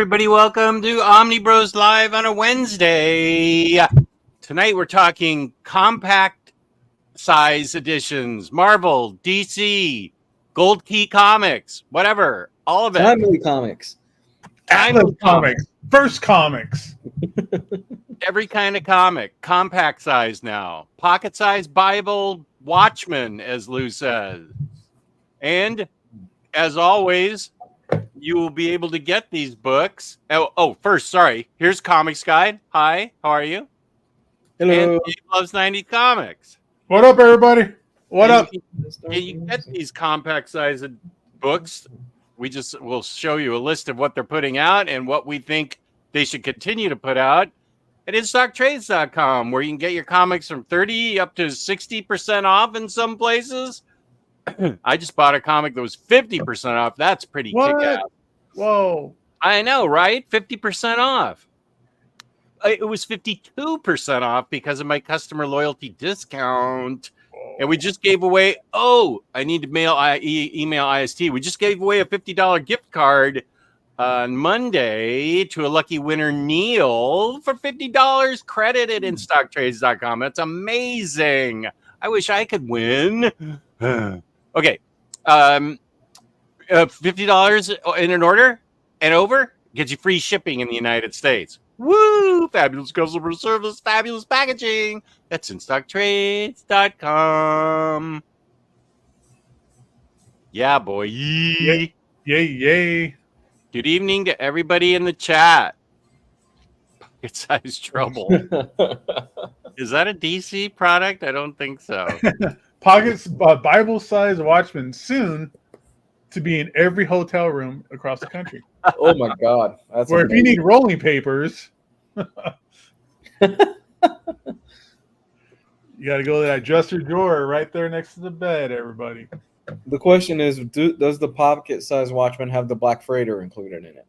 everybody. Welcome to Omnibros Live on a Wednesday. Tonight we're talking compact size editions, Marvel, DC, Gold Key Comics, whatever, all of it. Timely Comics. Atlas Comics. First Comics. Every kind of comic, compact size now. Pocket size Bible, Watchmen, as Lou says. And, as always, you will be able to get these books. First, sorry. Here's Comics Guide. Hi, how are you? Hello. And Dave loves 90s comics. What up, everybody? What up? You get these compact sized books. We'll show you a list of what they're putting out and what we think they should continue to put out at InStockTrades.com, where you can get your comics from 30 up to 60% off in some places. I just bought a comic that was 50% off. That's pretty kick-ass. Whoa. I know, right? 50% off. It was 52% off because of my customer loyalty discount. And we just gave away, I need to email IST. We just gave away a $50 gift card on Monday to a lucky winner, Neil, for $50 credited InStockTrades.com. That's amazing. I wish I could win. Okay. $50 in an order and over gets you free shipping in the United States. Woo! Fabulous customer service, fabulous packaging. That's InStockTrades.com. Yeah, boy. Yay, yay. Good evening to everybody in the chat. Pocket size trouble. Is that a DC product? I don't think so. Pockets Bible-sized Watchmen soon to be in every hotel room across the country. Oh my God! That's where amazing. if you need rolling papers, you got to go to that dresser drawer right there next to the bed. Everybody. The question is, does the pocket-sized Watchman have the Black Freighter included in it?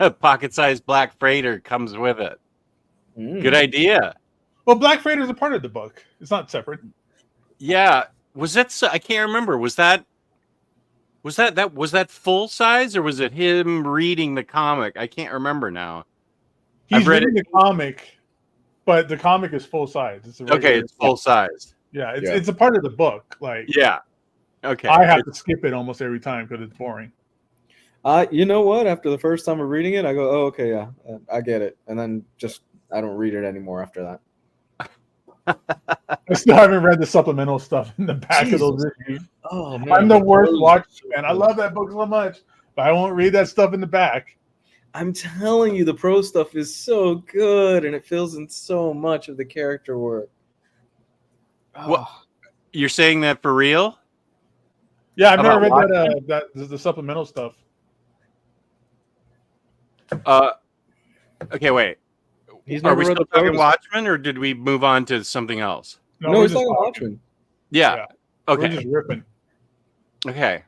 A pocket-sized Black Freighter comes with it. Good idea. Well, Black Freighter is a part of the book. It's not separate. Yeah. Was that? I can't remember. Was that full size, or was it him reading the comic? I can't remember now. He's reading the comic, but the comic is full size. It's full size. Yeah, it's a part of the book. Yeah. Okay. I have to skip it almost every time because it's boring. You know what? After the first time of reading it, I go, "Oh, okay, yeah, I get it," and then I don't read it anymore after that. I still haven't read the supplemental stuff in the back of those issues. Oh man, I'm the worst Watchman. I love that book so much, but I won't read that stuff in the back. I'm telling you, the pro stuff is so good, and it fills in so much of the character work. What? You're saying that for real? Yeah, I've never read the supplemental stuff. Okay, wait. Are we still talking Watchmen, or did we move on to something else? No, he's talking Watchmen. Yeah. Okay. We're just ripping. Okay.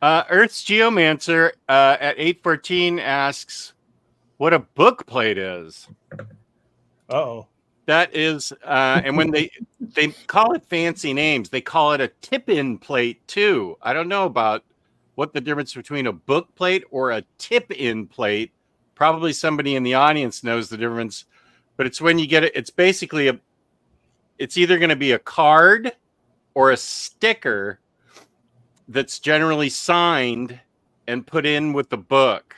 Earth's Geomancer at 8:14 asks what a book plate is. Uh-oh. That is, and when they call it fancy names, they call it a tip-in plate too. I don't know about what the difference between a book plate or a tip-in plate. Probably somebody in the audience knows the difference, but it's when you get it. It's basically it's either going to be a card or a sticker that's generally signed and put in with the book.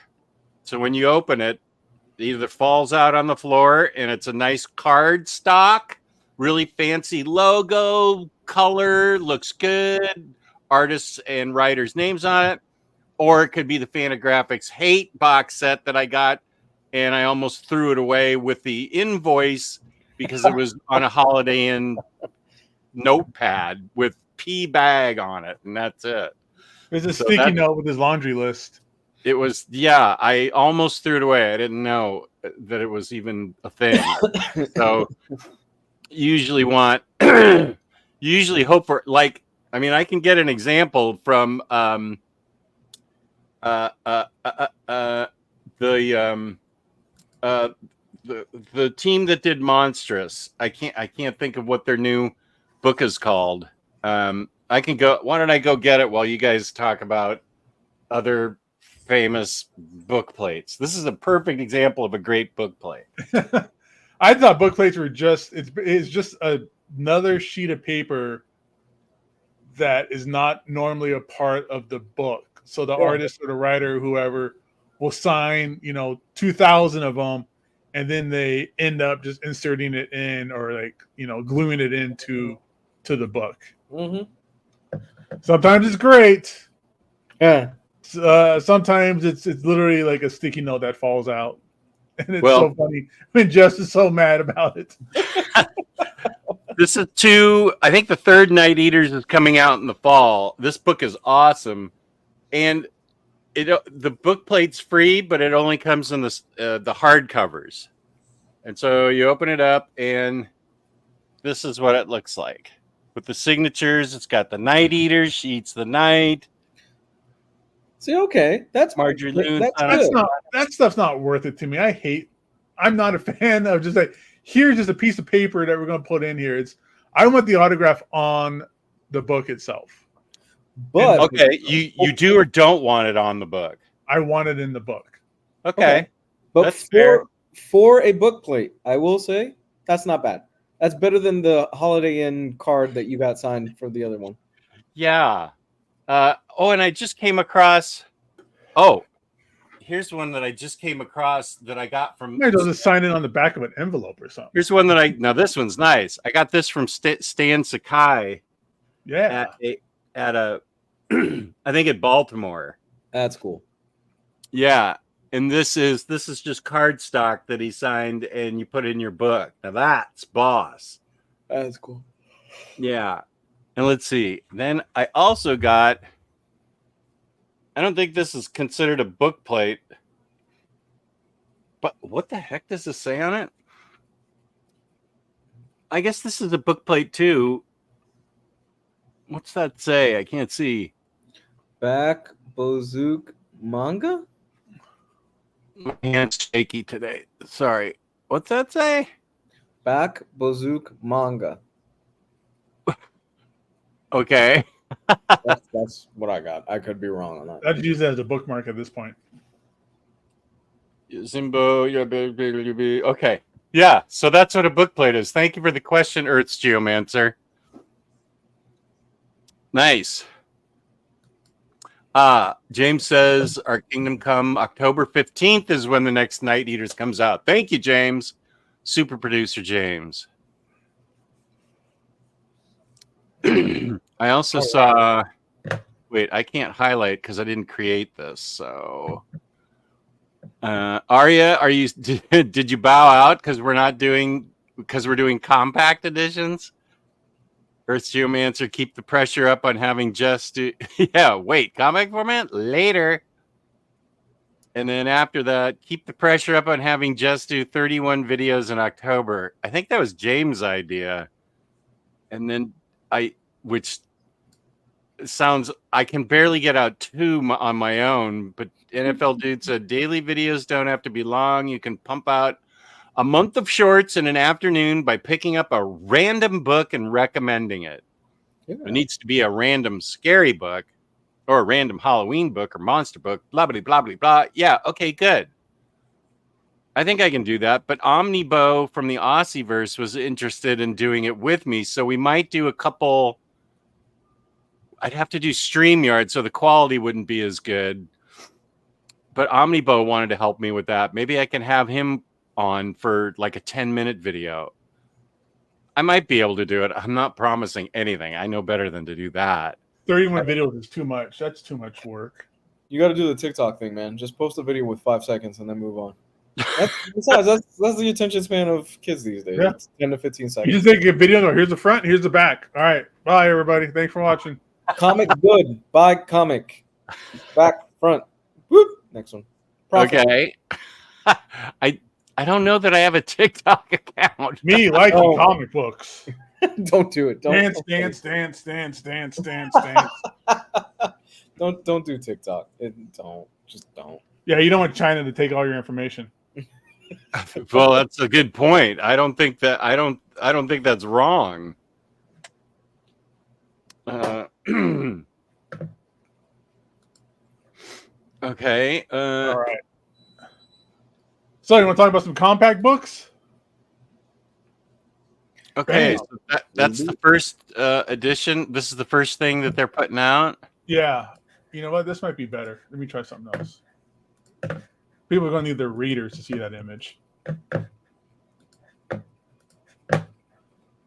So when you open it, it either falls out on the floor and it's a nice card stock, really fancy logo, color, looks good, artists and writers' names on it, or it could be the Fantagraphics Hate box set that I got, and I almost threw it away with the invoice because it was on a Holiday Inn notepad with P bag on it, and that's it. There's a sticky note with his laundry list. It was, yeah, I almost threw it away. I didn't know that it was even a thing. So usually hope for, like, I mean, I can get an example from the team that did Monstrous. I can't think of what their new book is called. I can go. Why don't I go get it while you guys talk about other famous book plates. This is a perfect example of a great book plate. I thought book plates were it's just another sheet of paper that is not normally a part of the book. So the artist or the writer, whoever, will sign, 2,000 of them, and then they end up just inserting it in or gluing it into the book. Mm-hmm. Sometimes it's great. Yeah. Sometimes it's literally like a sticky note that falls out, and it's so funny when Jess is so mad about it. This is I think the third Night Eaters is coming out in the fall. This book is awesome, and the book plate's free, but it only comes in the hardcovers. And so you open it up, and this is what it looks like with the signatures. It's got the Night Eaters. She eats the night. See, okay, that's Marjorie Loon. That stuff's not worth it to me. I'm not a fan of just like, here's just a piece of paper that we're going to put in here. I want the autograph on the book itself. But okay, you do or don't want it on the book. I want it in the book. Okay. But for a book plate, I will say that's not bad. That's better than the Holiday Inn card that you got signed for the other one. Yeah. And I just came across. Here's one that I just came across that I got from. Maybe they'll just sign it on the back of an envelope or something. Here's one that now this one's nice. I got this from Stan Sakai. Yeah. At a, I think at Baltimore. That's cool. Yeah. And this is just cardstock that he signed and you put in your book. Now that's boss. That's cool. Yeah. And let's see. Then I also got, I don't think this is considered a book plate, but what the heck does this say on it? I guess this is a book plate too. What's that say? I can't see. Back Bozook manga? My hand's shaky today. Sorry. What's that say? Back Bozook manga. Okay. That's what I got. I could be wrong on that. I'd use that as a bookmark at this point. Zimbo, okay. Yeah, so that's what a book plate is. Thank you for the question, Earth's Geomancer. Nice. James says our Kingdom Come October 15th is when the next Night Eaters comes out. Thank you, James. Super producer James. I also saw. Wait, I can't highlight because I didn't create this. So, Arya, did you bow out because we're doing compact editions? Earth Geomancer, keep the pressure up on having just do. Yeah, wait, comic format later. And then after that, keep the pressure up on having just do 31 videos in October. I think that was James' idea. And then which sounds, I can barely get out 2 on my own, but NFL Dude said daily videos don't have to be long. You can pump out a month of shorts in an afternoon by picking up a random book and recommending it. Yeah. It needs to be a random scary book or a random Halloween book or monster book, blah, blah, blah, blah, blah. Yeah, okay, good. I think I can do that. But Omnibus from the Aussieverse was interested in doing it with me. So we might do a couple. I'd have to do StreamYard, so the quality wouldn't be as good. But Omnibus wanted to help me with that. Maybe I can have him on for like a 10-minute video. I might be able to do it. I'm not promising anything. I know better than to do that. 31 videos is too much. That's too much work. You got to do the TikTok thing, man. Just post a video with 5 seconds and then move on. That's the attention span of kids these days. Yeah. It's 10 to 15 seconds. You just take a video. No, here's the front. Here's the back. All right. Bye, everybody. Thanks for watching. Comic good. Buy comic. Back, front. Whoop. Next one. Profit. Okay. I don't know that I have a TikTok account. Me liking comic books. Don't do it. Dance. Don't do TikTok. Just don't. Yeah, you don't want China to take all your information. Well, that's a good point. I don't think that's wrong. Okay. All right. So you want to talk about some compact books? Okay. Bam. So that's the first edition. This is the first thing that they're putting out. Yeah. You know what? This might be better. Let me try something else. People are going to need their readers to see that image.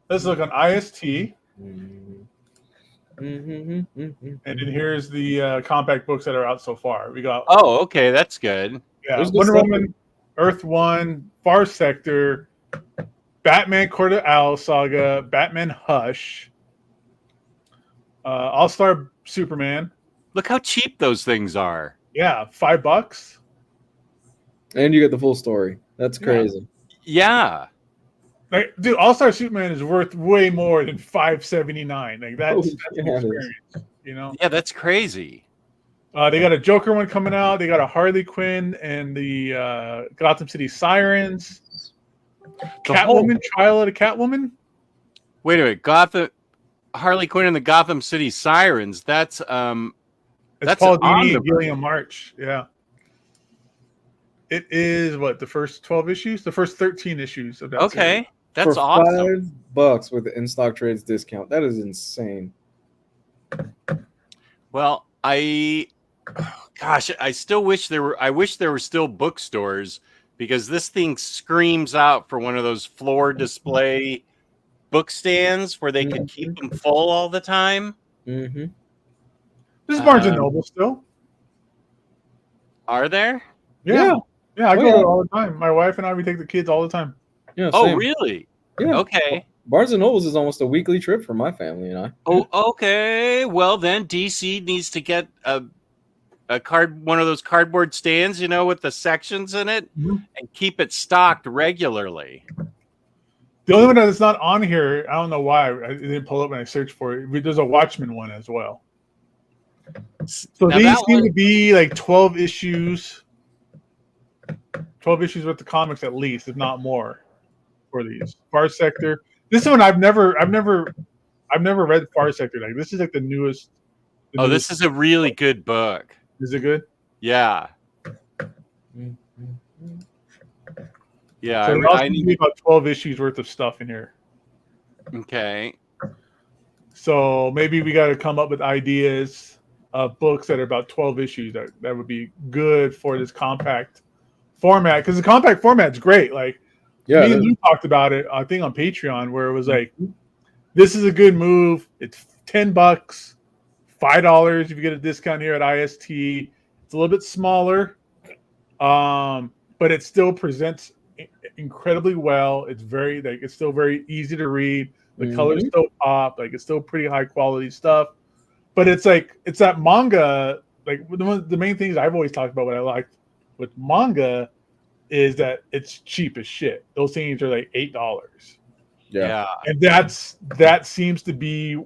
Let's look on IST. And then here's the compact books that are out so far. We got Oh, okay, that's good. Wonder Woman, Earth One, Far Sector, Batman Court of Owl Saga, Batman Hush, All Star Superman. Look how cheap those things are. Yeah, $5. And you get the full story. That's crazy. Yeah. Like, dude, All Star Superman is worth way more than $5.79. Like that's an experience, you know. Yeah, that's crazy. They got a Joker one coming out. They got a Harley Quinn and the Gotham City Sirens. Catwoman, Trial of the Catwoman. Wait a minute, Harley Quinn and the Gotham City Sirens. That's Paul Dini and Gilliam March. Yeah. It is what, the first 12 issues? The first 13 issues of that. Okay. Series. That's for awesome. $5 with the in-stock trades discount. That is insane. Well, I still wish I wish there were still bookstores, because this thing screams out for one of those floor display book stands where they could keep them full all the time. Mm-hmm. This is Barnes and Noble still. Are there? Yeah, I go there all the time. My wife and I, we take the kids all the time. Yeah. Oh, same. really? Yeah. Okay. Barnes and Nobles is almost a weekly trip for my family and I. Oh, okay. Well, then DC needs to get one of those cardboard stands, you know, with the sections in it, and keep it stocked regularly. The only one that's not on here, I don't know why. I didn't pull up when I searched for it. There's a Watchmen one as well. So Now these seem to be like 12 issues. 12 issues worth of comics at least, if not more, for these. Far Sector. This one I've never read Far Sector. Like, this is like the newest. This is a really good book. Is it good? Yeah. Yeah. So I need about 12 issues worth of stuff in here. Okay. So maybe we got to come up with ideas of books that are about 12 issues that would be good for this compact format, because the compact format's great. Like, me and you talked about it, I think on Patreon, where it was like, this is a good move. It's $10, $5 if you get a discount here at IST. It's a little bit smaller, but it still presents incredibly well. It's it's still very easy to read. The colors still pop. Like, it's still pretty high quality stuff. But it's that manga. Like, the main things I've always talked about, what I liked with manga is that it's cheap as shit. Those things are like $8. Yeah. And that seems to be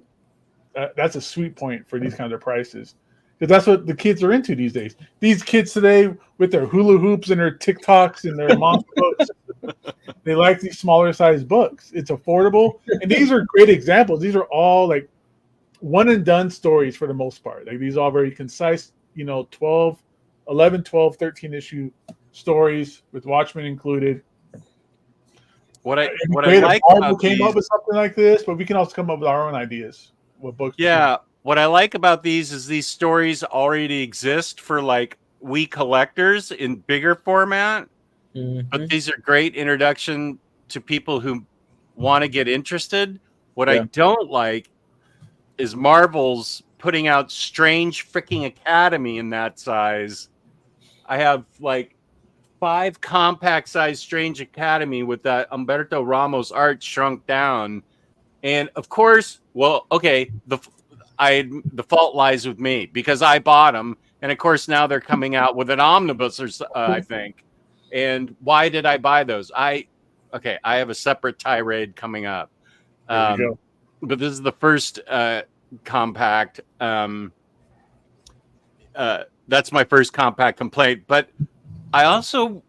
that's a sweet point for these kinds of prices, because that's what the kids are into these days. These kids today, with their hula hoops and their TikToks and their manga books, they like these smaller size books. It's affordable, and these are great examples. These are all like one and done stories for the most part. Like, these are all very concise, 11, 12, 13 issue stories with Watchmen included. What I like about came up with something like this, but we can also come up with our own ideas. What books? Yeah, what I like about these is these stories already exist for like we collectors in bigger format. But these are great introduction to people who want to get interested. What I don't like is Marvel's putting out Strange Freaking Academy in that size. I have like 5 compact size Strange Academy with that Humberto Ramos art shrunk down. And of course, well, okay, the fault lies with me because I bought them. And of course, now they're coming out with an omnibus, I think. And why did I buy those? I have a separate tirade coming up. But this is the first compact. That's my first compact complaint. But I also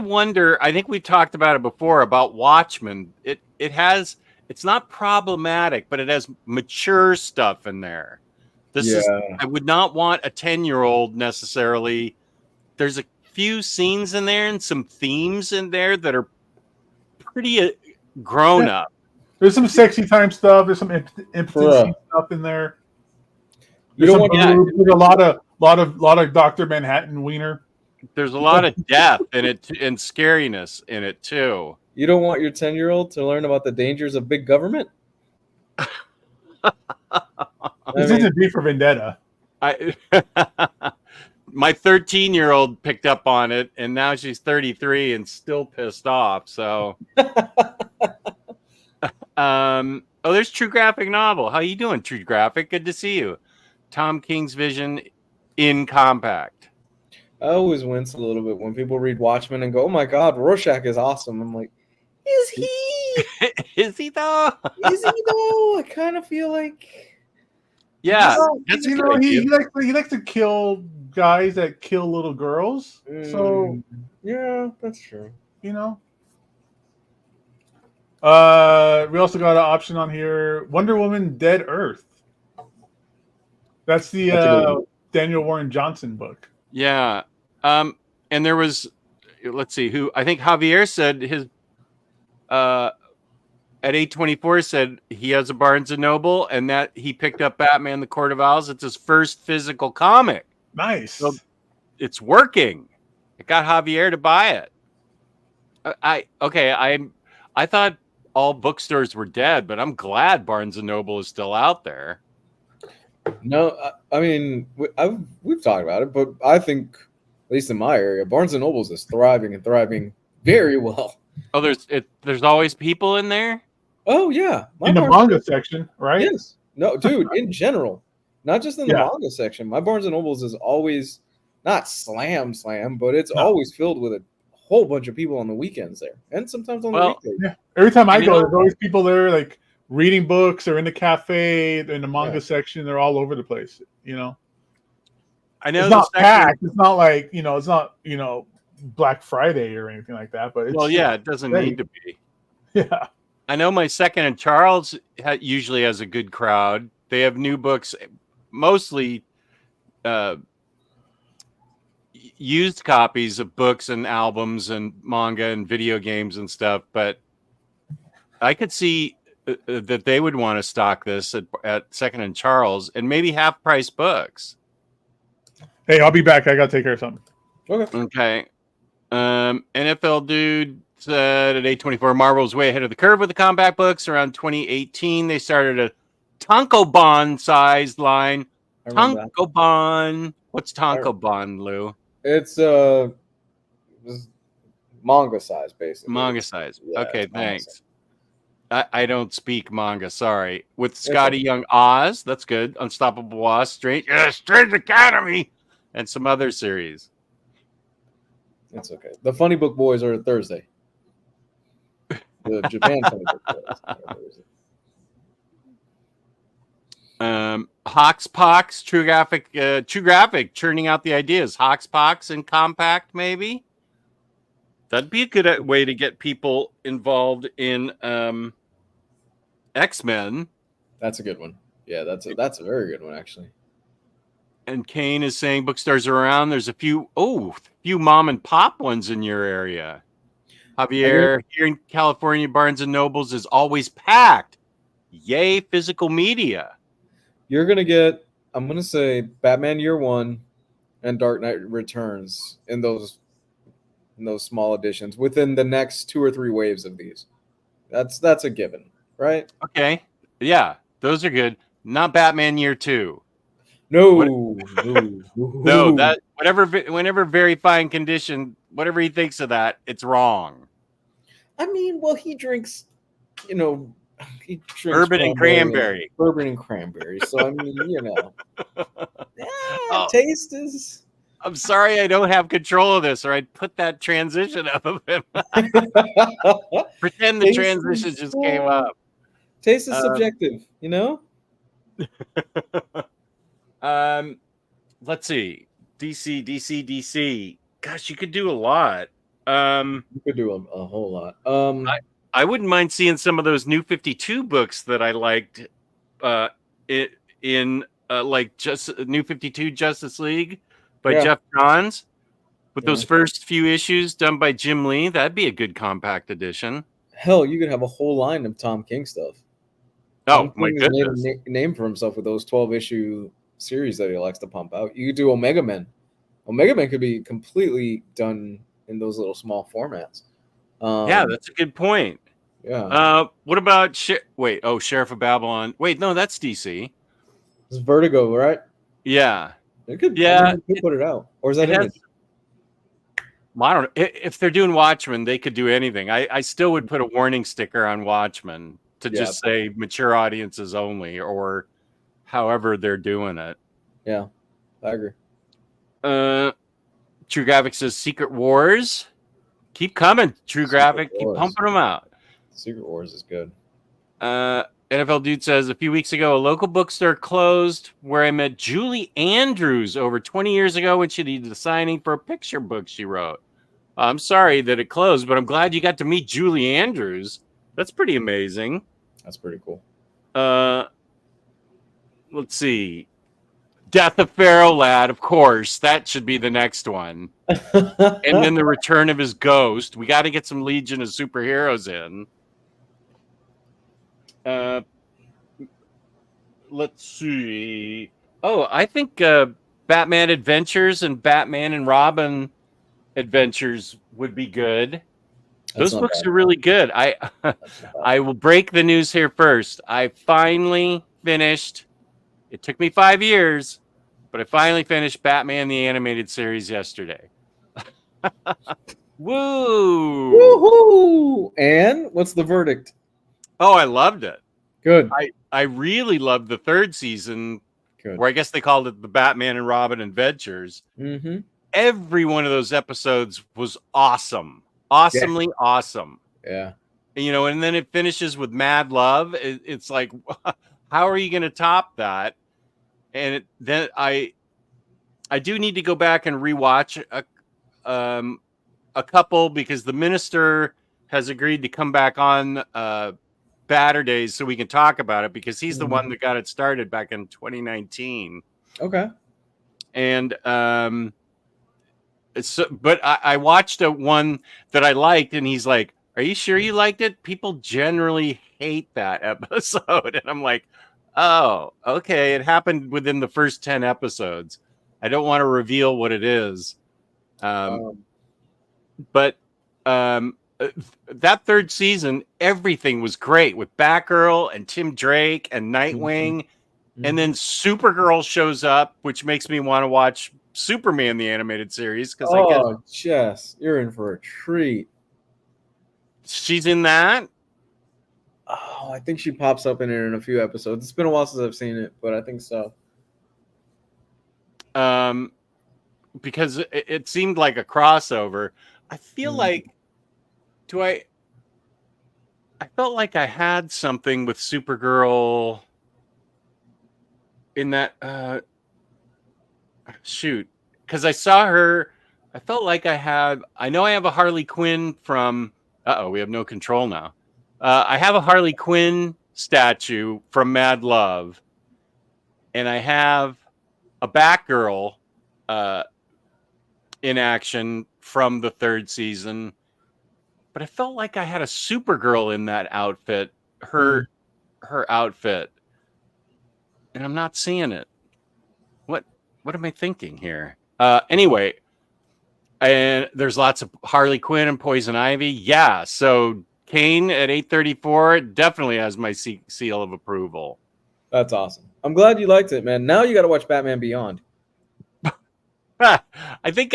wonder, I think we talked about it before, about Watchmen. It's not problematic, but it has mature stuff in there. I would not want a 10-year-old necessarily. There's a few scenes in there and some themes in there that are pretty grown up. There's some sexy time stuff. There's some impotency stuff in there. There's a lot of Dr. Manhattan wiener. There's a lot of death in it and scariness in it too. You don't want your 10-year-old to learn about the dangers of big government? This isn't B for Vendetta. My 13-year-old picked up on it, and now she's 33 and still pissed off. So, there's True Graphic Novel. How you doing, True Graphic? Good to see you. Tom King's Vision in compact. I always wince a little bit when people read Watchmen and go, "Oh my God, Rorschach is awesome." I'm like, is he? Is he though? Is he though? I kind of feel like, yeah, that's he likes to kill guys that kill little girls. So yeah, that's true. We also got an option on here: Wonder Woman, Dead Earth. That's the Daniel Warren Johnson book. Yeah. And there was, let's see, who I think Javier said his at 824 said he has a Barnes and Noble and that he picked up Batman: The Court of Owls. It's his first physical comic. Nice. So it's working. It got Javier to buy it. I thought all bookstores were dead, but I'm glad Barnes and Noble is still out there. No, I mean, we've talked about it, but I think, at least in my area, Barnes and Nobles is thriving and thriving very well. Oh, there's always people in there? Oh, yeah. In the manga section, right? Yes. No, dude, in general. Not just in the manga section. My Barnes and Nobles is always not slam, but it's always filled with a whole bunch of people on the weekends there. And sometimes on the weekdays. Yeah. Every time I go, there's always people there like reading books or in the cafe, in the manga section. They're all over the place, I know it's not packed. It's not like, it's not, Black Friday or anything like that. But it's it doesn't need to be. Yeah. I know my Second and Charles usually has a good crowd. They have new books, mostly used copies of books and albums and manga and video games and stuff. But I could see that they would want to stock this at Second and Charles and maybe half-price books. Hey, I'll be back. I got to take care of something. Okay. NFL Dude said at 824, Marvel's way ahead of the curve with the compact books. Around 2018, they started a Tankobon-sized line. Tankobon. What's Tankobon, Lou? It's manga size, basically. Manga size. Yeah, okay, thanks. I don't speak manga, sorry. With Scotty Young Oz, that's good. Unstoppable Oz, Strange Academy, and some other series. It's okay. The Funny Book Boys are Thursday. The Japan Funny Book Boys are Thursday. Hoxpox, True Graphic, churning out the ideas. Hoxpox and compact, maybe? That'd be a good way to get people involved in X-Men. That's a good one. Yeah, that's a very good one, actually. And Kane is saying bookstores are around. There's a few mom and pop ones in your area. Javier, here in California, Barnes and Nobles is always packed. Yay, physical media. You're going to get, I'm going to say, Batman Year One and Dark Knight Returns in those small editions within the next 2 or 3 waves of these. That's a given, right? Okay. Yeah, those are good. Not Batman Year 2. No, no, that whenever very fine condition, whatever he thinks of that, it's wrong. I mean, well, he drinks, he drinks bourbon and cranberry. Bourbon and cranberry. So I mean, taste is. I'm sorry, I don't have control of this, or I'd put that transition up of him. Pretend the transition just came up. Taste is subjective, Let's see. DC. Gosh, you could do a lot. You could do a whole lot. I wouldn't mind seeing some of those New 52 books that I liked in like just New 52 Justice League by Yeah. Jeff Johns with Yeah. those first few issues done by Jim Lee. That'd be a good compact edition. Hell, you could have a whole line of Tom King stuff. Oh Tom my King has made goodness. a name for himself with those 12-issue series that he likes to pump out. You could do Omega Men. Omega Men could be completely done in those little small formats. Yeah, that's a good point. Yeah. What about Sheriff of Babylon? Wait, no, that's DC. It's Vertigo, right? Yeah. They could, Yeah, they could put it out. Or is that it has- Image? I don't know. If they're doing Watchmen, they could do anything. I still would put a warning sticker on Watchmen to just say mature audiences only, or however they're doing it. Yeah, I agree. True Graphic says Secret Wars. Keep coming, True Graphic. Keep pumping them out. Secret Wars is good. NFL Dude says, a few weeks ago, a local bookstore closed where I met Julie Andrews over 20 years ago when she needed a signing for a picture book she wrote. I'm sorry that it closed, but I'm glad you got to meet Julie Andrews. That's pretty amazing. That's pretty cool. Let's see. Death of Pharaoh Lad, of course. That should be the next one. And then the return of his ghost. We got to get some Legion of Superheroes in. Let's see. Oh, I think Batman Adventures and Batman and Robin Adventures would be good. Those books are really good. I will break the news here first. I finally finished. It took me 5 years, but I finally finished Batman the Animated Series yesterday. Woo! Woohoo! And what's the verdict? Oh, I loved it. Good. I really loved the third season, Good. where I guess they called it the Batman and Robin Adventures. Mm-hmm. Every one of those episodes was awesome. Awesomely awesome. Yeah. You know, and then it finishes with Mad Love. It's like, how are you going to top that? And then I do need to go back and rewatch a couple, because the minister has agreed to come back on Saturdays so we can talk about it, because he's the one that got it started back in 2019. Okay. And but I watched one that I liked, and he's like, "Are you sure you liked it? People generally hate that episode." And I'm like, "Oh, okay. It happened within the first 10 episodes. I don't want to reveal what it is." But that third season, everything was great with Batgirl and Tim Drake and Nightwing. And then Supergirl shows up, which makes me want to watch Superman the Animated Series, because I guess Jess, you're in for a treat. She's in that. Oh, I think she pops up in it in a few episodes. It's been a while since I've seen it, but I think so. Because it seemed like a crossover. I feel like I felt like I had something with Supergirl in that shoot, because I saw her. I felt like I know I have a Harley Quinn from we have no control now. I have a Harley Quinn statue from Mad Love, and I have a Batgirl in action from the third season. But I felt like I had a Supergirl in that outfit, her outfit, and I'm not seeing it. What am I thinking here? Anyway, and there's lots of Harley Quinn and Poison Ivy. Yeah, so Kane at 834 definitely has my seal of approval. That's awesome. I'm glad you liked it, man. Now you got to watch Batman Beyond. I think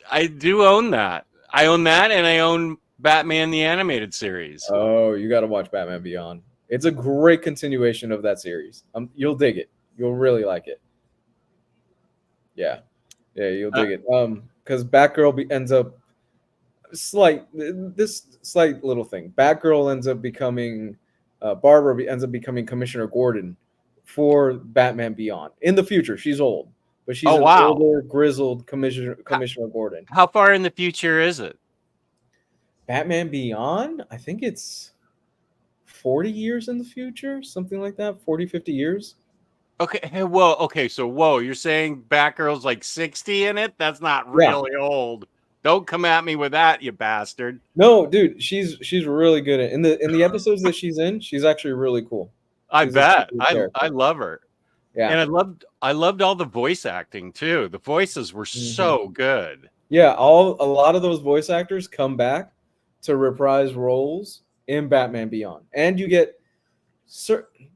I do own that. I own that, and I own Batman the Animated Series. Oh, you got to watch Batman Beyond. It's a great continuation of that series. You'll dig it. You'll really like it. Yeah, you'll dig it. Because Batgirl ends up this slight little thing. Batgirl ends up becoming Barbara ends up becoming Commissioner Gordon for Batman Beyond. In the future, she's old, but she's an older, grizzled Commissioner Gordon. How far in the future is it? Batman Beyond? I think it's 40 years in the future, something like that. 40, 50 years. Okay, hey, whoa, okay, so whoa, you're saying Batgirl's like 60 in it? That's not really old. Don't come at me with that, you bastard. No, dude, she's really good at in the episodes that she's in. She's actually really cool. I She's a bet. super character. I love her. Yeah, And I loved all the voice acting too. The voices were so good. yeah. A lot of those voice actors come back to reprise roles in Batman Beyond, and you get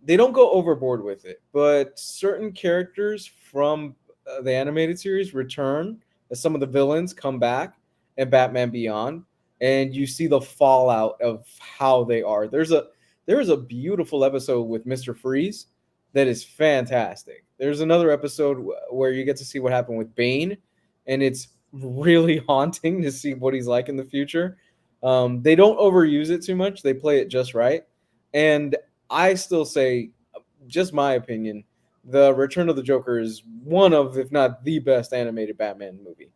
they don't go overboard with it, but certain characters from the animated series return. As some of the villains come back in Batman Beyond, and you see the fallout of how they are. There is a beautiful episode with Mr. Freeze that is fantastic. There's another episode where you get to see what happened with Bane, and it's really haunting to see what he's like in the future. They don't overuse it too much. They play it just right. And I still say, just my opinion, the Return of the Joker is one of, if not the best animated Batman movie.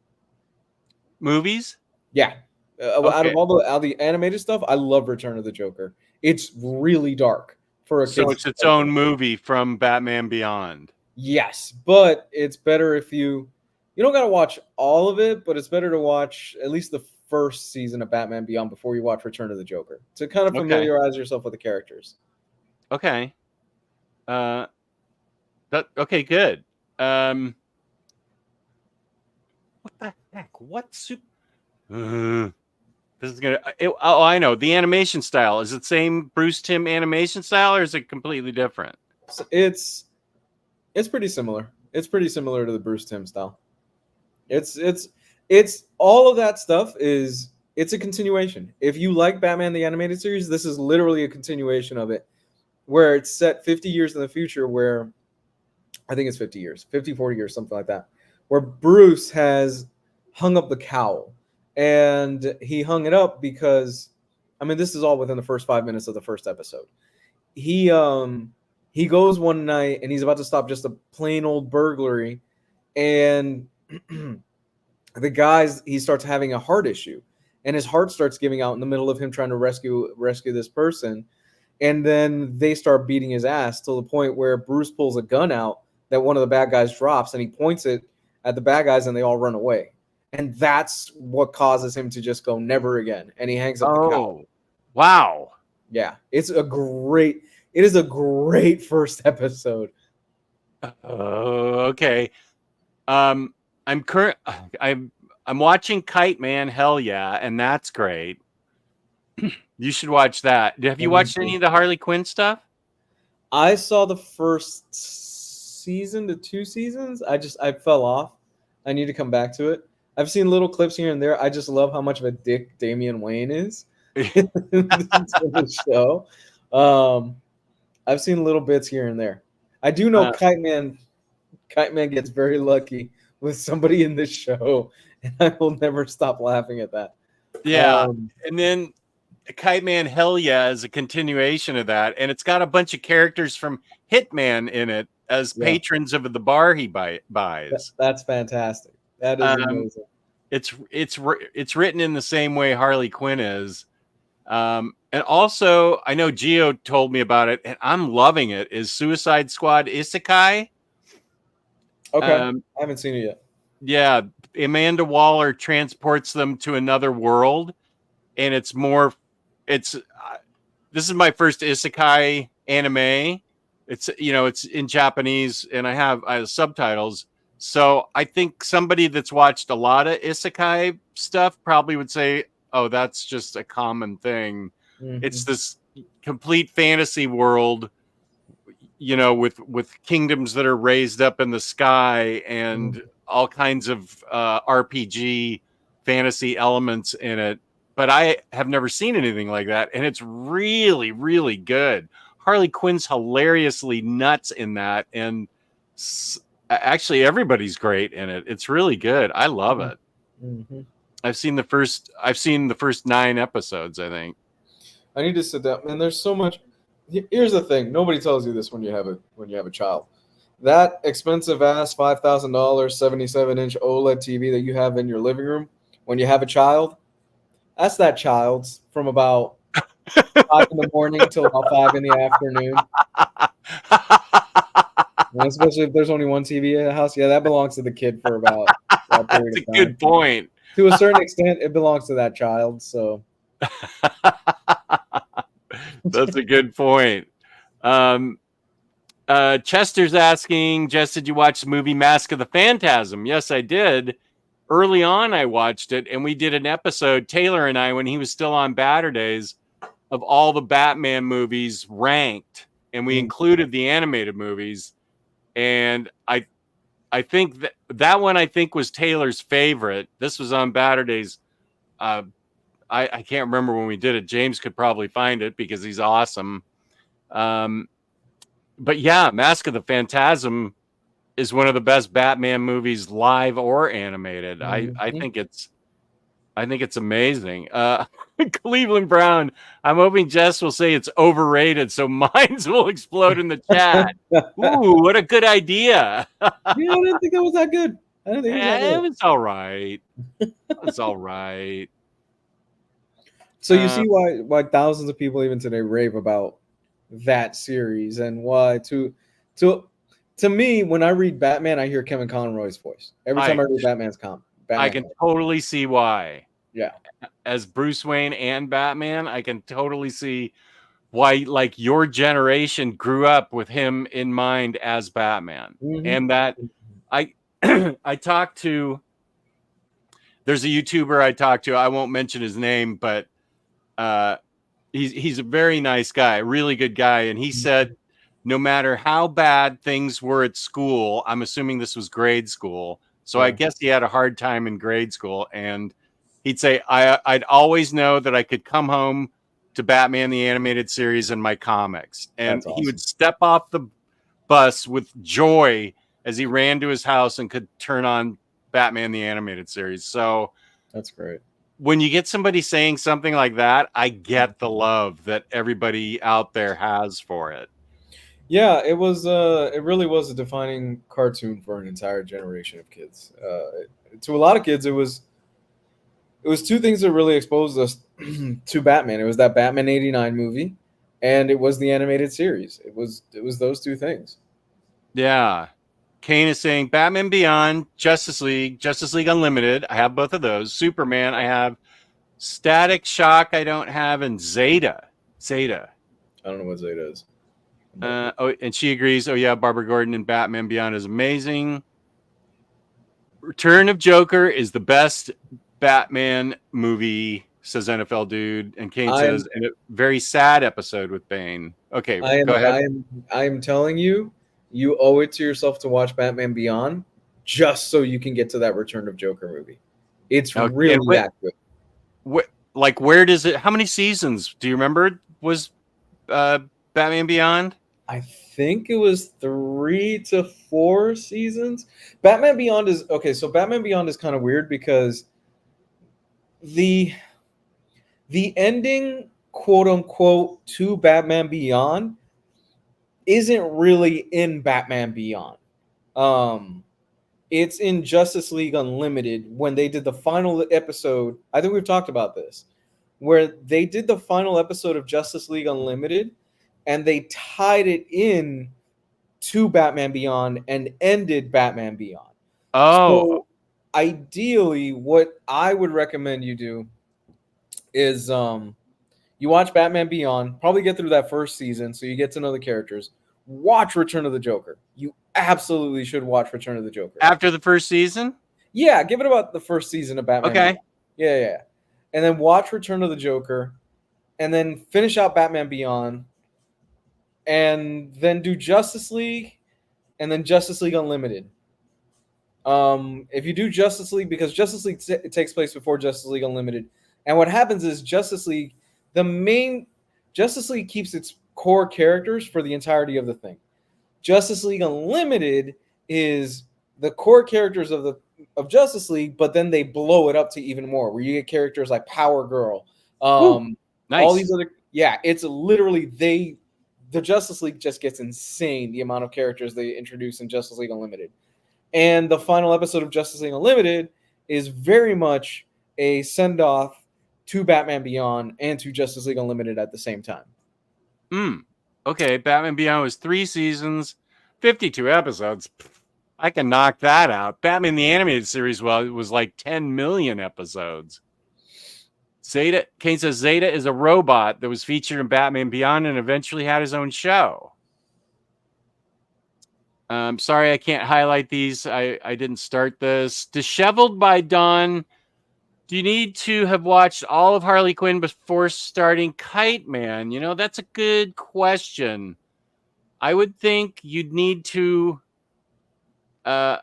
Movies? Yeah. Out Okay. of all the animated stuff, I love Return of the Joker. It's really dark for a So kid's it's its show. own movie from Batman Beyond. Yes, but it's better if you don't got to watch all of it, but it's better to watch at least the first season of Batman Beyond before you watch Return of the Joker to kind of Okay. familiarize yourself with the characters. Okay. Okay, good. What the heck? What soup? This is gonna. Oh, I know the animation style. Is it same Bruce Timm animation style, or is it completely different? So it's pretty similar. It's pretty similar to the Bruce Timm style. It's all of that stuff is it's a continuation. If you like Batman the Animated Series, this is literally a continuation of it, where it's set 50 years in the future, where I think it's 50 years, 50, 40 years, something like that, where Bruce has hung up the cowl. And he hung it up because, I mean, this is all within the first 5 minutes of the first episode. He goes one night and he's about to stop just a plain old burglary, and he starts having a heart issue, and his heart starts giving out in the middle of him trying to rescue this person. And then they start beating his ass to the point where Bruce pulls a gun out that one of the bad guys drops, and he points it at the bad guys, and they all run away. And that's what causes him to just go never again. And he hangs up the cowl. Wow. Yeah, it is a great first episode. Okay. I'm watching Kite Man, hell yeah, and that's great. You should watch that. Have you watched any of the Harley Quinn stuff? I saw the first season to 2 seasons. I fell off. I need to come back to it. I've seen little clips here and there. I just love how much of a dick Damian Wayne is in the show. I've seen little bits here and there. I do know Kite Man gets very lucky with somebody in this show, and I will never stop laughing at that. Yeah. And then Kite Man Hell Yeah is a continuation of that, and it's got a bunch of characters from Hitman in it as patrons of the bar he buys. That's fantastic. That is amazing. It's written in the same way Harley Quinn is. And also, I know Gio told me about it, and I'm loving it, is Suicide Squad Isekai. Okay. I haven't seen it yet. Yeah. Amanda Waller transports them to another world, and this is my first Isekai anime. It's in Japanese, and I have subtitles. So I think somebody that's watched a lot of Isekai stuff probably would say, oh, that's just a common thing. Mm-hmm. It's this complete fantasy world, with kingdoms that are raised up in the sky and all kinds of RPG fantasy elements in it. But I have never seen anything like that. And it's really, really good. Harley Quinn's hilariously nuts in that. And actually, everybody's great in it. It's really good. I love it. Mm-hmm. I've seen the first 9 episodes, I think. I need to sit down. Man, there's so much. Here's the thing. Nobody tells you this when you have a child. That expensive ass $5,000 77-inch OLED TV that you have in your living room when you have a child, that's that child's from about 5 in the morning till about 5 in the afternoon. And especially if there's only one TV in the house. Yeah, that belongs to the kid for about that period That's a of time. good point. To a certain extent, it belongs to that child. So That's a good point. Chester's asking, Jess, did you watch the movie Mask of the Phantasm? Yes, I did. Early on, I watched it, and we did an episode, Taylor and I, when he was still on Batter Days, of all the Batman movies ranked, and we included the animated movies. And I think that one I think was Taylor's favorite. This was on Batter Days. I can't remember when we did it. James could probably find it because he's awesome. But yeah, Mask of the Phantasm is one of the best Batman movies, live or animated. I think it's amazing. Cleveland Brown, I'm hoping Jess will say it's overrated so minds will explode in the chat. Ooh, what a good idea. yeah, I didn't think that was that good. I didn't think it was that good. It was all right. It's all right. So you see why thousands of people even today rave about that series, and why to me, when I read Batman, I hear Kevin Conroy's voice every time I read Batman I can totally see why. Yeah, as Bruce Wayne and Batman, I can totally see why, like, your generation grew up with him in mind as Batman. And that I I talked to, there's a YouTuber I talked to, I won't mention his name, but he's a very nice guy, really good guy, and he said no matter how bad things were at school, I'm assuming this was grade school, so I guess he had a hard time in grade school, and he'd say I'd always know that I could come home to Batman the Animated Series and my comics, and he would step off the bus with joy as he ran to his house and could turn on Batman the Animated Series. So that's great. When you get somebody saying something like that, I get the love that everybody out there has for it. Yeah, it was. It really was a defining cartoon for an entire generation of kids. To a lot of kids, it was two things that really exposed us to Batman. It was that Batman '89 movie, and it was the animated series. It was those two things. Yeah. Kane is saying Batman Beyond, Justice League Unlimited. I have both of those. Superman, I have. Static Shock, I don't have. And Zeta. I don't know what Zeta is. And she agrees. Oh, yeah, Barbara Gordon and Batman Beyond is amazing. Return of Joker is the best Batman movie, says NFL Dude. And Kane says, and a very sad episode with Bane. Okay, go ahead. I am telling you, you owe it to yourself to watch Batman Beyond just so you can get to that Return of Joker movie. It's really that good. Where does it, how many seasons do you remember was Batman Beyond? I think it was 3 to 4 seasons. Batman Beyond is okay. So Batman Beyond is kind of weird because the ending, quote unquote, to Batman Beyond isn't really in Batman Beyond. It's in Justice League Unlimited when they did the final episode. I think we've talked about this, where they did the final episode of Justice League Unlimited, and they tied it in to Batman Beyond and ended Batman Beyond. Oh. So ideally, what I would recommend you do is you watch Batman Beyond, probably get through that first season so you get to know the characters. Watch Return of the Joker. You absolutely should watch Return of the Joker. After the first season? Yeah, give it about the first season of Batman. Okay. Beyond. Yeah. And then watch Return of the Joker, and then finish out Batman Beyond, and then do Justice League, and then Justice League Unlimited. If you do Justice League, because Justice League it takes place before Justice League Unlimited, and what happens is Justice League keeps its core characters for the entirety of the thing. Justice League Unlimited is the core characters of Justice League, but then they blow it up to even more, where you get characters like Power Girl, nice. All these other. Yeah, it's literally the Justice League just gets insane, the amount of characters they introduce in Justice League Unlimited. And the final episode of Justice League Unlimited is very much a send-off to Batman Beyond and to Justice League Unlimited at the same time. Okay, Batman Beyond was 3 seasons. 52 episodes. I can knock that out. Batman the Animated Series, well, it was like 10 million episodes. Zeta, Kane says Zeta is a robot that was featured in Batman Beyond and eventually had his own show. Sorry, I can't highlight these. I didn't start this. Disheveled by Dawn. Do you need to have watched all of Harley Quinn before starting Kite Man? You know, that's a good question. I would think you'd need to get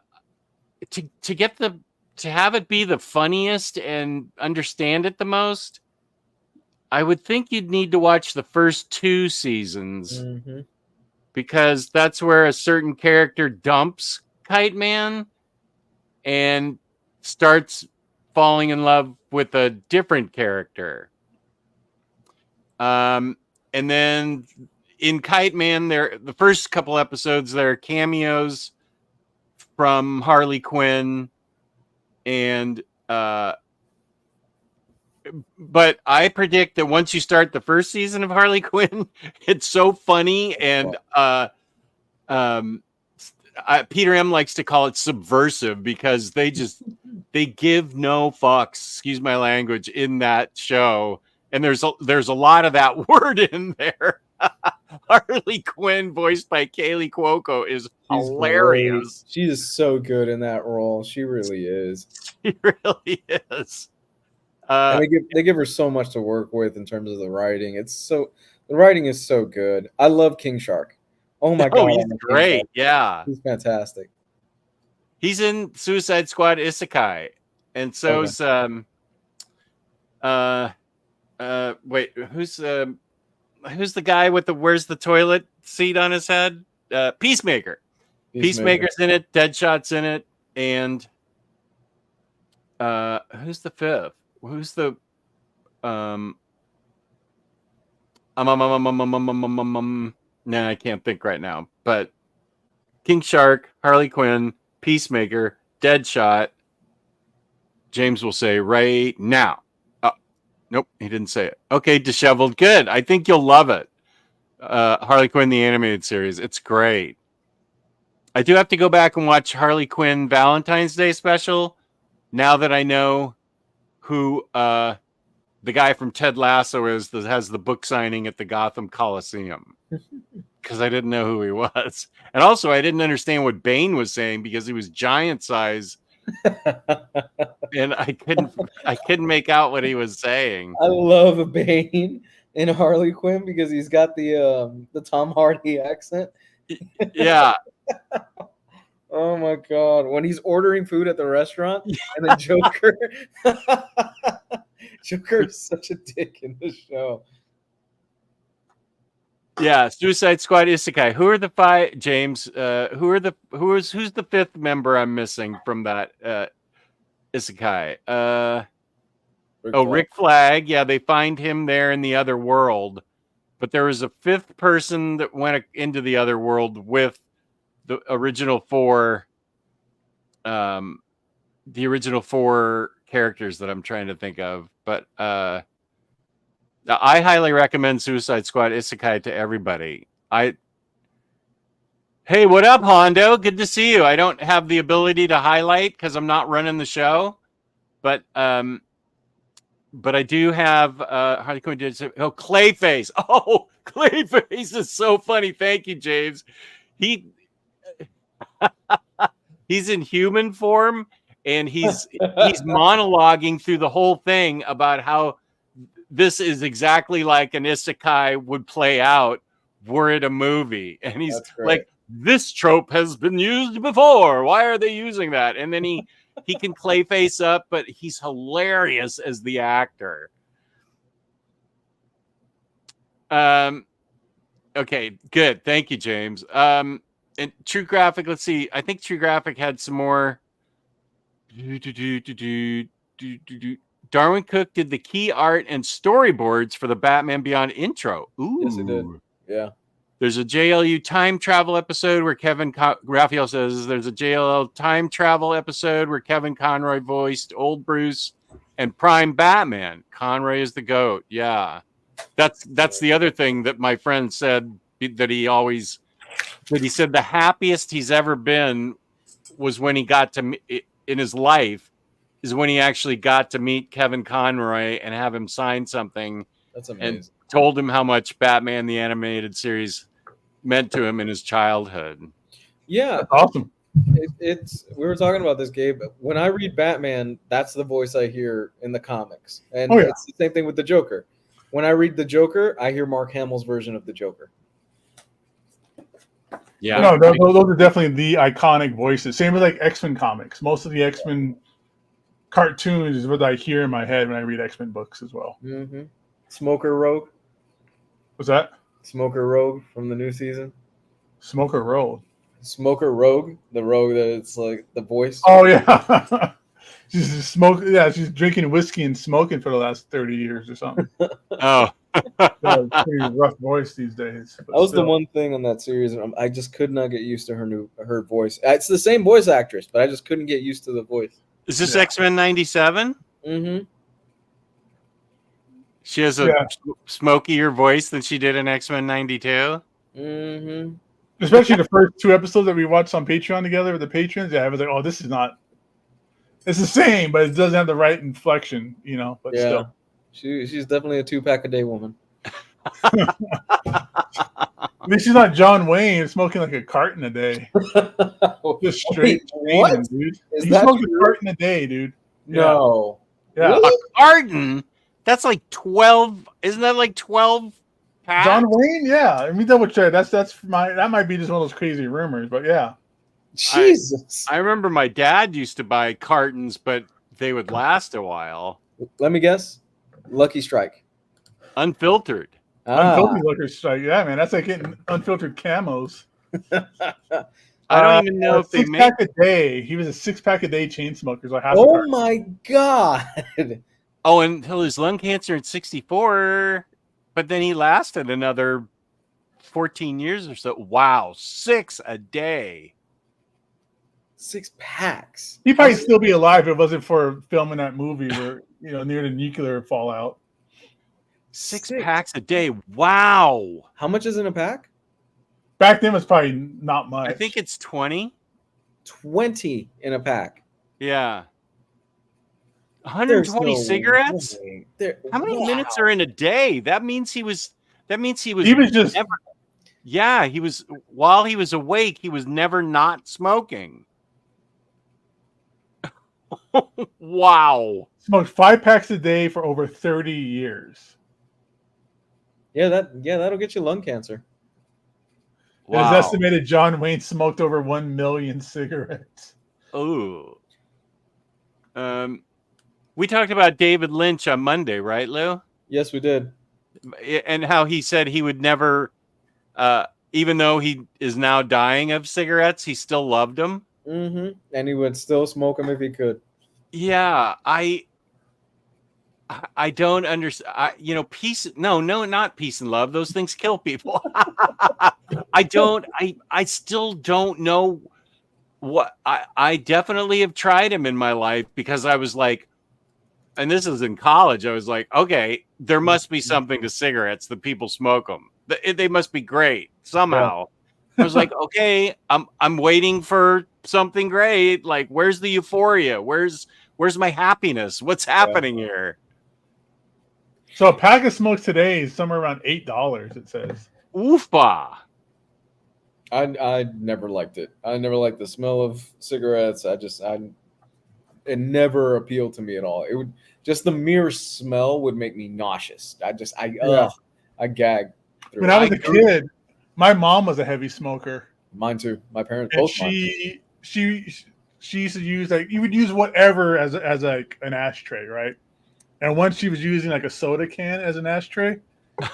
to have it be the funniest and understand it the most. I would think you'd need to watch the first 2 seasons because that's where a certain character dumps Kite Man and starts falling in love with a different character. And then in Kite Man, the first couple episodes, there are cameos from Harley Quinn, and but I predict that once you start the first season of Harley Quinn, it's so funny, and Peter M likes to call it subversive because they give no fucks, excuse my language, in that show, and there's a lot of that word in there. Harley Quinn, voiced by Kaylee Cuoco, is hilarious. Great. She is so good in that role. She really is. She really is. And they give her so much to work with in terms of the writing. The writing is so good. I love King Shark. Oh my god, he's great. Yeah, he's fantastic. He's in Suicide Squad Isekai, and so's wait, who's the guy with the where's the toilet seat on his head? Peacemaker. Peacemaker's in it. Deadshot's in it, and who's the fifth? Who's the no, I can't think right now. But King Shark, Harley Quinn, Peacemaker, Deadshot. James will say right now. Oh, nope, he didn't say it. Okay, Disheveled. Good. I think you'll love it. Harley Quinn, the animated series. It's great. I do have to go back and watch Harley Quinn Valentine's Day special now that I know who the guy from Ted Lasso is that has the book signing at the Gotham Coliseum, because I didn't know who he was. And also I didn't understand what Bane was saying because he was giant size and I couldn't make out what he was saying. I love Bane in Harley Quinn because he's got the Tom Hardy accent. Yeah. Oh my god! When he's ordering food at the restaurant, and then Joker, Joker is such a dick in the show. Yeah, Suicide Squad Isekai. Who are the 5, James? Who's the 5th member I'm missing from that Isekai? Rick Flag. Yeah, they find him there in the other world, but there was a 5th person that went into the other world with the original 4 characters that I'm trying to think of. But I highly recommend Suicide Squad Isekai to everybody. Hey, what up, Hondo? Good to see you. I don't have the ability to highlight because I'm not running the show, but I do have Harley Quinn did Clayface. Oh, Clayface is so funny. Thank you, James. He's in human form, and he's monologuing through the whole thing about how this is exactly like an isekai would play out were it a movie. And he's like, this trope has been used before. Why are they using that? And then he can Clayface up, but he's hilarious as the actor. Okay, good. Thank you, James. And True Graphic, let's see. I think True Graphic had some more. Darwin Cook did the key art and storyboards for the Batman Beyond intro. Ooh. Yes, he did. Yeah. There's a JLU time travel episode where Raphael says there's a JLL time travel episode where Kevin Conroy voiced Old Bruce and Prime Batman. Conroy is the GOAT. Yeah. That's the other thing that my friend said that he always But he said the happiest he's ever been was when he got to in his life is when he actually got to meet Kevin Conroy and have him sign something. That's amazing. And told him how much Batman the Animated Series meant to him in his childhood. Yeah, That's awesome. It's we were talking about this, Gabe. When I read Batman, that's the voice I hear in the comics, and it's the same thing with the Joker. When I read the Joker, I hear Mark Hamill's version of the Joker. Yeah, no, those are definitely the iconic voices. Same with like X-Men comics. Most of the X-Men cartoons is what I hear in my head when I read X-Men books as well. Mm-hmm. Smoker Rogue. What's that? Smoker Rogue from the new season. Smoker Rogue. Smoker Rogue, the rogue that it's like the voice. Oh yeah, she's smoking. Yeah, she's drinking whiskey and smoking for the last 30 years or something. Oh, pretty rough voice these days. That was the one thing on that series. I just could not get used to her voice. It's the same voice actress, but I just couldn't get used to the voice. Is this X-Men 97? Mm-hmm. She has a smokier voice than she did in X-Men 92. Mm-hmm. Especially the first 2 episodes that we watched on Patreon together with the patrons. Yeah, I was like, oh, this is not. It's the same, but it doesn't have the right inflection, But still, she's definitely a 2-pack a day woman. At least she's not John Wayne smoking like a carton a day. Just straight what? dude. Is He that smoked true? a carton a day, dude. No. Yeah. Really? A carton? That's like 12. Isn't that like 12 packs? John Wayne? Yeah. Let me double check. That might be just one of those crazy rumors, but yeah. Jesus. I remember my dad used to buy cartons, but they would last a while. Let me guess. Lucky Strike. Unfiltered. Unfiltered liquor strike. Yeah, man. That's like getting unfiltered camos. I don't even know if they make. 6-pack a day. He was a 6-pack a day chain smoker. Like half a Oh carton. my God. Oh, until his lung cancer at 64, but then he lasted another 14 years or so. Wow, 6 a day. 6 packs. He'd probably still be alive if it wasn't for filming that movie where, near the nuclear fallout. 6 packs a day. Wow. How much is in a pack? Back then it was probably not much. I think it's 20. 20 in a pack. Yeah. 120 cigarettes? How many minutes are in a day? That means he was just never, yeah, he was while he was awake, he was never not smoking. Wow. smoked 5 packs a day for over 30 years. Yeah, that'll get you lung cancer. Wow. It is estimated John Wayne smoked over 1 million cigarettes. Ooh. We talked about David Lynch on Monday, right, Lou? Yes, we did. And how he said he would never, even though he is now dying of cigarettes, he still loved them. Mm-hmm. And he would still smoke them if he could. Yeah, I don't understand. Peace. No, not peace and love. Those things kill people. I still don't know what. I definitely have tried them in my life because I was like, and this is in college. I was like, okay, there must be something to cigarettes that people smoke them. They must be great somehow. Yeah. I was like, okay, I'm waiting for something great. Like, where's the euphoria? Where's my happiness? What's happening here? So a pack of smokes today is somewhere around $8. It says. Oofba. I never liked it. I never liked the smell of cigarettes. It never appealed to me at all. It would just the mere smell would make me nauseous. I gagged. When I was a kid, my mom was a heavy smoker. Mine too. My parents and both. She used to use you would use whatever as like an ashtray, right? And once she was using like a soda can as an ashtray,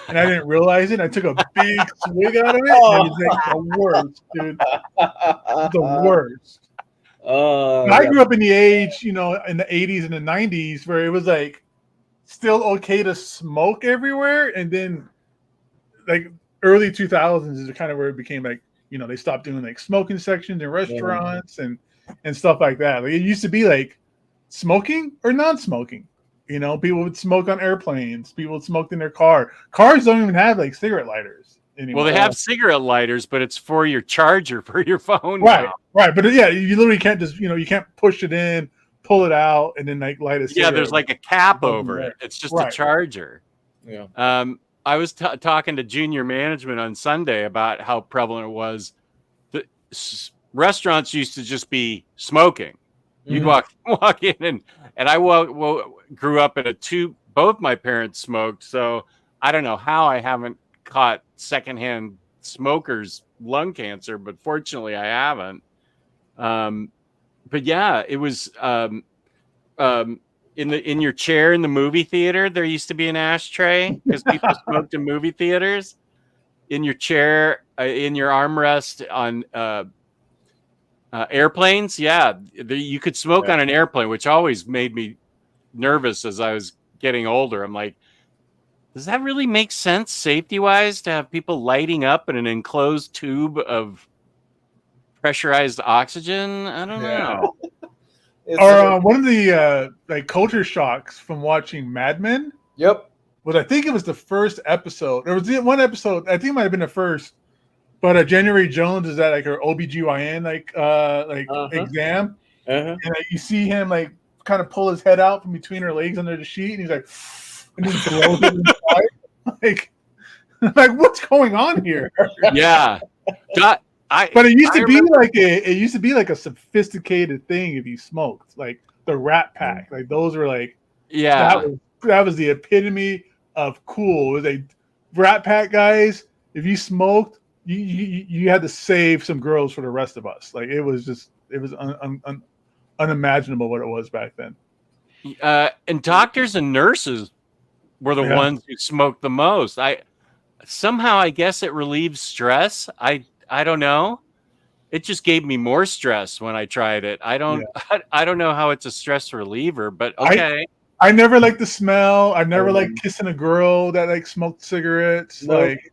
and I didn't realize it. I took a big swig out of it. And it was like the worst, dude. The worst. I grew up in the age, in the 80s and the 90s where it was like still okay to smoke everywhere. And then like early 2000s is kind of where it became like, they stopped doing like smoking sections in restaurants and stuff like that. Like it used to be like smoking or non-smoking. People would smoke on airplanes. People would smoke in their car. Cars don't even have like cigarette lighters. anymore. Well, they have cigarette lighters, but it's for your charger for your phone. Right, now. right. But yeah, you literally can't just you can't push it in, pull it out, and then like light a cigarette. Yeah, there's like a cap It doesn't over it. work. It's just Right. a charger. Yeah. I was talking to junior management on Sunday about how prevalent it was. The restaurants used to just be smoking. You'd walk in, and I grew up in both my parents smoked, so I don't know how I haven't caught secondhand smokers' lung cancer, but fortunately I haven't. But yeah, it was in your chair in the movie theater. There used to be an ashtray because people smoked in movie theaters. In your chair, in your armrest on airplanes, you could smoke on an airplane, which always made me nervous as I was getting older. I'm like, does that really make sense safety-wise to have people lighting up in an enclosed tube of pressurized oxygen? I don't know. Or one of the like culture shocks from watching Mad Men. Yep. Was I think it was the first episode. There was one episode, I think it might have been the first, but January Jones is at like her OBGYN exam. And like, you see him like kind of pull his head out from between her legs under the sheet, and he's like, and just blows it inside. Like what's going on here? Yeah. But it used to be like a sophisticated thing if you smoked, like the Rat Pack. Like those were like, that was the epitome of cool. It was like Rat Pack guys. If you smoked, you had to save some girls for the rest of us. Like it was unimaginable what it was back then. And doctors and nurses were the ones who smoked the most. I guess it relieves stress. I don't know. It just gave me more stress when I tried it. I don't know how it's a stress reliever, but okay. I never liked the smell. I never liked kissing a girl that like smoked cigarettes. Nope. Like,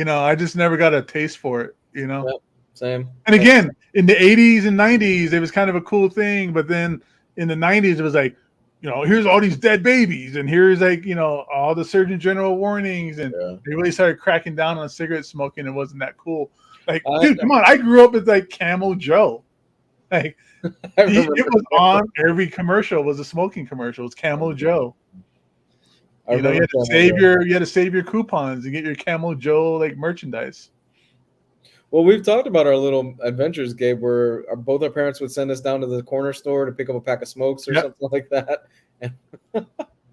I just never got a taste for it, Yep, same. And again, in the 80s and 90s, it was kind of a cool thing. But then in the 90s, it was like, here's all these dead babies. And here's like, all the Surgeon General warnings. And they really started cracking down on cigarette smoking. It wasn't that cool. Like, dude, come on. I grew up with like Camel Joe. Like, it was on every commercial. Was a smoking commercial. It was Camel Joe. You had to save your coupons and get your Camel Joe like merchandise. Well, we've talked about our little adventures, Gabe, where both our parents would send us down to the corner store to pick up a pack of smokes or something like that.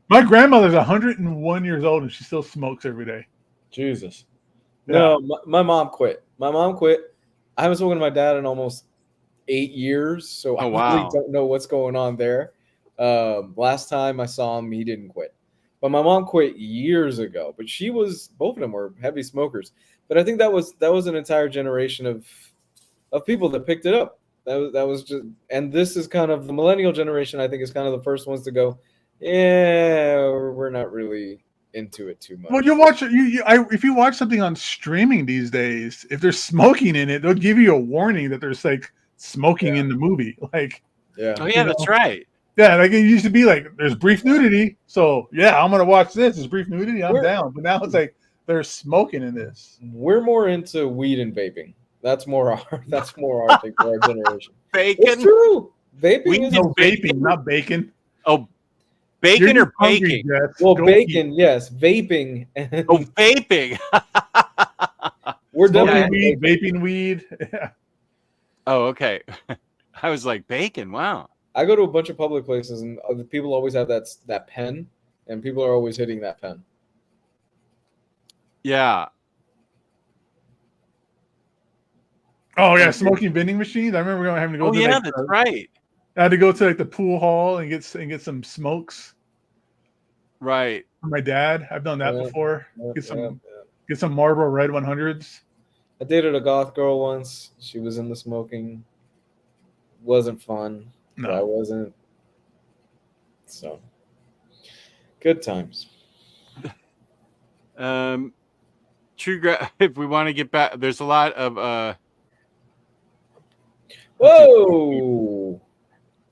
My grandmother's 101 years old and she still smokes every day. Jesus. Yeah. No, my mom quit. I haven't spoken to my dad in almost 8 years, so I really don't know what's going on there. Last time I saw him, he didn't quit. But my mom quit years ago. But both of them were heavy smokers. But I think that was an entire generation of people that picked it up. That was just, and this is kind of the millennial generation. I think is kind of the first ones to go, we're not really into it too much. Well, you watch if you watch something on streaming these days, if there's smoking in it, they'll give you a warning that there's like smoking in the movie. Like, that's right. Yeah, like it used to be like there's brief nudity, so I'm gonna watch this. There's brief nudity, I'm down. But now it's like there's smoking in this. We're more into weed and vaping. That's more our thing for our generation. Bacon. It's true. Vaping vaping, not bacon. Oh, bacon or baking? Well, bacon, yes. Vaping. Vaping. We're definitely vaping weed. Yeah. Oh, okay. I was like, bacon. Wow. I go to a bunch of public places and people always have that pen, and people are always hitting that pen. Yeah. Oh yeah, smoking vending machines. I remember having to go. That's right. I had to go to like the pool hall and get some smokes. Right. For my dad, I've done that before. Get some Marlboro Red 100s. I dated a goth girl once. She was into smoking. Wasn't fun. No, I wasn't. So good times. If we want to get back, there's a lot of Whoa!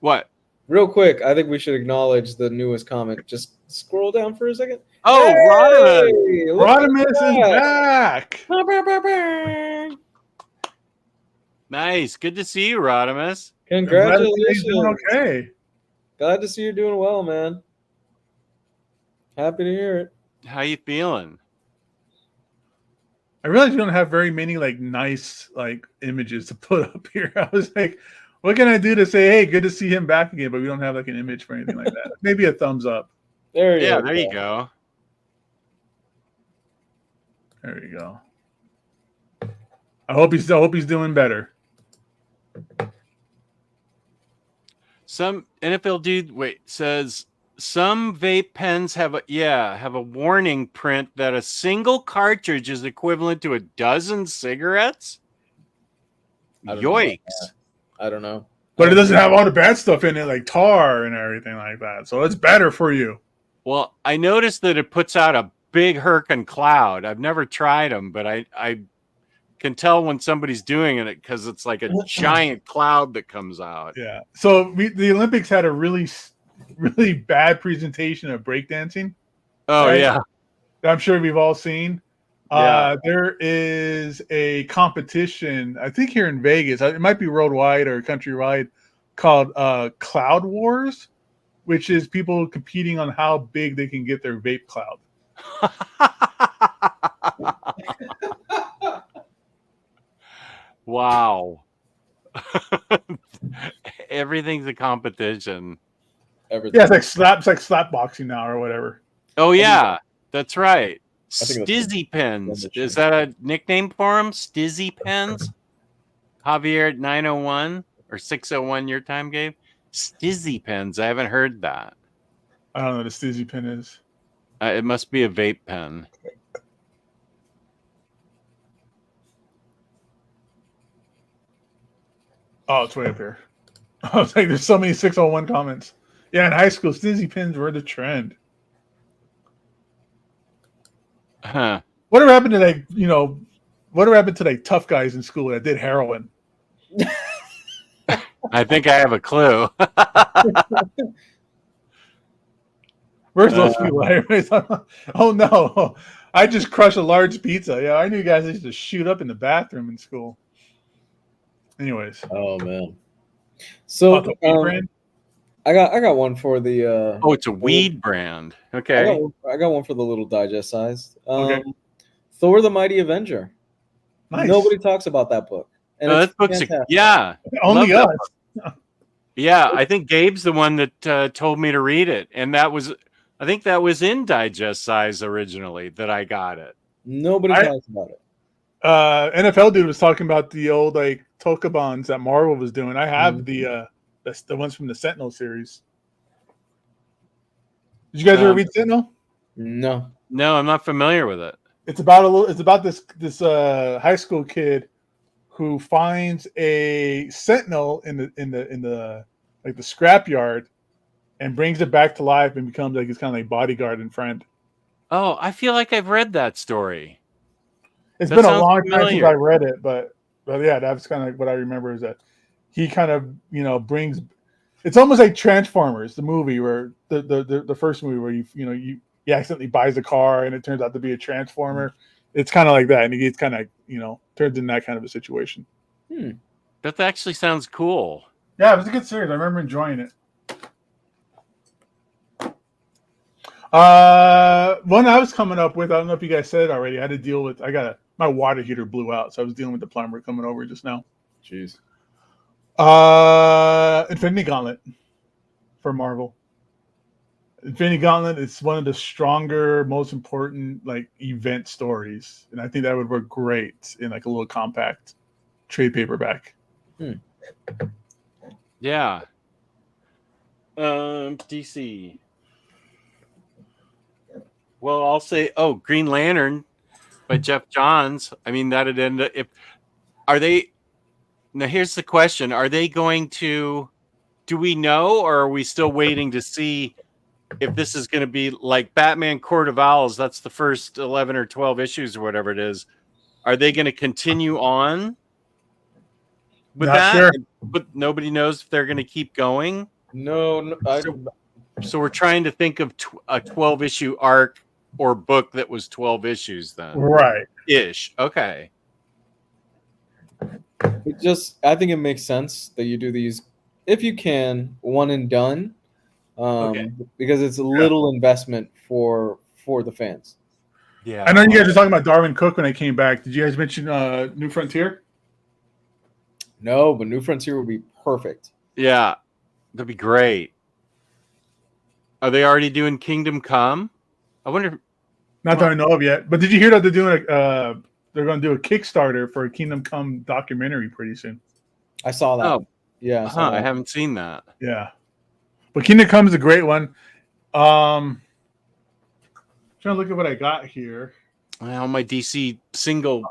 What? Real quick, I think we should acknowledge the newest comment. Just scroll down for a second. Oh, Rodimus. Hey, look at Rodimus is that. back. Nice. Good to see you, Rodimus. I'm glad to see he's Congratulations. doing okay. Glad to see you're doing well, man. Happy to hear it. How you feeling? I realize you don't have very many like nice like images to put up here. I was like, what can I do to say, hey, good to see him back again? But we don't have like an image for anything like that. Maybe a thumbs up. There Yeah, there you go. There you go. I hope he's doing better. Some NFL dude says some vape pens have a warning print that a single cartridge is equivalent to a dozen cigarettes. I don't know Yikes. I don't know. But it doesn't have all the bad stuff in it, like tar and everything like that. So it's better for you. Well, I noticed that it puts out a big hurricane cloud. I've never tried them, but I can tell when somebody's doing it because it's like a giant cloud that comes out. Yeah. So the Olympics had a really bad presentation of breakdancing. Oh, right? yeah. I'm sure we've all seen. Yeah. There is a competition, I think here in Vegas, it might be worldwide or countrywide, called Cloud Wars, which is people competing on how big they can get their vape cloud. Wow. Everything's a competition. Everything. Yeah, it's like slap boxing now or whatever. Oh, yeah. That's right. I think that's Stizzy Pens. Is that a nickname for them? Stizzy Pens? Javier at 901 or 601 your time, Gabe? Stizzy Pens. I haven't heard that. I don't know what a Stizzy pen is. It must be a vape pen. Oh, it's way up here. I was like, there's so many 601 comments. Yeah, in high school, Stizzy pens were the trend. Huh. Whatever happened to whatever happened to like tough guys in school that did heroin? I think I have a clue. Where's those people? Everybody's like, oh no, I just crushed a large pizza. Yeah, I knew you guys used to shoot up in the bathroom in school. Anyways. Oh man. So I got one for the Oh, it's a weed brand. Okay. I got one for the little digest size. Okay. Thor the Mighty Avenger. Nice. Nobody talks about that book. And Oh, it's that book's fantastic. yeah. Only Love us. that. Yeah, I think Gabe's the one that told me to read it, and I think that was in digest size originally that I got it. Nobody talks about it. NFL dude was talking about the old like Tokabons that Marvel was doing. I have the ones from the Sentinel series. Did you guys ever read Sentinel? No. No, I'm not familiar with it. It's about this high school kid who finds a Sentinel in the like the scrapyard and brings it back to life and becomes like his kind of like bodyguard and friend. Oh, I feel like I've read that story. It's That been a sounds long time since familiar. I read it, but yeah, that's kind of like what I remember is that he kind of brings. It's almost like Transformers, the movie where the first movie where he accidentally buys a car and it turns out to be a Transformer. It's kind of like that, and he gets kind of turns in that kind of a situation. That actually sounds cool. Yeah, it was a good series. I remember enjoying it. One I was coming up with, I don't know if you guys said it already. I had to deal with. My water heater blew out, so I was dealing with the plumber coming over just now. Jeez. Infinity Gauntlet for Marvel. Infinity Gauntlet is one of the stronger, most important like event stories, and I think that would work great in like a little compact trade paperback. Yeah. DC. Well, I'll say, Green Lantern by Jeff Johns. I mean, that'd end up now here's the question. Are they going to, do we know, or are we still waiting to see if this is going to be like Batman Court of Owls? That's the first 11 or 12 issues or whatever it is. Are they going to continue on with Not that? sure. But nobody knows if they're going to keep going. No, So we're trying to think of a 12 issue arc or book that was 12 issues then. Right. Ish. Okay. I think it makes sense that you do these, if you can, one and done, Okay. because it's a little investment for the fans. Yeah. I know you guys were talking about Darwin Cook when I came back. Did you guys mention New Frontier? No, but New Frontier would be perfect. Yeah. That'd be great. Are they already doing Kingdom Come? I wonder. Not that I know of yet. But did you hear that they're doing they're going to do a Kickstarter for a Kingdom Come documentary pretty soon? I saw that. Oh, Yeah, I haven't seen that. Yeah. But Kingdom Come is a great one. Trying to look at what I got here. Well, my DC single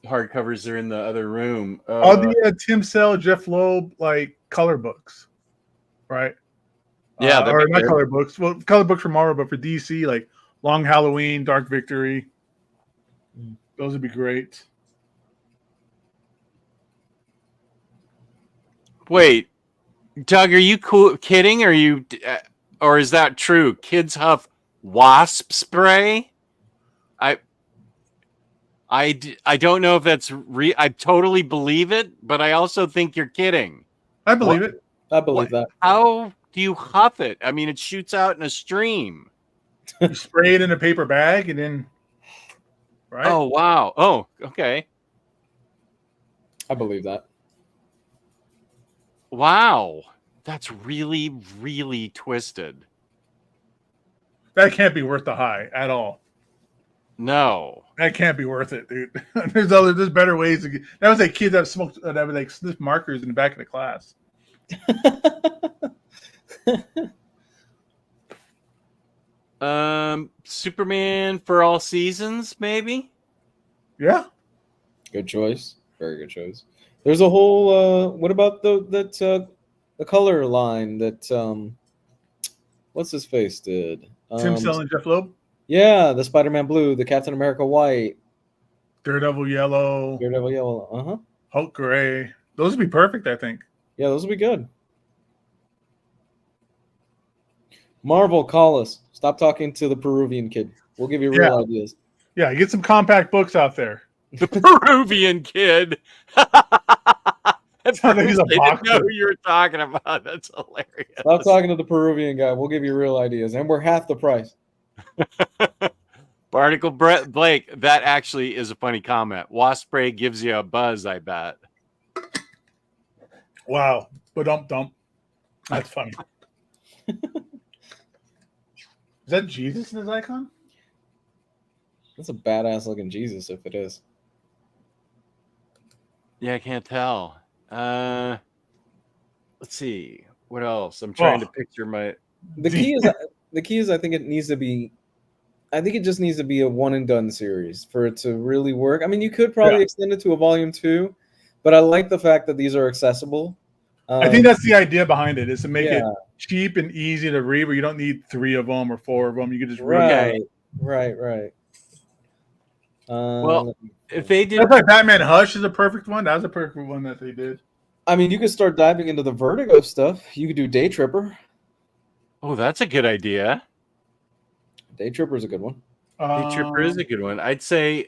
hardcovers are in the other room. All the Tim Sale, Jeff Loeb, like color books, right? Yeah, or not color books. Well, color books for Marvel, but for DC, like Long Halloween, Dark Victory. Those would be great. Wait, Doug, are you kidding? Or is that true? Kids huff wasp spray. I don't know if that's I totally believe it, but I also think you're kidding. I believe it. I believe that. How do you huff it? I mean, it shoots out in a stream. You spray it in a paper bag and then, right? Oh, wow. Oh, okay. I believe that. Wow. That's really, really twisted. That can't be worth the high at all. No. That can't be worth it, dude. There's better ways to get. That was like kids that smoked that would like sniff markers in the back of the class. Superman for all seasons, maybe. Yeah. Good choice. Very good choice. There's a whole. What about the color line that what's his face did? Tim Sale and Jeff Loeb. Yeah, the Spider-Man blue, the Captain America white, Daredevil yellow, Hulk gray. Those would be perfect, I think. Yeah, those would be good. Marvel, call us. Stop talking to the Peruvian kid. We'll give you real ideas. Yeah, get some compact books out there. The Peruvian kid. Sounds like he's a I didn't know who you were talking about. That's hilarious. Stop talking to the Peruvian guy. We'll give you real ideas, and we're half the price. Barnacle Blake, that actually is a funny comment. Wasp spray gives you a buzz, I bet. Wow. Dump. That's funny. Is that Jesus in his icon? That's a badass looking Jesus if it is. Yeah, I can't tell. Let's see. What else? I'm trying to picture my the key is I think it needs to be it just needs to be a one and done series for it to really work. I mean, you could probably extend it to a volume 2, but I like the fact that these are accessible. I think that's the idea behind it, is to make it cheap and easy to read, where you don't need 3 of them or 4 of them. You can just read. Right. Well, if they did, that's like Batman Hush is a perfect one. That was a perfect one that they did. I mean, you could start diving into the Vertigo stuff. You could do Day Tripper. Oh, that's a good idea. Day Tripper is a good one. Day Tripper is a good one. I'd say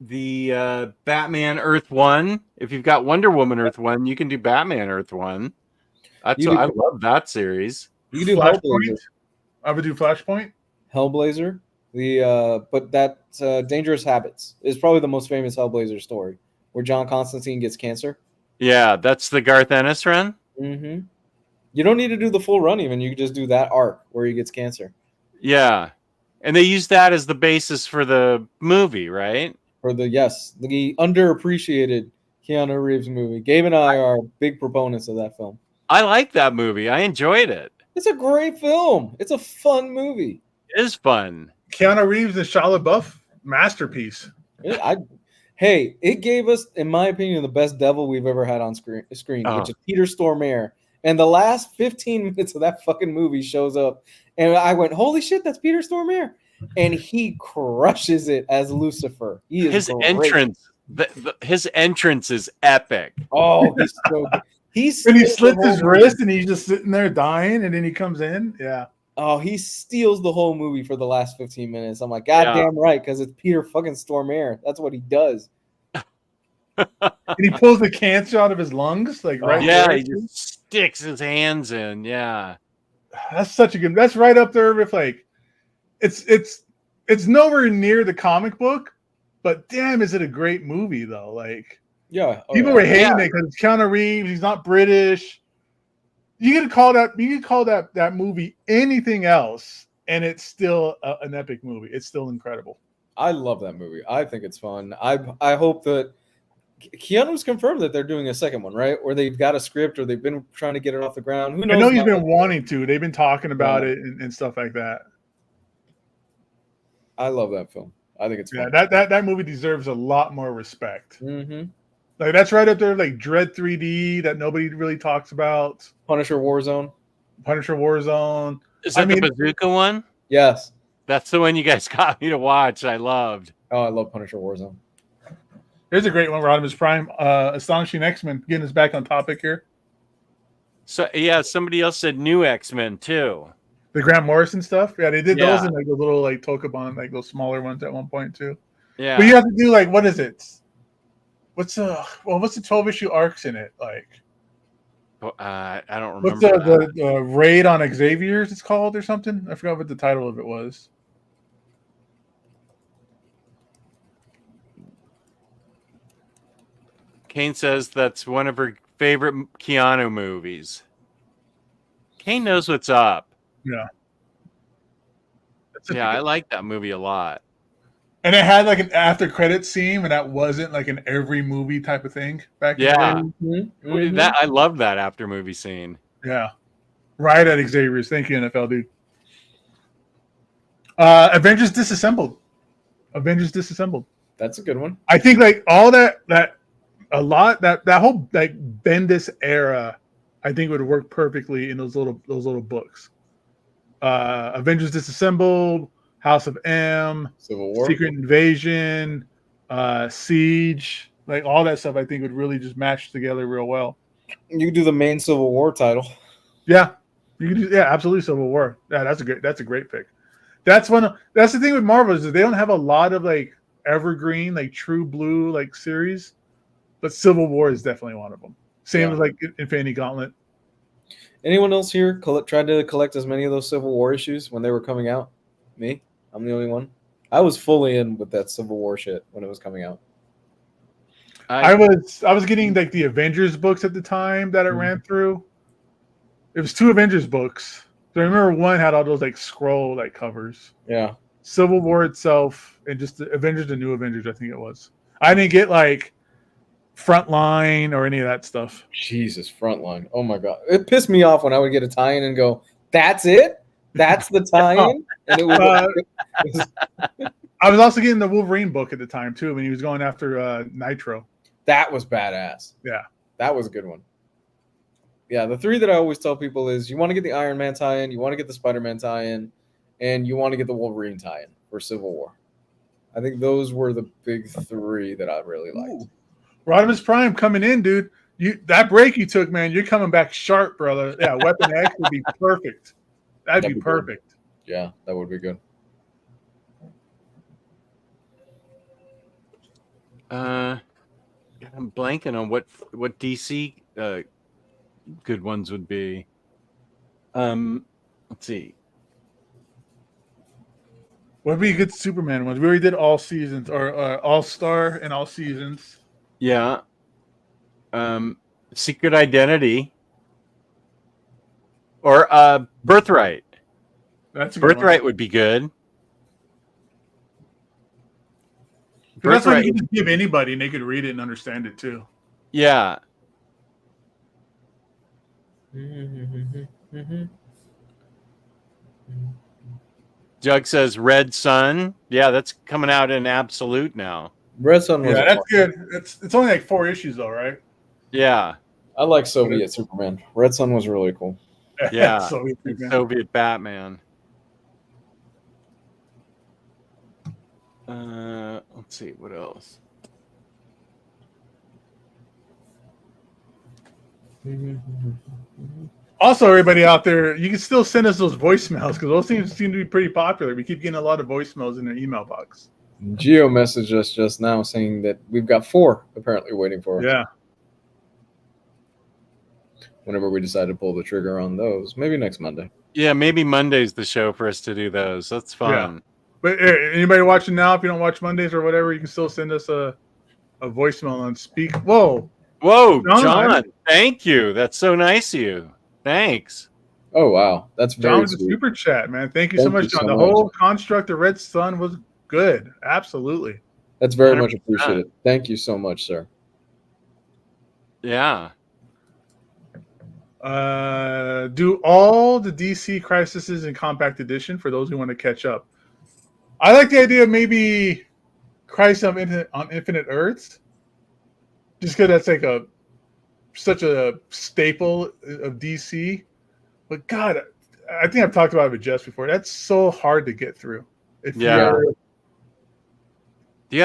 the Batman Earth 1. If you've got Wonder Woman Earth 1, you can do Batman Earth 1. I love that series. You can do Flashpoint. I would do Flashpoint. Hellblazer. But that Dangerous Habits is probably the most famous Hellblazer story, where John Constantine gets cancer. Yeah, that's the Garth Ennis run. Mm-hmm. You don't need to do the full run even. You can just do that arc where he gets cancer. Yeah. And they use that as the basis for the movie, right? For the underappreciated Keanu Reeves movie. Gabe and I are big proponents of that film. I like that movie. I enjoyed it. It's a great film. It's a fun movie. It is fun. Keanu Reeves and Shia LaBeouf, masterpiece. It gave us, in my opinion, the best devil we've ever had on screen, which is Peter Stormare. And the last 15 minutes of that fucking movie shows up. And I went, holy shit, that's Peter Stormare. And he crushes it as Lucifer. His entrance, his entrance is epic. Oh, he's so good. When he slits his wrist and he's just sitting there dying, and then he comes in. Yeah. Oh, he steals the whole movie for the last 15 minutes. I'm like, God damn right, because it's Peter fucking Stormare. That's what he does. And he pulls the cancer out of his lungs, like right Yeah, there. he just sticks his hands in. Yeah. That's such a good. That's right up there with like, it's nowhere near the comic book, but damn, is it a great movie though? Like, Yeah, people were hating it because it's Keanu Reeves. He's not British. You could call that movie anything else, and it's still an epic movie. It's still incredible. I love that movie. I think it's fun. I hope that Keanu's confirmed that they're doing a second one, right? Or they've got a script, or they've been trying to get it off the ground. Who knows? I know he's been wanting to. They've been talking about it and stuff like that. I love that film. I think it's fun. That movie deserves a lot more respect. Mm-hmm. Like that's right up there, like Dread 3D that nobody really talks about. Punisher Warzone. Is that the bazooka one? Yes. That's the one you guys got me to watch. I loved. Oh, I love Punisher Warzone. Here's a great one, Rodimus Prime. Astonishing X-Men, getting us back on topic here. So yeah, somebody else said new X-Men too. The Grant Morrison stuff. Yeah, they did those in like the little like Tokabon, like those smaller ones at one point too. Yeah. But you have to do like, what is it? What's the 12-issue arcs in it? Like I don't what's remember. the raid on Xavier's it's called or something? I forgot what the title of it was. Kane says that's one of her favorite Keanu movies. Kane knows what's up. Yeah. Yeah, I like that movie a lot. And it had like an after credit scene, and that wasn't like an every movie type of thing back then. Mm-hmm. That I love that after movie scene. Yeah. Right at Xavier's. Thank you, NFL dude. Avengers Disassembled. That's a good one. I think like all that whole like Bendis era, I think would work perfectly in those little books. Avengers Disassembled, House of M, Civil War, Secret Invasion, Siege, like all that stuff. I think would really just match together real well. You could do the main Civil War title. Yeah, you could do. Yeah, absolutely, Civil War. Yeah, that's a great pick. That's the thing with Marvel is that they don't have a lot of like evergreen, like true blue like series, but Civil War is definitely one of them. Same with like Infinity Gauntlet. Anyone else here tried to collect as many of those Civil War issues when they were coming out? Me? I'm the only one. I was fully in with that Civil War shit when it was coming out. I was getting like the Avengers books at the time that it ran through. It was 2 Avengers books. So I remember one had all those like scroll like covers. Yeah. Civil War itself and just the Avengers, the New Avengers, I think it was. I didn't get like Frontline or any of that stuff. Jesus, Frontline. Oh my god. It pissed me off when I would get a tie-in and go, that's it? That's the tie-in? And it was I was also getting the Wolverine book at the time too when he was going after Nitro. That was badass. Yeah. That was a good one. Yeah, the 3 that I always tell people is you want to get the Iron Man tie-in, you want to get the Spider-Man tie-in, and you want to get the Wolverine tie-in for Civil War. I think those were the big 3 that I really liked. Ooh. Rodimus Prime coming in, dude. That break you took, man, you're coming back sharp, brother. Yeah, Weapon X would be perfect. That'd be perfect. Good. Yeah, that would be good. I'm blanking on what DC good ones would be. Let's see. What would be a good Superman ones? We already did all seasons, or All-Star and all seasons. Yeah. Secret Identity. Or Birthright. That's Birthright would be good. That's what you can just give anybody and they could read it and understand it too. Yeah. Jug says Red Sun. Yeah, that's coming out in Absolute now. Red Sun was that's good. It's only like 4 issues though, right? Yeah. I like Soviet Superman. Red Sun was really cool. Yeah. Soviet Batman. Let's see what else. Also, everybody out there, you can still send us those voicemails because those things seem to be pretty popular. We keep getting a lot of voicemails in their email box. Geo messaged us just now saying that we've got 4 apparently waiting for us. Yeah. Whenever we decide to pull the trigger on those, maybe next Monday. Yeah, maybe Monday's the show for us to do those. That's fun. But anybody watching now, if you don't watch Mondays or whatever, you can still send us a voicemail on Speak. Whoa, John, thank you. That's so nice of you. Thanks. Oh wow, that's very John with a sweet. super chat, man. Thank you so much, John. The whole construct of Red Sun was good. Absolutely. That's very 100%. much appreciated. Thank you so much, sir. Yeah. Do all the DC Crises in compact edition for those who want to catch up. I like the idea of maybe Crisis on Infinite Earths, just because that's like such a staple of DC. But God, I think I've talked about it with Jess before. That's so hard to get through. You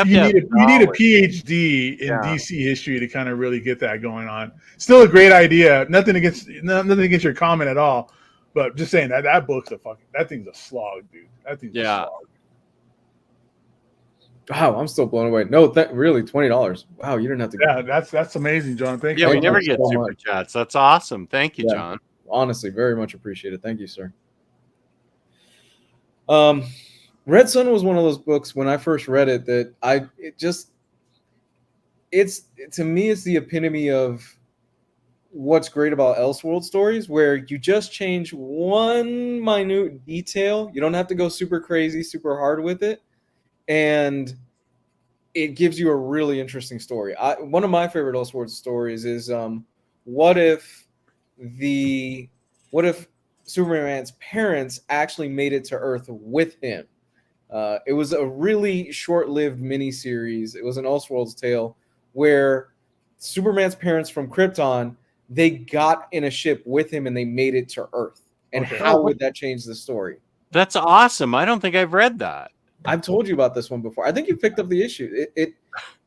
need a PhD in DC history to kind of really get that going on. Still a great idea. Nothing against your comment at all, but just saying that book's that thing's a slog, dude. That thing's a slog. Wow, I'm still blown away. No, really, $20. Wow, you didn't have to. Yeah, that's amazing, John. Thank you. Yeah, we never get super chats. That's awesome. Thank you, John. Honestly, very much appreciated. Thank you, sir. Red Sun was one of those books when I first read it that to me it's the epitome of what's great about Elseworld stories, where you just change one minute detail. You don't have to go super crazy, super hard with it, and it gives you a really interesting story. One of my favorite Elseworld stories is what if Superman's parents actually made it to Earth with him? It was a really short-lived miniseries. It was an Elseworlds tale where Superman's parents from Krypton, they got in a ship with him and they made it to Earth. And how would that change the story? That's awesome. I don't think I've read that. I've told you about this one before. I think you picked up the issue.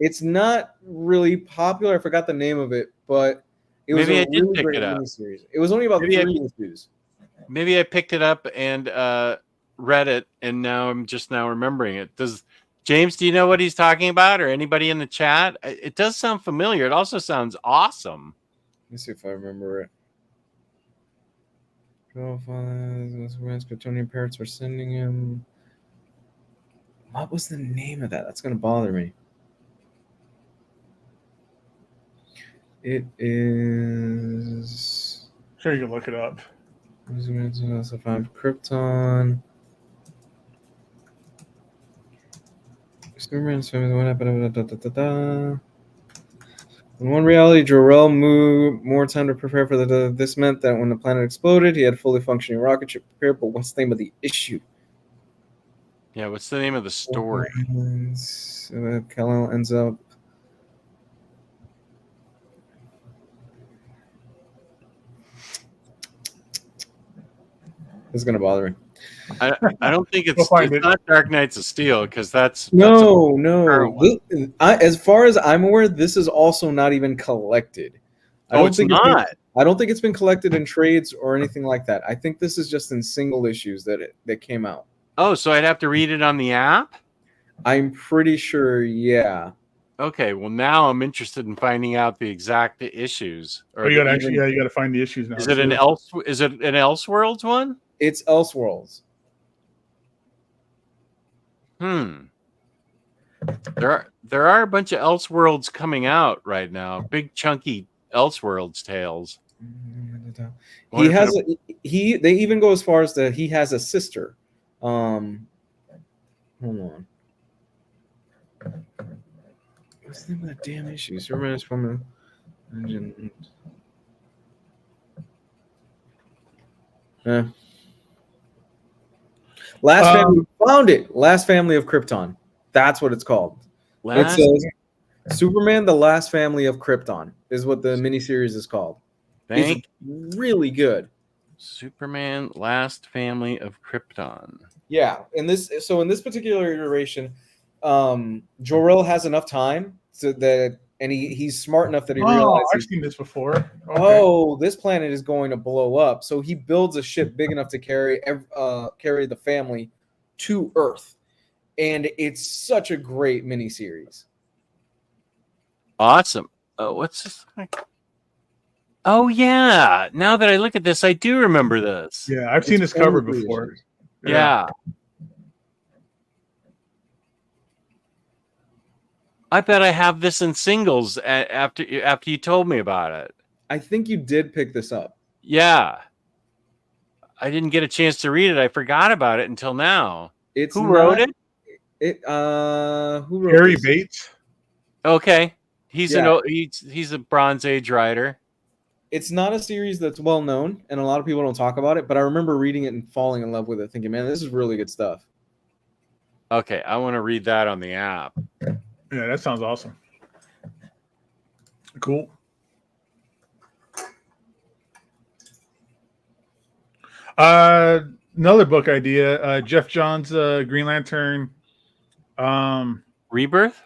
It's not really popular. I forgot the name of it, but it was a really great miniseries. It was only about 3 issues. Maybe I picked it up and read it, and now I'm just now remembering it. James, do you know what he's talking about, or anybody in the chat? It does sound familiar. It also sounds awesome. Let me see if I remember it. Superman's Kryptonian parents were sending him. What was the name of that? That's going to bother me. It is. Sure, you can look it up. Krypton. Superman's family. What happened? In one reality, Jor-El moved more time to prepare for this meant that when the planet exploded, he had a fully functioning rocket ship prepared. But what's the name of the issue? Yeah, what's the name of the story? Kal-El ends up. It's gonna bother me. I don't think it's not Dark Knights of Steel, because that's no. As far as I'm aware, this is also not even collected. I don't think it's been collected in trades or anything like that. I think this is just in single issues that came out. Oh, so I'd have to read it on the app? I'm pretty sure, yeah. Okay, well now I'm interested in finding out the exact issues. You got to find the issues now. Is it an Elseworlds one? It's Elseworlds. There are a bunch of Elseworlds coming out right now. Big chunky Elseworlds tales. They even go as far as that he has a sister. Hold on. What's the name of that damn issue? Superman's from engine. Last Family found it. Last Family of Krypton. That's what it's called. It says Superman: The Last Family of Krypton is what the miniseries is called. It's really good. Superman: Last Family of Krypton. Yeah, in this particular iteration, Jor-El has enough time and and he's smart enough that he Oh, realizes, I've seen this before. Okay. oh, this planet is going to blow up. So he builds a ship big enough to carry the family to Earth, and it's such a great miniseries. Awesome. What's this? Oh yeah. Now that I look at this, I do remember this. Yeah, I've seen this cover before. Issues. Yeah. I bet I have this in singles after you told me about it. I think you did pick this up. Yeah. I didn't get a chance to read it. I forgot about it until now. It's Who wrote it? Who wrote Harry this? Bates. Okay. He's Yeah. he's a Bronze Age writer. It's not a series that's well known, and a lot of people don't talk about it. But I remember reading it and falling in love with it, thinking, "Man, this is really good stuff." Okay, I want to read that on the app. Yeah, that sounds awesome. Cool. Another book idea. Jeff Johns' Green Lantern. Rebirth?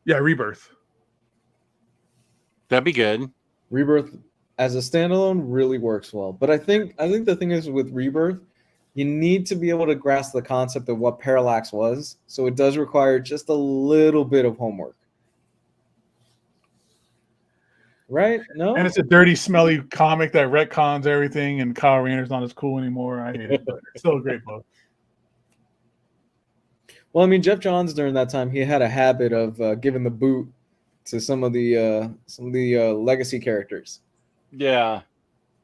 Yeah, Rebirth. That'd be good. Rebirth as a standalone really works well, but I think the thing is with Rebirth, you need to be able to grasp the concept of what Parallax was, so it does require just a little bit of homework. Right? No? And it's a dirty, smelly comic that retcons everything, and Kyle Rayner's not as cool anymore. I hate it, but it's still a great book. Well, I mean, Jeff Johns during that time, he had a habit of giving the boot to some of the legacy characters. Yeah.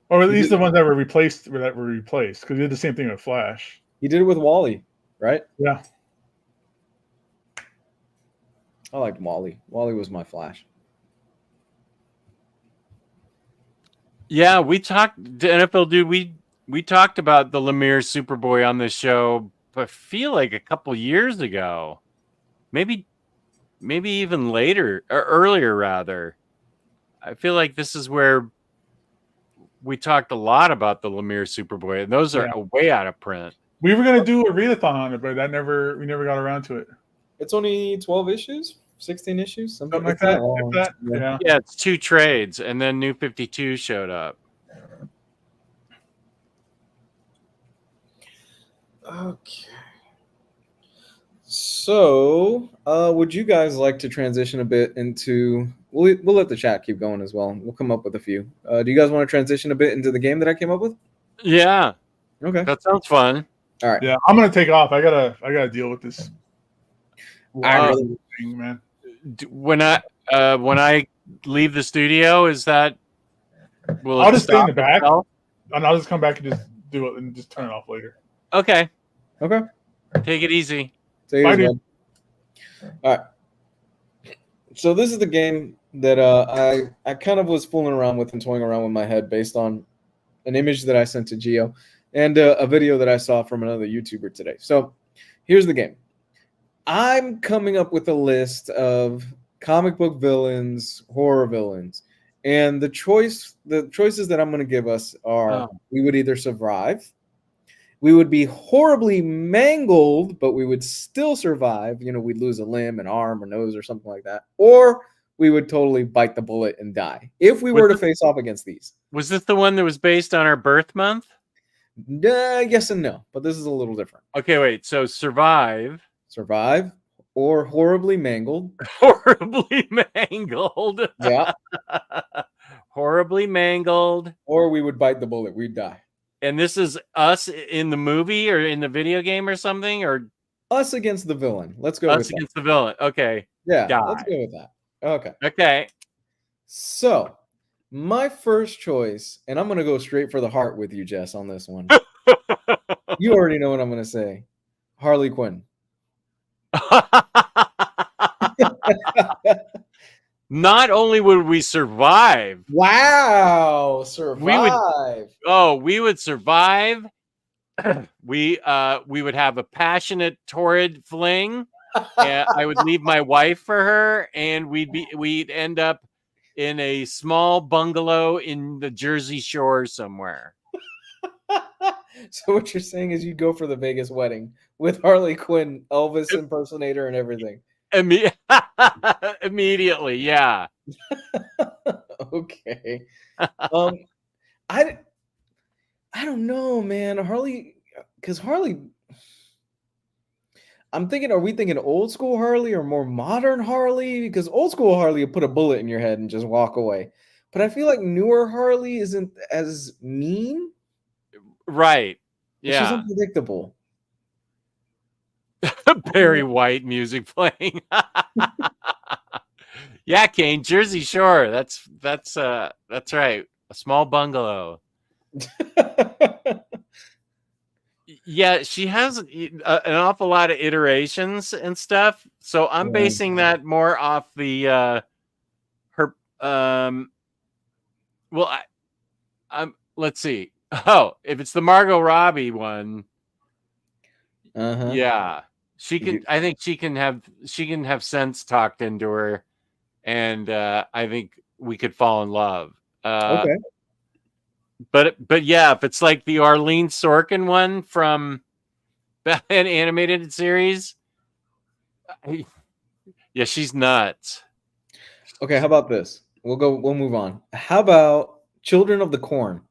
Or at least the ones that were replaced, because he did the same thing with Flash. He did it with Wally, right? Yeah. I liked Wally. Wally was my Flash. Yeah, we talked, NFL dude, we talked about the Lemire Superboy on this show, but I feel like a couple years ago. Maybe even later, or earlier rather. I feel like this is where we talked a lot about the Lemire Superboy, and those are way out of print. We were gonna do a readathon on it, but we never got around to it. It's only 12 issues, 16 issues, Something like that. Yeah. Yeah, it's 2 trades, and then New 52 showed up. Okay. So, would you guys like to transition a bit into? We'll let the chat keep going as well. We'll come up with a few. Do you guys want to transition a bit into the game that I came up with? Yeah. Okay. That sounds fun. All right. Yeah, I'm gonna take off. I gotta deal with this. Thing, man. When I leave the studio, is that? I'll just stay in the back, and I'll just come back and just do it and just turn it off later. Okay. Okay. Take it easy. Bye, dude. All right. So this is the game that I kind of was fooling around with and toying around with my head based on an image that I sent to Gio and a video that I saw from another YouTuber today. So here's the game. I'm coming up with a list of comic book villains, horror villains, and the choices that I'm going to give us are we would either survive, we would be horribly mangled, but we would still survive. You know, we'd lose a limb, an arm, or nose, or something like that. Or we would totally bite the bullet and die if we were to face off against these. Was this the one that was based on our birth month? Yes and no, but this is a little different. Okay, wait. So survive, or horribly mangled. Horribly mangled. Yeah. Horribly mangled. Or we would bite the bullet. We'd die. And this is us in the movie or in the video game or something, or us against the villain. Let's go. Us against the villain. Okay. Yeah. Die. Let's go with that. Okay. Okay. So, my first choice, and I'm going to go straight for the heart with you, Jess, on this one. You already know what I'm going to say. Harley Quinn. Not only would we survive. Wow. Survive. We would survive. We would have a passionate, torrid fling. I would leave my wife for her, and we'd end up in a small bungalow in the Jersey Shore somewhere. So what you're saying is you'd go for the Vegas wedding with Harley Quinn, Elvis impersonator, and everything. Immediately, yeah. Okay. Um, I don't know, man. Harley, because Harley, I'm thinking, are we thinking old school Harley or more modern Harley? Because old school Harley will put a bullet in your head and just walk away. But I feel like newer Harley isn't as mean. Right. It's just Yeah. unpredictable. Barry White music playing. Yeah, Kane, Jersey Shore. That's right. A small bungalow. Yeah, she has an awful lot of iterations and stuff. So I'm basing that more off the her well I'm let's see. Oh, if it's the Margot Robbie one, yeah. She can I think she can have sense talked into her, and I think we could fall in love. Okay. But yeah, if it's like the Arlene Sorkin one from Batman animated series, yeah, she's nuts. Okay, how about this? We'll move on. How about Children of the Corn?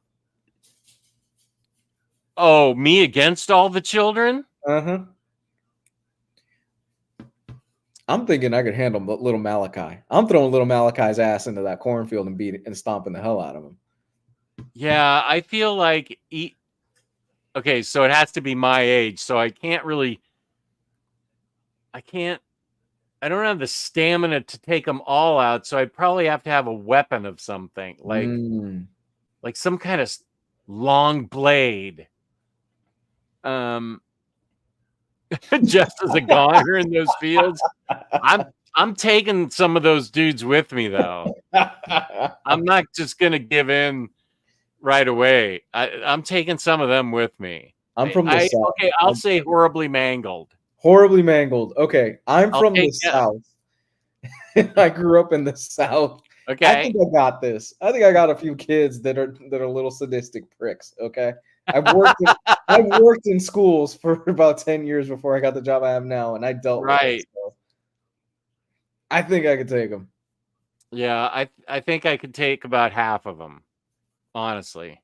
Oh, me against all the children? Uh-huh. I'm thinking I could handle little Malachi. I'm throwing little Malachi's ass into that cornfield and and stomping the hell out of him. Yeah, I feel like okay, so it has to be my age, so I don't have the stamina to take them all out, so I'd probably have to have a weapon of something, like some kind of long blade. Just as a goner in those fields. I'm taking some of those dudes with me, though. I'm not just gonna give in right away. I'm taking some of them with me. I'm from the South. Okay, I'll say horribly mangled. Horribly mangled. Okay, I'm from the South. I grew up in the South. Okay, I think I got this. I think I got a few kids that are little sadistic pricks. Okay, I've worked in schools for about 10 years before I got the job I have now, and I dealt with it. So I think I could take them. Yeah, I think I could take about half of them. Honestly.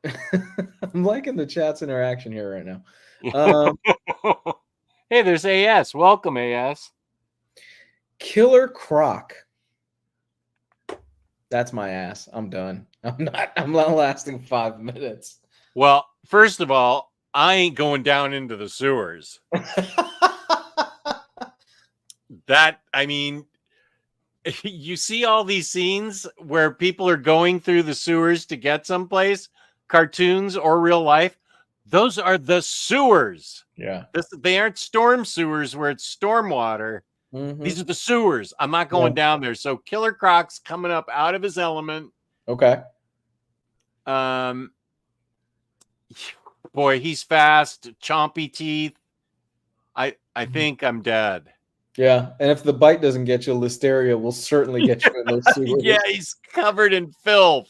I'm liking the chat's interaction here right now. Hey, there's AS. Welcome, AS. Killer Croc. That's my ass. I'm done. I'm not lasting 5 minutes. Well, first of all, I ain't going down into the sewers. I mean, you see all these scenes where people are going through the sewers to get someplace, cartoons or real life. Those are the sewers. Yeah. They aren't storm sewers where it's storm water. Mm-hmm. These are the sewers. I'm not going down there. So Killer Croc's coming up out of his element. Okay. Boy, he's fast, chompy teeth. I think I'm dead. Yeah, and if the bite doesn't get you, listeria will certainly get you in those sewers. Yeah, he's covered in filth.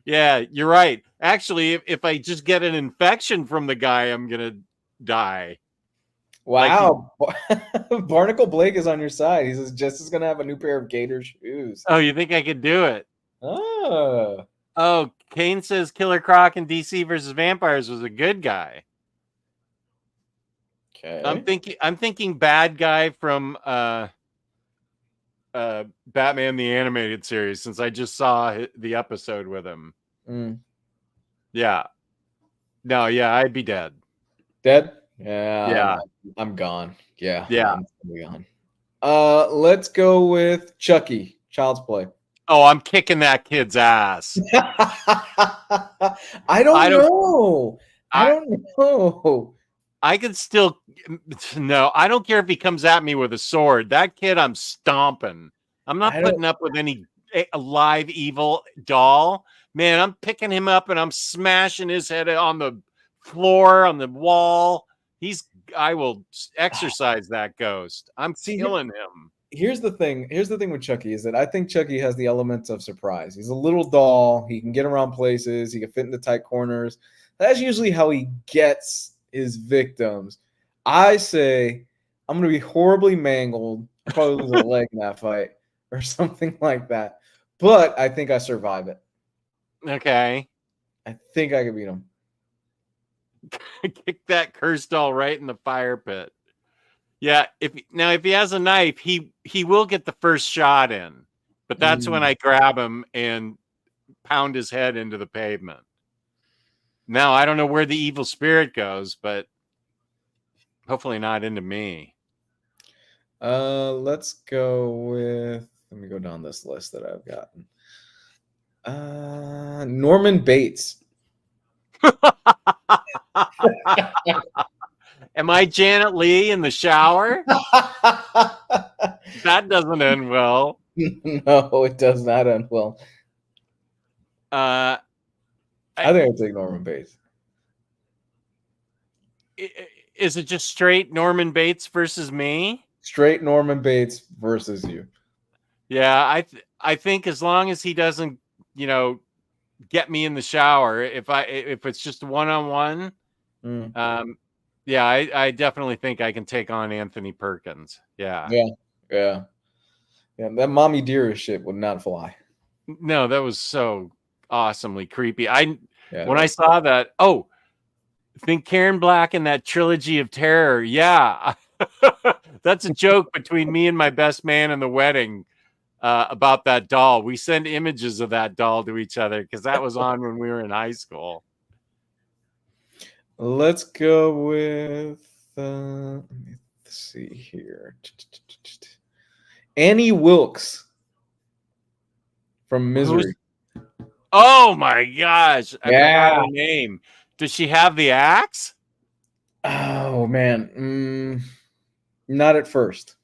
Yeah, you're right. Actually, if I just get an infection from the guy, I'm gonna die. Wow. Barnacle Blake is on your side. He says Jess is gonna have a new pair of gator shoes. Oh, you think I could do it? Oh, Kane says Killer Croc in DC versus Vampires was a good guy. Okay. I'm thinking bad guy from Batman the Animated Series, since I just saw the episode with him. Yeah. No, yeah, I'd be dead. Dead? Yeah. Yeah. I'm gone. Yeah. Yeah. I'm gone. Let's go with Chucky, Child's Play. Oh, I'm kicking that kid's ass. I don't know. I don't know. I can still no. I don't care if he comes at me with a sword. That kid, I'm stomping. I'm not putting up with any live evil doll. Man, I'm picking him up and I'm smashing his head on the floor, on the wall. I will exercise that ghost. I'm killing him. Here's the thing with Chucky is that I think Chucky has the elements of surprise. He's a little doll. He can get around places. He can fit into tight corners. That's usually how he gets his victims. I say I'm going to be horribly mangled. I'll probably lose a leg in that fight or something like that. But I think I survive it. Okay. I think I can beat him. Kick that cursed doll right in the fire pit. Yeah, if he has a knife, he will get the first shot in. But that's when I grab him and pound his head into the pavement. Now, I don't know where the evil spirit goes, but hopefully not into me. Let's go with, let me go down this list that I've gotten. Norman Bates. Am I Janet Leigh in the shower? That doesn't end well. No, it does not end well. I think I'd take Norman Bates. Is it just straight Norman Bates versus me? Straight Norman Bates versus you. Yeah, I think as long as he doesn't, get me in the shower, if it's just one-on-one, yeah, I definitely think I can take on Anthony Perkins. Yeah. That mommy dearest shit would not fly. No, that was so awesomely creepy. When I saw that, think Karen Black in that trilogy of terror. Yeah. That's a joke between me and my best man in the wedding about that doll. We send images of that doll to each other because that was on when we were in high school. Let's go with let me see here. Annie Wilkes from Misery. Oh my gosh. I forgot her name. Does she have the axe? Oh man. Not at first.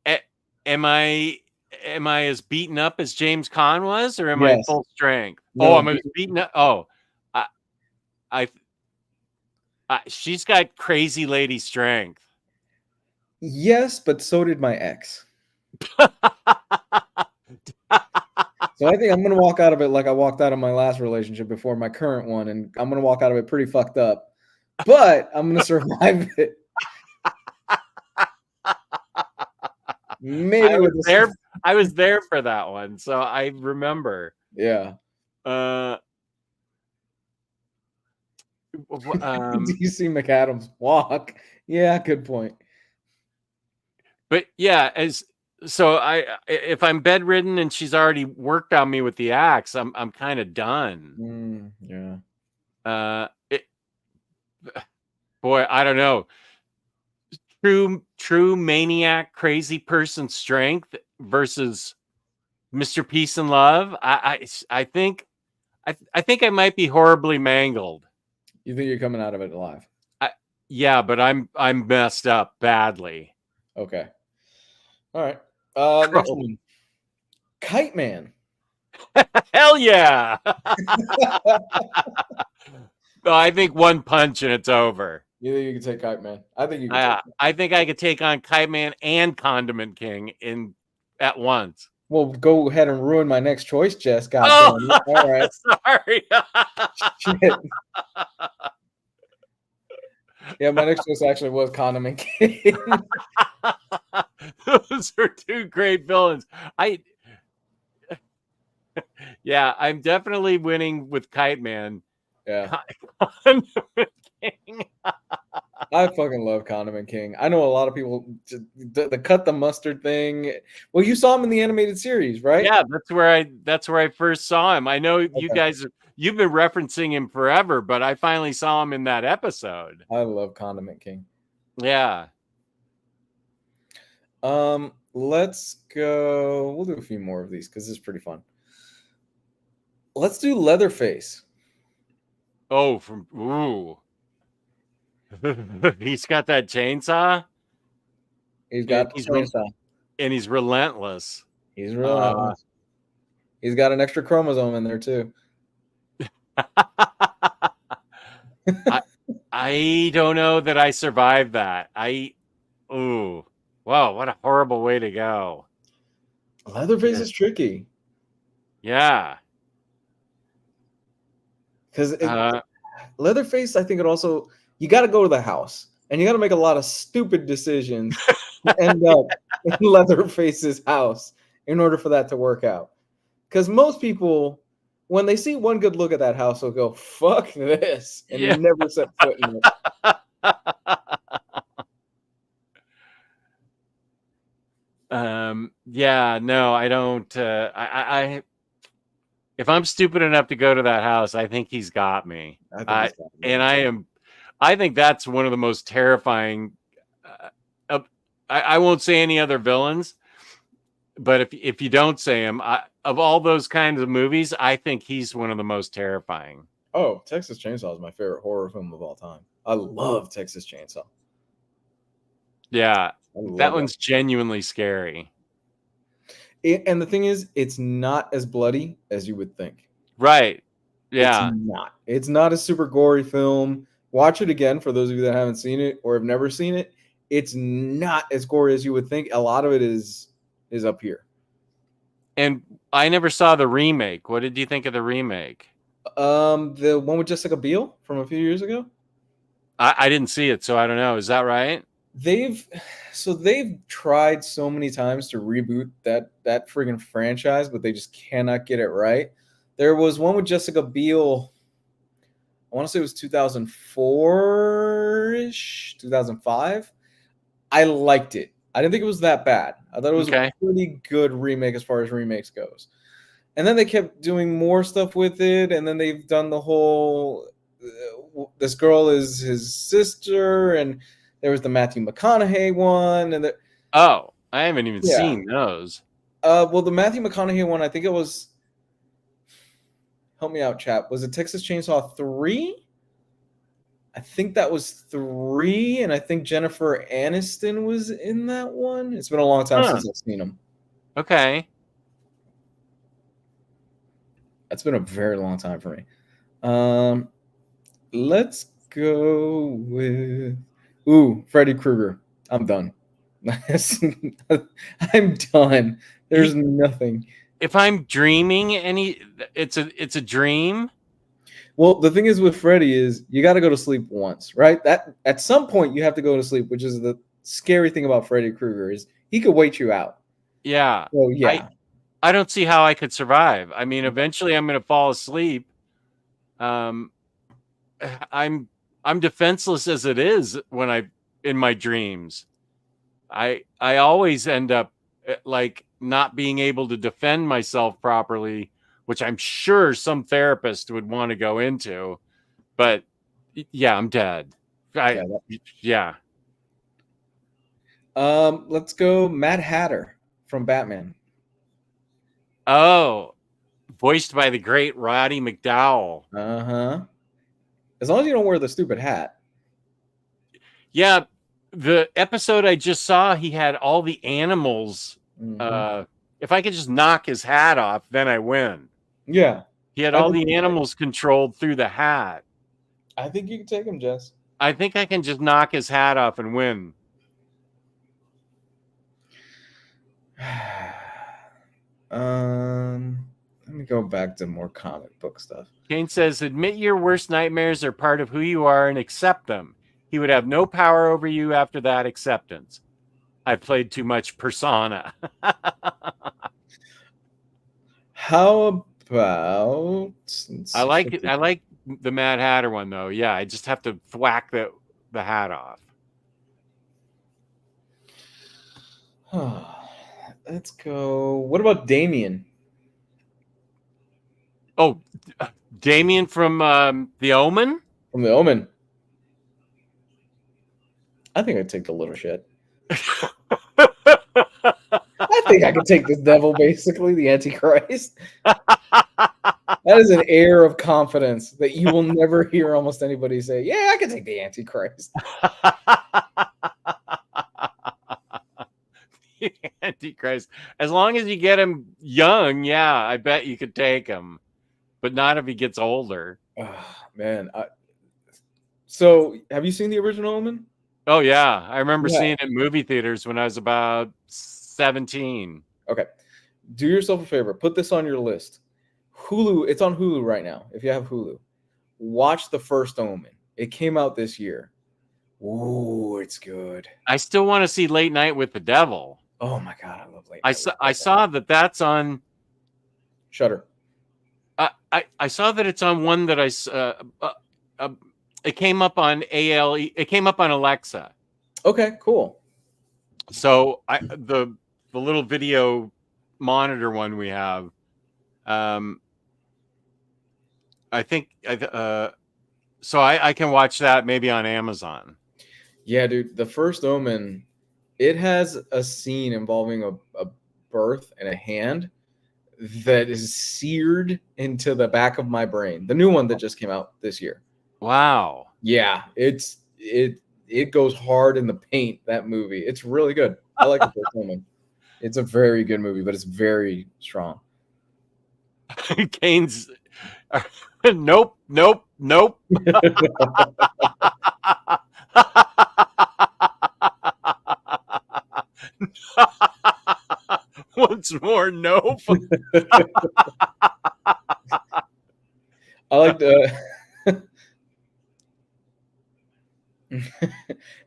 Am I as beaten up as James Caan was, or am I full strength? No, I'm as beaten up. Oh, she's got crazy lady strength. Yes, but so did my ex. So I think I'm gonna walk out of it like I walked out of my last relationship before my current one, and I'm gonna walk out of it pretty fucked up. But I'm gonna survive it. Maybe I was there for that one, so I remember. Yeah. Do you see McAdams walk? Yeah, good point. But yeah, if I'm bedridden and she's already worked on me with the axe, I'm kind of done. Yeah. Boy, I don't know. True maniac, crazy person strength versus Mr. Peace and Love. I think I might be horribly mangled. You think you're coming out of it alive? Yeah, but I'm messed up badly. Okay. All right. Next one. Kite Man. Hell yeah. I think one punch and it's over. You think you can take Kite Man? I think you can. I think I could take on Kite Man and Condiment King at once. Well, go ahead and ruin my next choice, Jess. God damn. All right. Sorry. Shit. Yeah, my next choice actually was Condiment King. Those are two great villains. I'm definitely winning with Kite Man. Yeah. Condiment King. I fucking love Condiment King. I know a lot of people the cut the mustard thing. Well, you saw him in the animated series, right? Yeah, that's where I first saw him. I know you guys you've been referencing him forever, but I finally saw him in that episode. I love Condiment King. Yeah. Let's go. We'll do a few more of these because this is pretty fun. Let's do Leatherface. Oh, he's got that chainsaw. He's got the chainsaw. And he's relentless. He's relentless. He's got an extra chromosome in there too. I don't know that I survived that. Wow, what a horrible way to go. Leatherface is tricky. Yeah. Because Leatherface, I think it also, you got to go to the house. and you got to make a lot of stupid decisions to end up in Leatherface's house in order for that to work out. Because most people, when they see one good look at that house, will go, fuck this, and Yeah. never set foot in it. Yeah, no, I don't. I if I'm stupid enough to go to that house, I think he's got me. I think that's one of the most terrifying. I won't say any other villains, but if you don't say him, of all those kinds of movies, I think he's one of the most terrifying. Oh, Texas Chainsaw is my favorite horror film of all time. I love Texas Chainsaw. Yeah, that one's genuinely scary. And the thing is, it's not as bloody as you would think. Right. Yeah. It's not a super gory film. Watch it again for those of you that haven't seen it or have never seen it. It's not as gory as you would think. A lot of it is up here. And I never saw the remake. What did you think of the remake? The one with Jessica Biel from a few years ago? I didn't see it, so I don't know. Is that right? They've tried so many times to reboot that friggin' franchise, but they just cannot get it right. There was one with Jessica Biel. I want to say it was 2004-ish, 2005. I liked it. I didn't think it was that bad. I thought it was a pretty good remake as far as remakes goes. And then they kept doing more stuff with it, and then they've done the whole this girl is his sister, and there was the Matthew McConaughey one, and I haven't even seen those. Well, the Matthew McConaughey one, I think it was. Help me out, chat. Was it Texas Chainsaw 3? I think that was 3, and I think Jennifer Aniston was in that one. It's been a long time since I've seen them. Okay. That's been a very long time for me. Let's go with Freddy Krueger. I'm done. I'm done. There's nothing. If I'm dreaming, it's a dream. Well, the thing is with Freddy is you got to go to sleep once, right? That at some point you have to go to sleep, which is the scary thing about Freddy Krueger is he could wait you out. Yeah. So yeah. I don't see how I could survive. I mean, eventually I'm going to fall asleep. I'm defenseless as it is when in my dreams. I always end up like not being able to defend myself properly, which I'm sure some therapist would want to go into. But yeah, I'm dead. Yeah. Let's go Mad Hatter from Batman. Oh, voiced by the great Roddy McDowall. As long as you don't wear the stupid hat. Yeah, the episode I just saw, he had all the animals. If I could just knock his hat off, then I win. Yeah. He had all the animals controlled through the hat. I think you can take him, Jess. I think I can just knock his hat off and win. Let me go back to more comic book stuff. Kane says, admit your worst nightmares are part of who you are and accept them. He would have no power over you after that acceptance. I played too much Persona. How about... I like the Mad Hatter one, though. Yeah, I just have to whack the hat off. Let's go. What about Damien? Oh, Damien from The Omen? From The Omen. I think I'd take the little shit. I think I could take this devil, basically, the Antichrist. That is an air of confidence that you will never hear almost anybody say, yeah, I can take the Antichrist. The Antichrist. As long as you get him young, yeah, I bet you could take him. But not if he gets older. Oh, man. So, have you seen the original Omen? Oh, yeah. I remember seeing it in movie theaters when I was about 17. Okay. Do yourself a favor. Put this on your list. Hulu. It's on Hulu right now, if you have Hulu. Watch the first Omen. It came out this year. Ooh, it's good. I still want to see Late Night with the Devil. Oh my god, I love Late I Night saw with the I Devil. saw that that's on. Shudder. I saw that it's on one that it came up on ALE. It came up on Alexa. Okay, cool. So the little video monitor one we have. I think so I can watch that maybe on Amazon. Yeah, dude. The First Omen, it has a scene involving a birth and a hand that is seared into the back of my brain. The new one that just came out this year. Wow. Yeah, it goes hard in the paint, that movie. It's really good. I like The First Omen. It's a very good movie, but it's very strong. Kane's nope. Once more, nope. I like the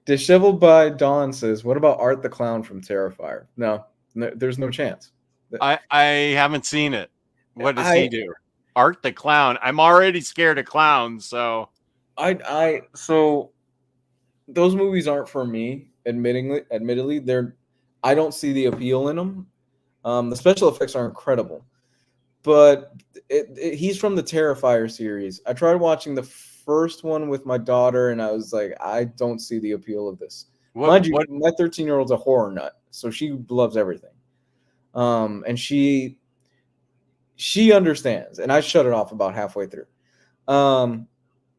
Disheveled by Dawn says, "What about Art the Clown from Terrifier?" No, there's no chance. I haven't seen it. What does he do? Art the Clown. I'm already scared of clowns, so so those movies aren't for me. Admittedly, I don't see the appeal in them. The special effects are incredible, but he's from the Terrifier series. I tried watching the first one with my daughter, and I was like, I don't see the appeal of this. Mind you, my 13-year-old's a horror nut, so she loves everything. And she understands, and I shut it off about halfway through.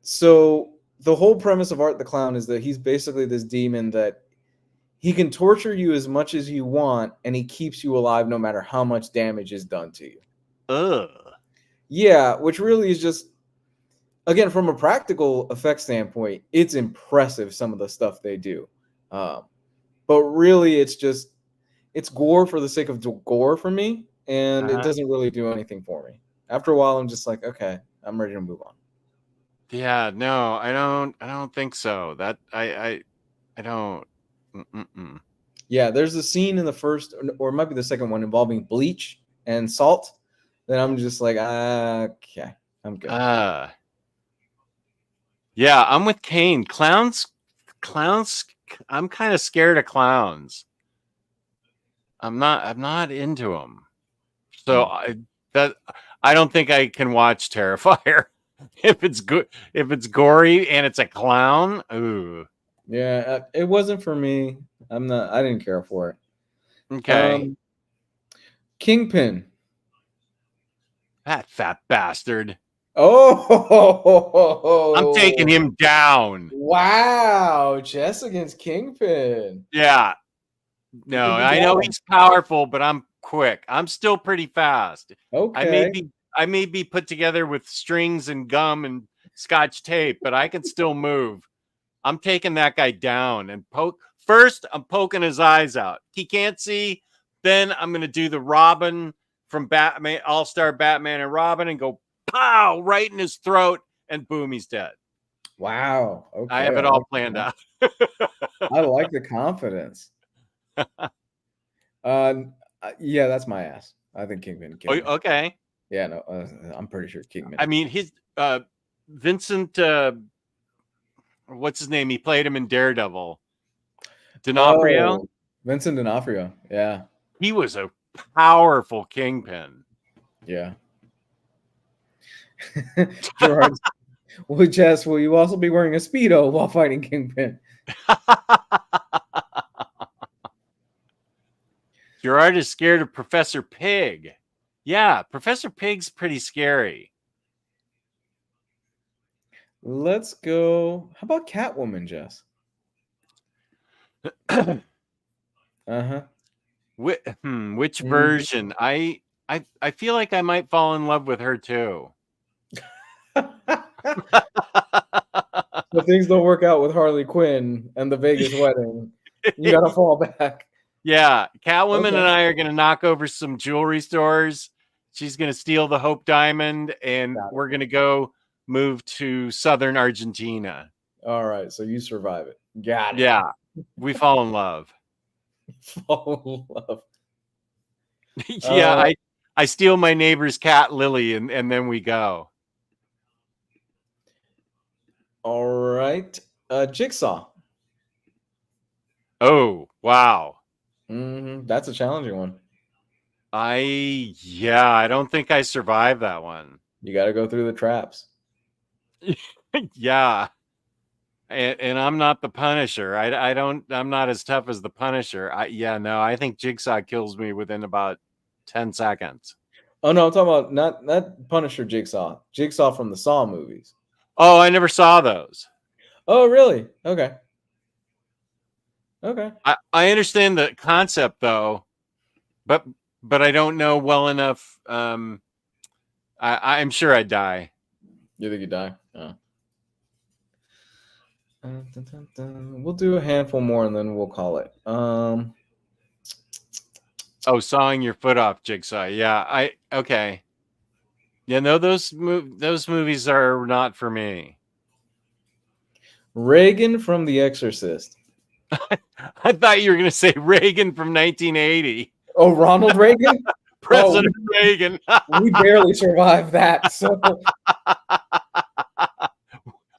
So the whole premise of Art the Clown is that he's basically this demon that he can torture you as much as you want, and he keeps you alive no matter how much damage is done to you. Ugh. Yeah, which really is just, again, from a practical effect standpoint, it's impressive, some of the stuff they do. But really, it's gore for the sake of gore for me, and it doesn't really do anything for me. After a while, I'm just like, okay, I'm ready to move on. Yeah, no, I don't think so. That I don't. Mm-mm. Yeah, there's a scene in the first, or it might be the second one, involving bleach and salt. Then I'm just like, okay, I'm good. Yeah, I'm with Kane. Clowns. I'm kind of scared of clowns. I'm not into them. So I don't think I can watch Terrifier if it's good, if it's gory and it's a clown. Ooh. Yeah, it wasn't for me. I didn't care for it. Okay. Kingpin. That fat bastard. Oh, I'm taking him down. Wow, Jess against Kingpin. Yeah. No, I know he's powerful, but I'm quick. I'm still pretty fast. Okay. I may be put together with strings and gum and scotch tape, but I can still move. I'm taking that guy down and first I'm poking his eyes out. He can't see. Then I'm going to do the Robin from Batman, All-Star Batman and Robin, and go pow right in his throat, and boom, he's dead. Wow. Okay. I have it all planned out. I like the confidence. Yeah, that's my ass. I think Kingpin. Okay. Yeah, no, I'm pretty sure Kingpin. I mean, his Vincent, what's his name? He played him in Daredevil. D'Onofrio. Vincent D'Onofrio. Yeah. He was a powerful Kingpin. Yeah. Gerard, well, Jess, will you also be wearing a Speedo while fighting Kingpin? Gerard is scared of Professor Pig. Yeah, Professor Pig's pretty scary. Let's go. How about Catwoman, Jess? Uh-huh. Which version? I feel like I might fall in love with her too. If things don't work out with Harley Quinn and the Vegas wedding, you gotta fall back. Yeah, Catwoman and I are gonna knock over some jewelry stores. She's gonna steal the Hope Diamond, and we're gonna go move to southern Argentina. All right, so you survive it. Got it. Yeah, we fall in love. Fall in love. Yeah, I steal my neighbor's cat Lily, and then we go. All right. Jigsaw. Oh, wow. That's a challenging one. I don't think I survived that one. You got to go through the traps. Yeah. And I'm not the Punisher. I'm not as tough as the Punisher. I think Jigsaw kills me within about 10 seconds. Oh no, I'm talking about not Punisher Jigsaw. Jigsaw from the Saw movies. Oh, I never saw those. Oh, really? Okay. Okay. I understand the concept though, but I don't know well enough. I'm sure I'd die. You think you die? Oh. We'll do a handful more and then we'll call it. Sawing your foot off, Jigsaw. Yeah, okay. Yeah, no, those movies are not for me. Reagan from The Exorcist. I thought you were going to say Reagan from 1980. Oh, Ronald Reagan? President Reagan. We barely survived that. So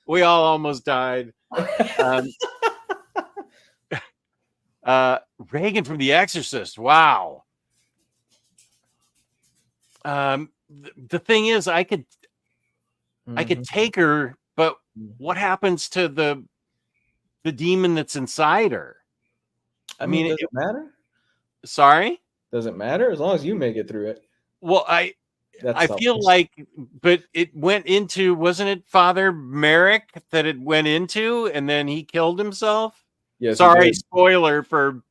we all almost died. Reagan from The Exorcist. Wow. The thing is, I could take her, but what happens to the demon that's inside her? I mean, does it matter? Sorry? Does it matter? As long as you make it through it. Well, I feel like, but it went into, wasn't it Father Merrick that it went into, and then he killed himself? Yes. Sorry, spoiler for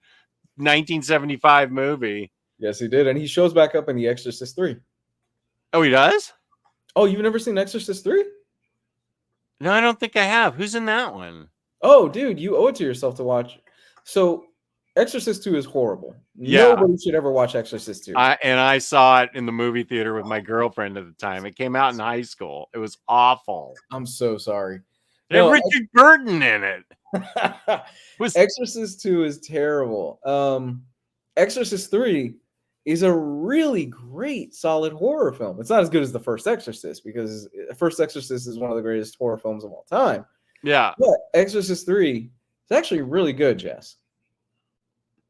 1975 movie. Yes, he did, and he shows back up in The Exorcist 3. Oh, he does? Oh, you've never seen Exorcist 3? No, I don't think I have. Who's in that one? Oh, dude, you owe it to yourself to watch. So, Exorcist 2 is horrible. Yeah. Nobody should ever watch Exorcist 2. I saw it in the movie theater with my girlfriend at the time. It came out in high school. It was awful. I'm so sorry. There's Richard Burton in it. Exorcist 2 is terrible. Exorcist 3 is a really great, solid horror film. It's not as good as the first Exorcist, because the first Exorcist is one of the greatest horror films of all time. Yeah. But Exorcist 3 is actually really good, Jess.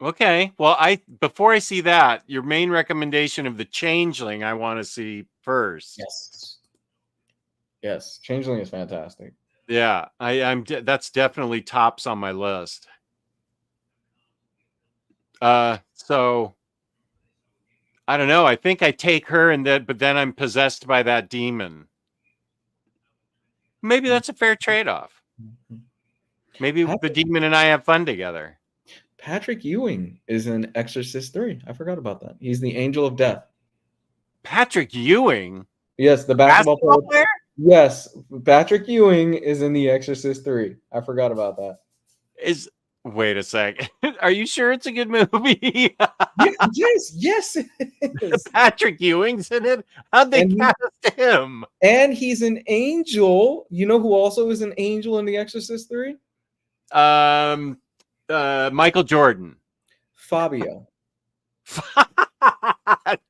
Okay. Well, before I see that, your main recommendation of The Changeling, I want to see first. Yes. Changeling is fantastic. Yeah, that's definitely tops on my list. So I don't know. I think I take her but then I'm possessed by that demon. Maybe that's a fair trade-off. Maybe the demon and I have fun together. Patrick Ewing is in Exorcist 3. I forgot about that. He's the angel of death. Patrick Ewing? Yes, the basketball player? Yes, Patrick Ewing is in The Exorcist 3. I forgot about that. Wait a sec. Are you sure it's a good movie? Yes, it is. Patrick Ewing's in it? How'd they cast him? And he's an angel. You know who also is an angel in The Exorcist 3? Michael Jordan. Fabio.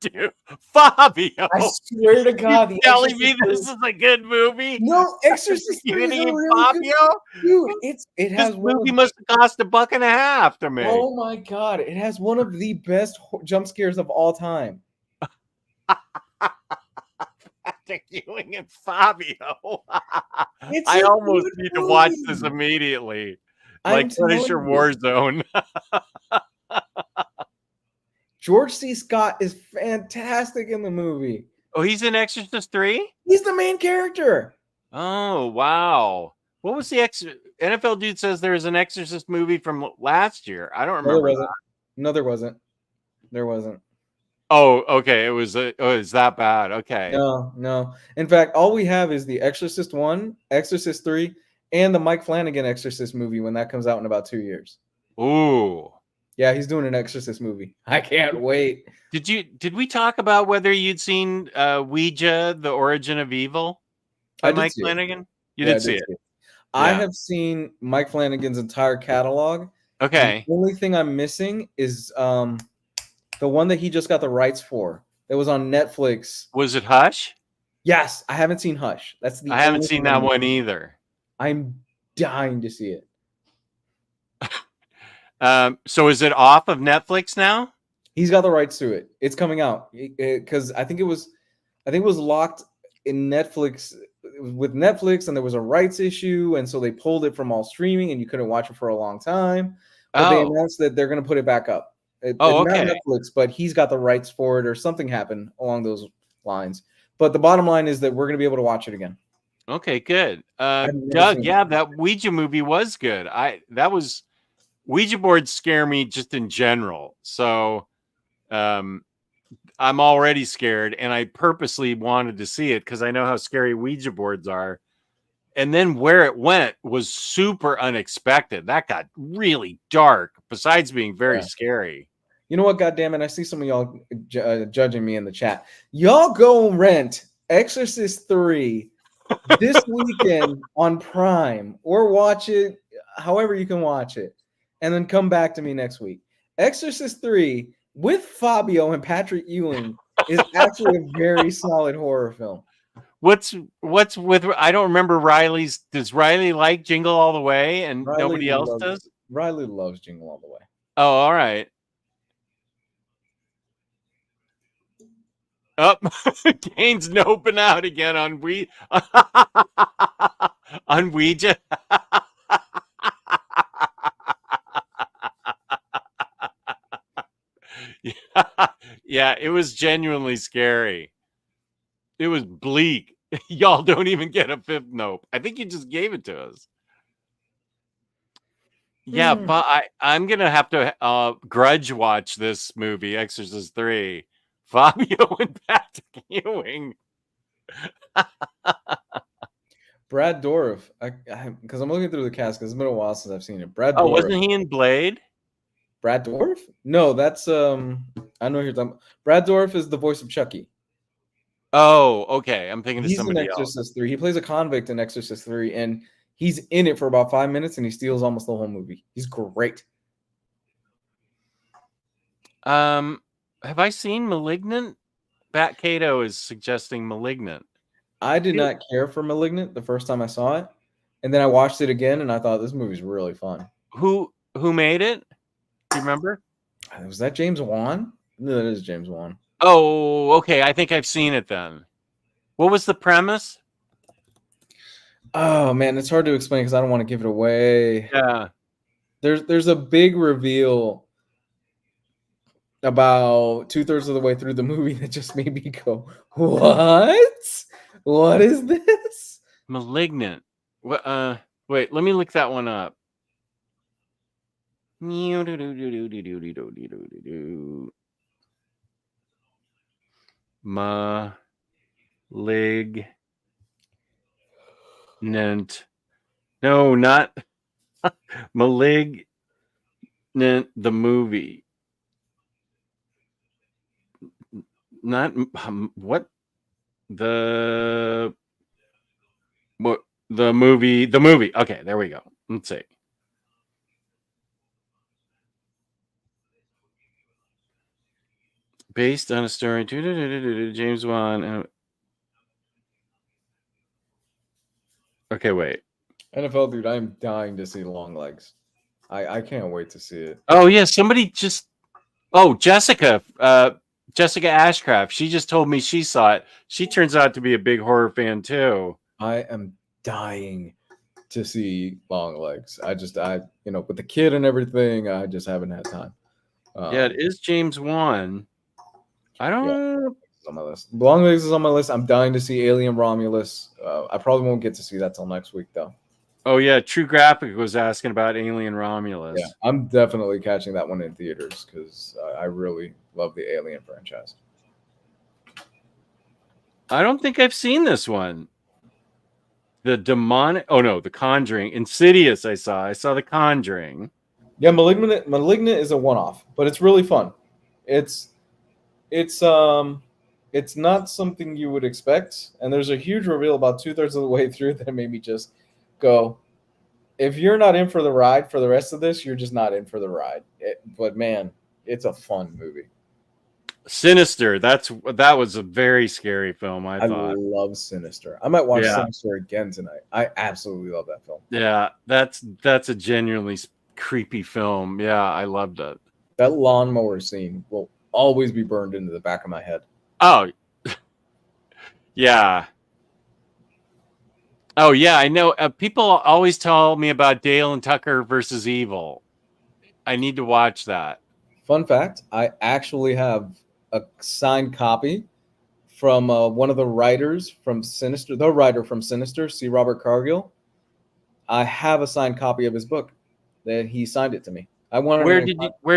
Dude, Fabio. I swear to God, you're telling me this is a good movie? No, Exorcist 3 is a really Fabio? Good, dude, it has this movie must have cost $1.50 to me. Oh my God, it has one of the best jump scares of all time. Patrick Ewing and Fabio. I almost need to watch this immediately. Like Punisher Warzone. George C. Scott is fantastic in the movie. Oh, he's in Exorcist 3? He's the main character. Oh, wow. What was the NFL dude says there was an Exorcist movie from last year. I don't remember. No, there wasn't. There wasn't. Oh, okay. It was it's that bad. Okay. No. In fact, all we have is the Exorcist 1, Exorcist 3, and the Mike Flanagan Exorcist movie when that comes out in about 2 years. Ooh. Yeah, he's doing an Exorcist movie. I can't wait. Did we talk about whether you'd seen Ouija, The Origin of Evil by Mike Flanagan? You did see it. I have seen Mike Flanagan's entire catalog. Okay. The only thing I'm missing is the one that he just got the rights for. That was on Netflix. Was it Hush? Yes, I haven't seen Hush. That's the I haven't only seen thing that I'm one missing. either. I'm dying to see it. So is it off of Netflix now? He's got the rights to it. It's coming out because I think it was locked in Netflix with Netflix, and there was a rights issue, and so they pulled it from all streaming, and you couldn't watch it for a long time. But they announced that they're going to put it back up. Not Netflix, but he's got the rights for it, or something happened along those lines. But the bottom line is that we're going to be able to watch it again. Okay, good. Doug, yeah, that Ouija movie was good. Ouija boards scare me just in general. So I'm already scared, and I purposely wanted to see it because I know how scary Ouija boards are. And then where it went was super unexpected. That got really dark, besides being very scary. You know what? God damn it. I see some of y'all judging me in the chat. Y'all go rent Exorcist 3 this weekend on Prime, or watch it however you can watch it, and then come back to me next week. Exorcist 3 with Fabio and Patrick Ewing is actually a very solid horror film. What's with, I don't remember Riley's. Does Riley like Jingle All the Way and nobody else does? Riley loves Jingle All the Way. Oh, all right. Up, Kane's noping out again on on Ouija. Yeah, it was genuinely scary. It was bleak. Y'all don't even get a fifth nope. I think you just gave it to us. Yeah, but I'm gonna have to grudge watch this movie, Exorcist 3. Fabio and Patrick Ewing. Brad Dourif, because I'm looking through the cast because it's been a while since I've seen it. Brad Dourif. Wasn't he in Blade? Brad Dourif? No, that's I know who you're talking about. Brad Dourif is the voice of Chucky. Oh, okay. I'm thinking of somebody else. He's in Exorcist 3. He plays a convict in Exorcist 3, and he's in it for about 5 minutes, and he steals almost the whole movie. He's great. Have I seen Malignant? Bat Cato is suggesting Malignant. I did not care for Malignant the first time I saw it, and then I watched it again, and I thought this movie's really fun. Who made it? Do you remember? Was that James Wan? No, that is James Wan. Oh, okay. I think I've seen it then. What was the premise? Oh man, it's hard to explain because I don't want to give it away. Yeah. There's a big reveal about 2/3 of the way through the movie that just made me go, "What? What is this?" Malignant. Wait, let me look that one up. Malignant. No, not Malignant, the movie. Not what the movie. Okay, there we go. Let's see. Based on a story, James Wan. Okay, wait. NFL dude, I'm dying to see Long Legs. I can't wait to see it. Oh yeah, somebody just. Oh, Jessica Ashcraft. She just told me she saw it. She turns out to be a big horror fan too. I am dying to see Long Legs. I with the kid and everything, I just haven't had time. Yeah, it is James Wan. I don't know. On my list. Long Legs is on my list. I'm dying to see Alien Romulus. I probably won't get to see that till next week though. Oh yeah, True Graphic was asking about Alien Romulus. Yeah, I'm definitely catching that one in theaters because I really love the Alien franchise. I don't think I've seen this one. The demonic. Oh no, The Conjuring. Insidious. I saw The Conjuring. Yeah, Malignant is a one-off, but it's really fun. It's not something you would expect, and there's a huge reveal about 2/3 of the way through that made me just go, if you're not in for the ride for the rest of this, you're just not in for the ride. But man, it's a fun movie. Sinister. That was a very scary film. I thought. Love Sinister. I might watch Sinister again tonight. I absolutely love that film. Yeah, that's a genuinely creepy film. Yeah, I loved it. That lawnmower scene will always be burned into the back of my head. Oh, yeah. Oh, yeah. I know. People always tell me about Dale and Tucker versus Evil. I need to watch that. Fun fact: I actually have a signed copy from one of the writers from Sinister. The writer from Sinister, C. Robert Cargill. I have a signed copy of his book that he signed it to me. Where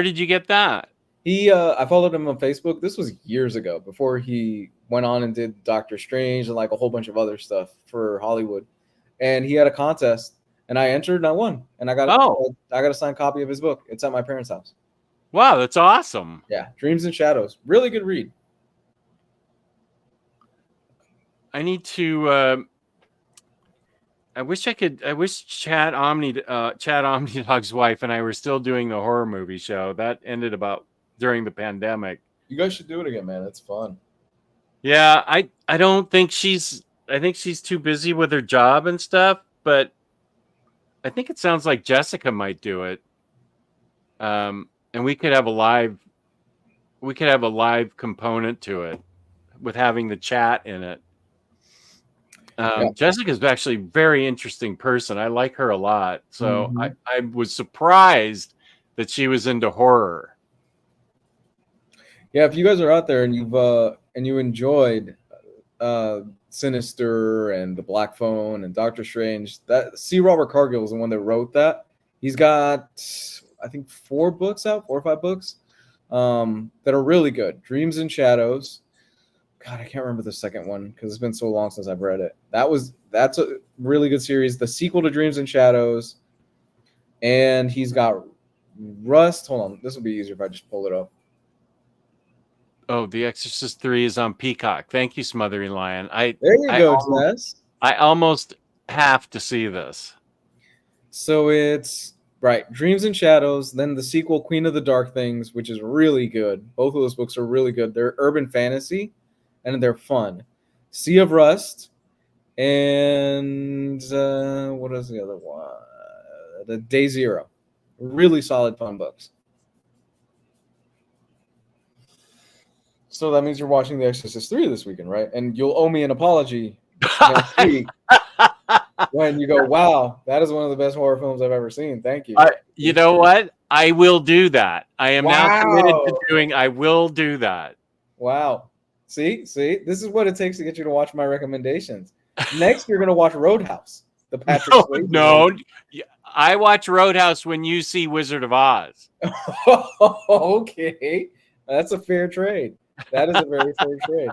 did you get that? I followed him on Facebook. This was years ago, before he went on and did Doctor Strange and like a whole bunch of other stuff for Hollywood. And he had a contest, and I entered and I won. And I got a signed copy of his book. It's at my parents' house. Wow, that's awesome. Yeah, Dreams and Shadows, really good read. I need to. I wish Chad Omnidog's wife and I were still doing the horror movie show. That ended about during the pandemic. You guys should do it again, man. It's fun. Yeah, I don't think I think she's too busy with her job and stuff, but I think it sounds like Jessica might do it. And we could have a live component to it with having the chat in it. Jessica's actually a very interesting person. I like her a lot. So I was surprised that she was into horror. Yeah, if you guys are out there and you enjoyed Sinister and The Black Phone and Doctor Strange, that C. Robert Cargill is the one that wrote that. He's got, I think, 4 or 5 books that are really good. Dreams and Shadows. God, I can't remember the second one because it's been so long since I've read it. That's a really good series. The sequel to Dreams and Shadows. And he's got Rust. Hold on. This will be easier if I just pull it up. Oh, The Exorcist 3 is on Peacock. Thank you, Smothering Lion. There you go, Tess. I almost have to see this. So it's right, Dreams and Shadows, then the sequel, Queen of the Dark Things, which is really good. Both of those books are really good. They're urban fantasy, and they're fun. Sea of Rust, and what is the other one? The Day Zero. Really solid, fun books. So that means you're watching The Exorcist 3 this weekend, right? And you'll owe me an apology next week when you go, wow, that is one of the best horror films I've ever seen. Thank you. You know what? I will do that. I am now committed to doing. I will do that. Wow. See, this is what it takes to get you to watch my recommendations. Next, you're going to watch Roadhouse. The Patrick Swayze movie. I watch Roadhouse when you see Wizard of Oz. Okay. That's a fair trade. That is a very fair trade.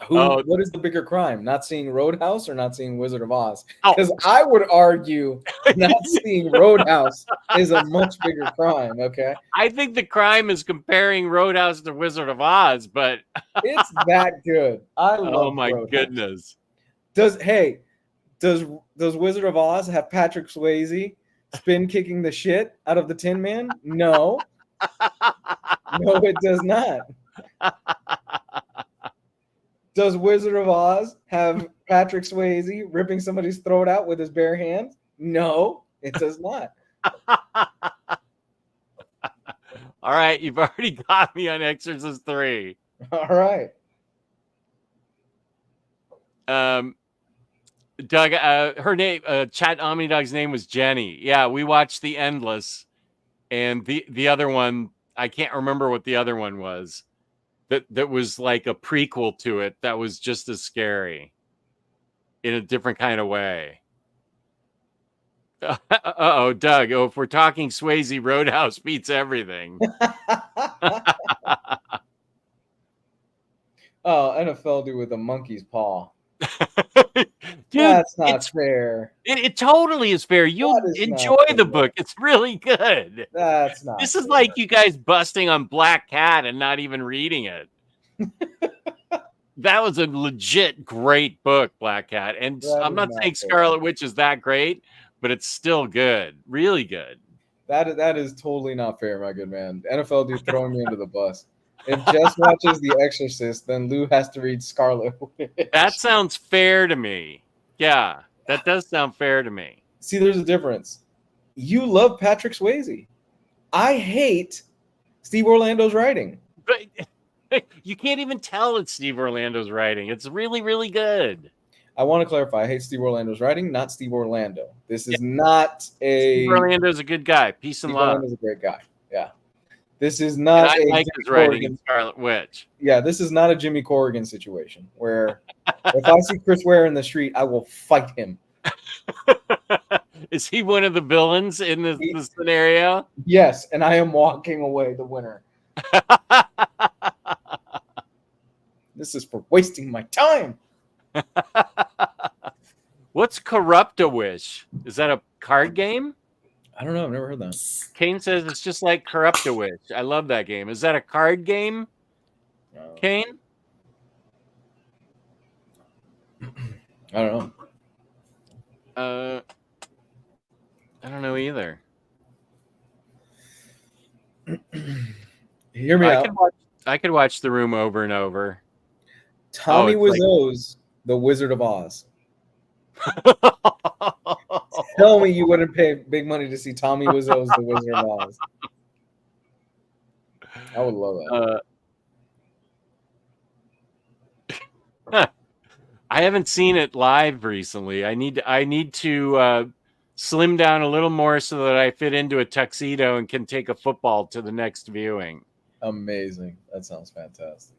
What is the bigger crime? Not seeing Roadhouse or not seeing Wizard of Oz? Because I would argue not seeing Roadhouse is a much bigger crime, okay? I think the crime is comparing Roadhouse to Wizard of Oz, but it's that good. I love Oh my Roadhouse. Goodness. Does Wizard of Oz have Patrick Swayze spin kicking the shit out of the Tin Man? No. No, it does not. Does Wizard of Oz have Patrick Swayze ripping somebody's throat out with his bare hands? No, it does not. All right, you've already got me on Exorcist 3. All right. Doug, her name, Chat Omnidog's name was Jenny. Yeah, we watched The Endless, and the other one, I can't remember what the other one was. That was like a prequel to it. That was just as scary, in a different kind of way. Uh-oh, Doug. Oh, if we're talking Swayze, Roadhouse beats everything. Oh, NFL dude with a monkey's paw. Dude, that's not fair. It totally is fair. You'll enjoy the book. It's really good. That's not This is fair. like you guys busting on Black Cat and not even reading it. That was a legit great book, Black Cat. And That I'm is not not saying fair. Scarlet Witch is that great, but it's still good. Really good. That is totally not fair, my good man. NFL dude throwing me under the bus. If Jess watches The Exorcist, then Lou has to read Scarlet Witch. That sounds fair to me. Yeah, that does sound fair to me. See, there's a difference. You love Patrick Swayze. I hate Steve Orlando's writing. But you can't even tell it's Steve Orlando's writing. It's really, really good. I want to clarify. I hate Steve Orlando's writing, not Steve Orlando. This is not a... Steve Orlando's a good guy. Peace and Steve love. Orlando's a great guy. Yeah. This is And not I a like Jimmy his writing in Corrigan. Scarlet Witch. Yeah, this is not a Jimmy Corrigan situation where if I see Chris Ware in the street, I will fight him. Is he one of the villains in this scenario? Yes, and I am walking away the winner. This is for wasting my time. What's Corrupt-A-Wish? Is that a card game? I don't know. I've never heard that. Kane says it's just like Corrupt-A-Wish. I love that game. Is that a card game, Kane? I don't know. I don't know either. Hear me out. I could watch The Room over and over. Tommy it's like- Wiseau's The Wizard of Oz. Tell me you wouldn't pay big money to see Tommy Wiseau's The Wizard of Oz. I would love that. I haven't seen it live recently. I need to slim down a little more so that I fit into a tuxedo and can take a football to the next viewing. Amazing. That sounds fantastic.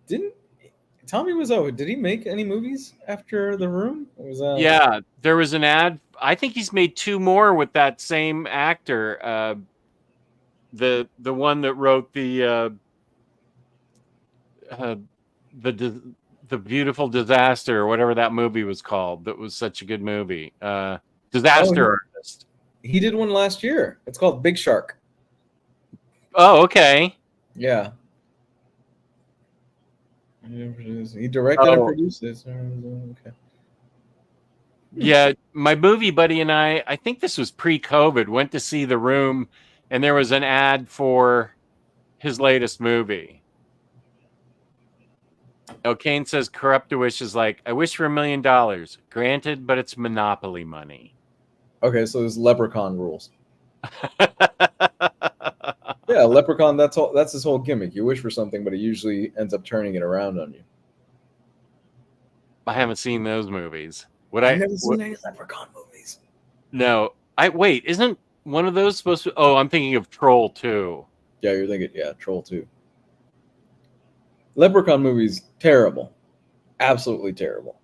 Didn't Tommy Wiseau, did he make any movies after The Room? Or was that... Yeah, there was an ad. I think he's made 2 more with that same actor. The one that wrote the Beautiful Disaster, or whatever that movie was called. That was such a good movie. Disaster Artist. He did one last year. It's called Big Shark. Oh, okay. Yeah. He directed and produced this. Okay. Yeah, my movie buddy and I think this was pre-COVID, went to see The Room, and there was an ad for his latest movie. Kane says Corrupt-A-Wish is like, I wish for $1 million. Granted, but it's monopoly money. Okay, so there's Leprechaun rules. Yeah, Leprechaun, that's his whole gimmick. You wish for something, but it usually ends up turning it around on you. I haven't seen those movies. I've never seen any Leprechaun movies. No. Wait, isn't one of those supposed to... Oh, I'm thinking of Troll 2. Yeah, you're thinking, Troll 2. Leprechaun movies, terrible. Absolutely terrible.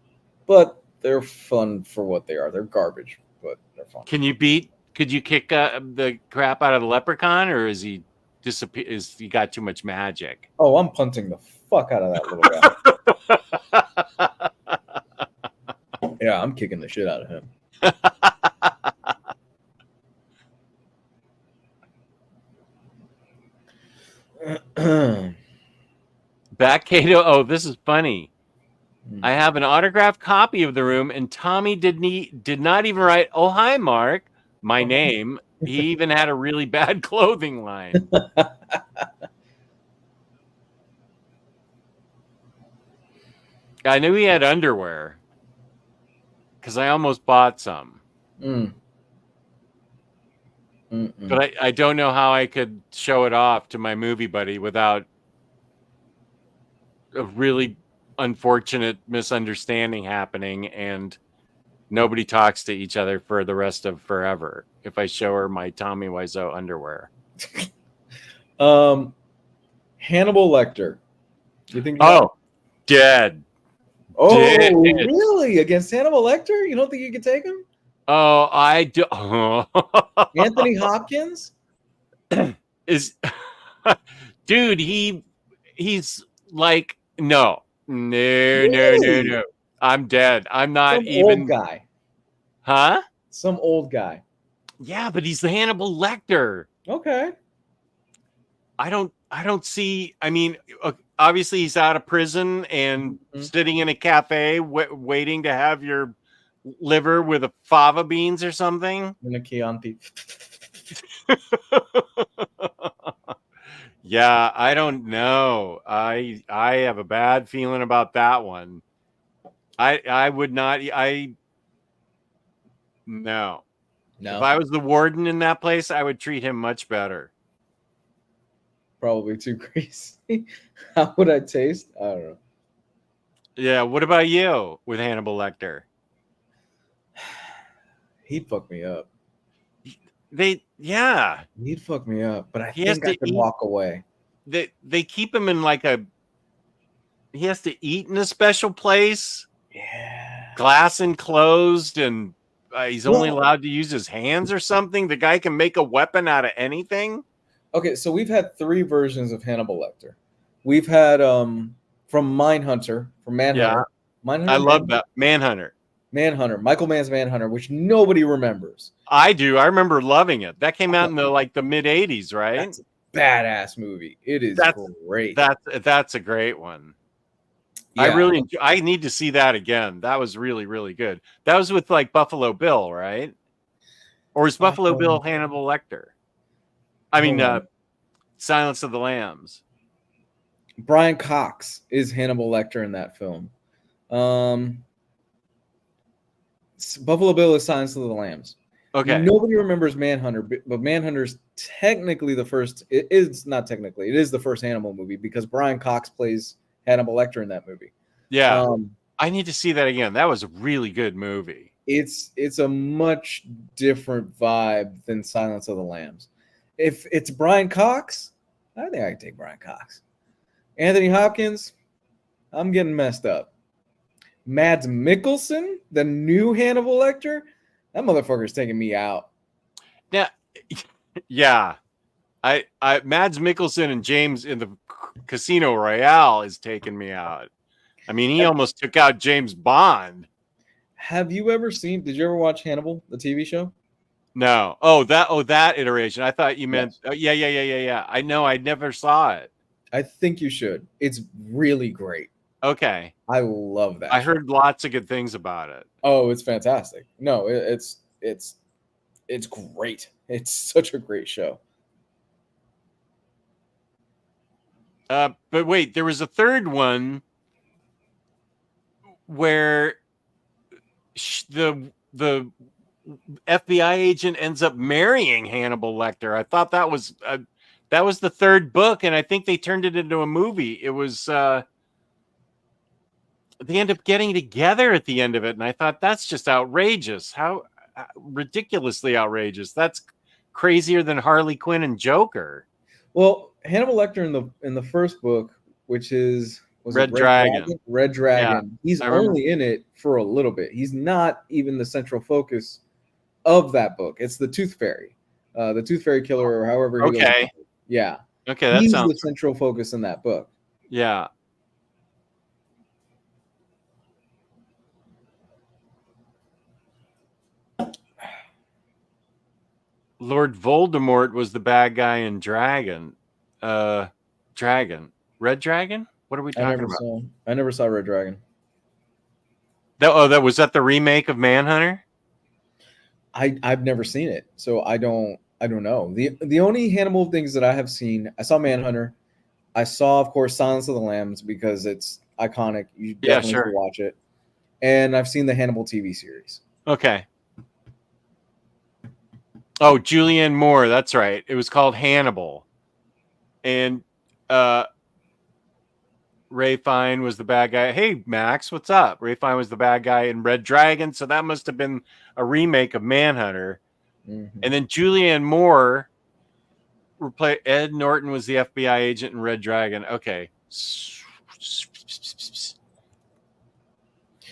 But they're fun for what they are. They're garbage, but they're fun. Could you kick the crap out of the Leprechaun, or is he he got too much magic? Oh, I'm punting the fuck out of that little guy. Yeah, I'm kicking the shit out of him. Back Cato. Oh, this is funny. I have an autographed copy of The Room, and Tommy did not even write, "Oh, hi, Mark," my name. He even had a really bad clothing line. I knew he had underwear because I almost bought some. But I don't know how I could show it off to my movie buddy without a really unfortunate misunderstanding happening and nobody talks to each other for the rest of forever if I show her my Tommy Wiseau underwear. Hannibal Lecter. Do you think? Dead. Oh, dead. Really? Against Hannibal Lecter? You don't think you could take him? Oh, I do. Anthony Hopkins? Dude, he's like, no. I'm dead. I'm not Some even old guy. Huh? Some old guy. Yeah, but he's the Hannibal Lecter. Okay. I don't I don't see. I mean, obviously he's out of prison and sitting in a cafe waiting to have your liver with a fava beans or something. In a Chianti. Yeah, I don't know. I have a bad feeling about that one. I would not. No. No, If I was the warden in that place, I would treat him much better. probably too crazy. How would I taste? I don't know. Yeah. What about you with Hannibal Lecter? He'd fuck me up. Yeah. He'd fuck me up, but I He has think I to could eat. walk away. They keep him in like he has to eat in a special place, Yeah. glass enclosed, and he's only Well- allowed to use his hands or something. The guy can make a weapon out of anything. Okay, so we've had 3 versions of Hannibal Lecter. We've had from Mindhunter, from Manhunter. Mindhunter. I love that Manhunter. Manhunter, Michael Mann's Manhunter, which nobody remembers. I do. I remember loving it. That came out in the mid '80s, right? That's a badass movie. It is great. That's a great one. Yeah. I really I need to see that again. That was really, really good. That was with like Buffalo Bill, right? Or is Buffalo Bill Hannibal Lecter? I mean, Silence of the Lambs. Brian Cox is Hannibal Lecter in that film. Buffalo Bill is Silence of the Lambs. Okay. Nobody remembers Manhunter, but Manhunter's technically the first. It is not technically. It is the first Hannibal movie because Brian Cox plays Hannibal Lecter in that movie. Yeah. I need to see that again. That was a really good movie. It's a much different vibe than Silence of the Lambs. If it's Brian Cox, I think I can take Brian Cox. Anthony Hopkins, I'm getting messed up. Mads Mikkelsen, the new Hannibal Lecter, that motherfucker's taking me out. Yeah. I Mads Mikkelsen and James in the Casino Royale is taking me out. I mean, he almost took out James Bond. Have you ever seen? Did you ever watch Hannibal, the TV show? No. That iteration. I thought you meant. Yes. Yeah. I know. I never saw it. I think you should. It's really great. Okay. I love that. I heard lots of good things about it. Oh, it's fantastic. No, it's great. It's such a great show. But wait, there was a third one where the FBI agent ends up marrying Hannibal Lecter. I thought that was the third book, and I think they turned it into a movie. It was they end up getting together at the end of it, and I thought that's just outrageous. How ridiculously outrageous. That's crazier than Harley Quinn and Joker. Well, Hannibal Lecter in the first book, which is Red Dragon. Red Dragon. Yeah, he's only in it for a little bit. He's not even the central focus of that book. It's the Tooth Fairy, the Tooth Fairy Killer, or however. He goes. Yeah. Okay, that he's sounds the central focus in that book. Yeah. Lord Voldemort was the bad guy in Dragon. Red Dragon? What are we talking about? I never saw Red Dragon. That was that the remake of Manhunter? I've never seen it, so I don't know. The only Hannibal things that I have seen, I saw Manhunter. I saw, of course, Silence of the Lambs because it's iconic. You definitely should watch it. And I've seen the Hannibal TV series. Okay. Oh, Julianne Moore. That's right. It was called Hannibal. And Ray Fine was the bad guy. Hey, Max, what's up? Ray Fine was the bad guy in Red Dragon. So that must have been a remake of Manhunter. Mm-hmm. And then Julianne Moore replaced Ed Norton was the FBI agent in Red Dragon. Okay.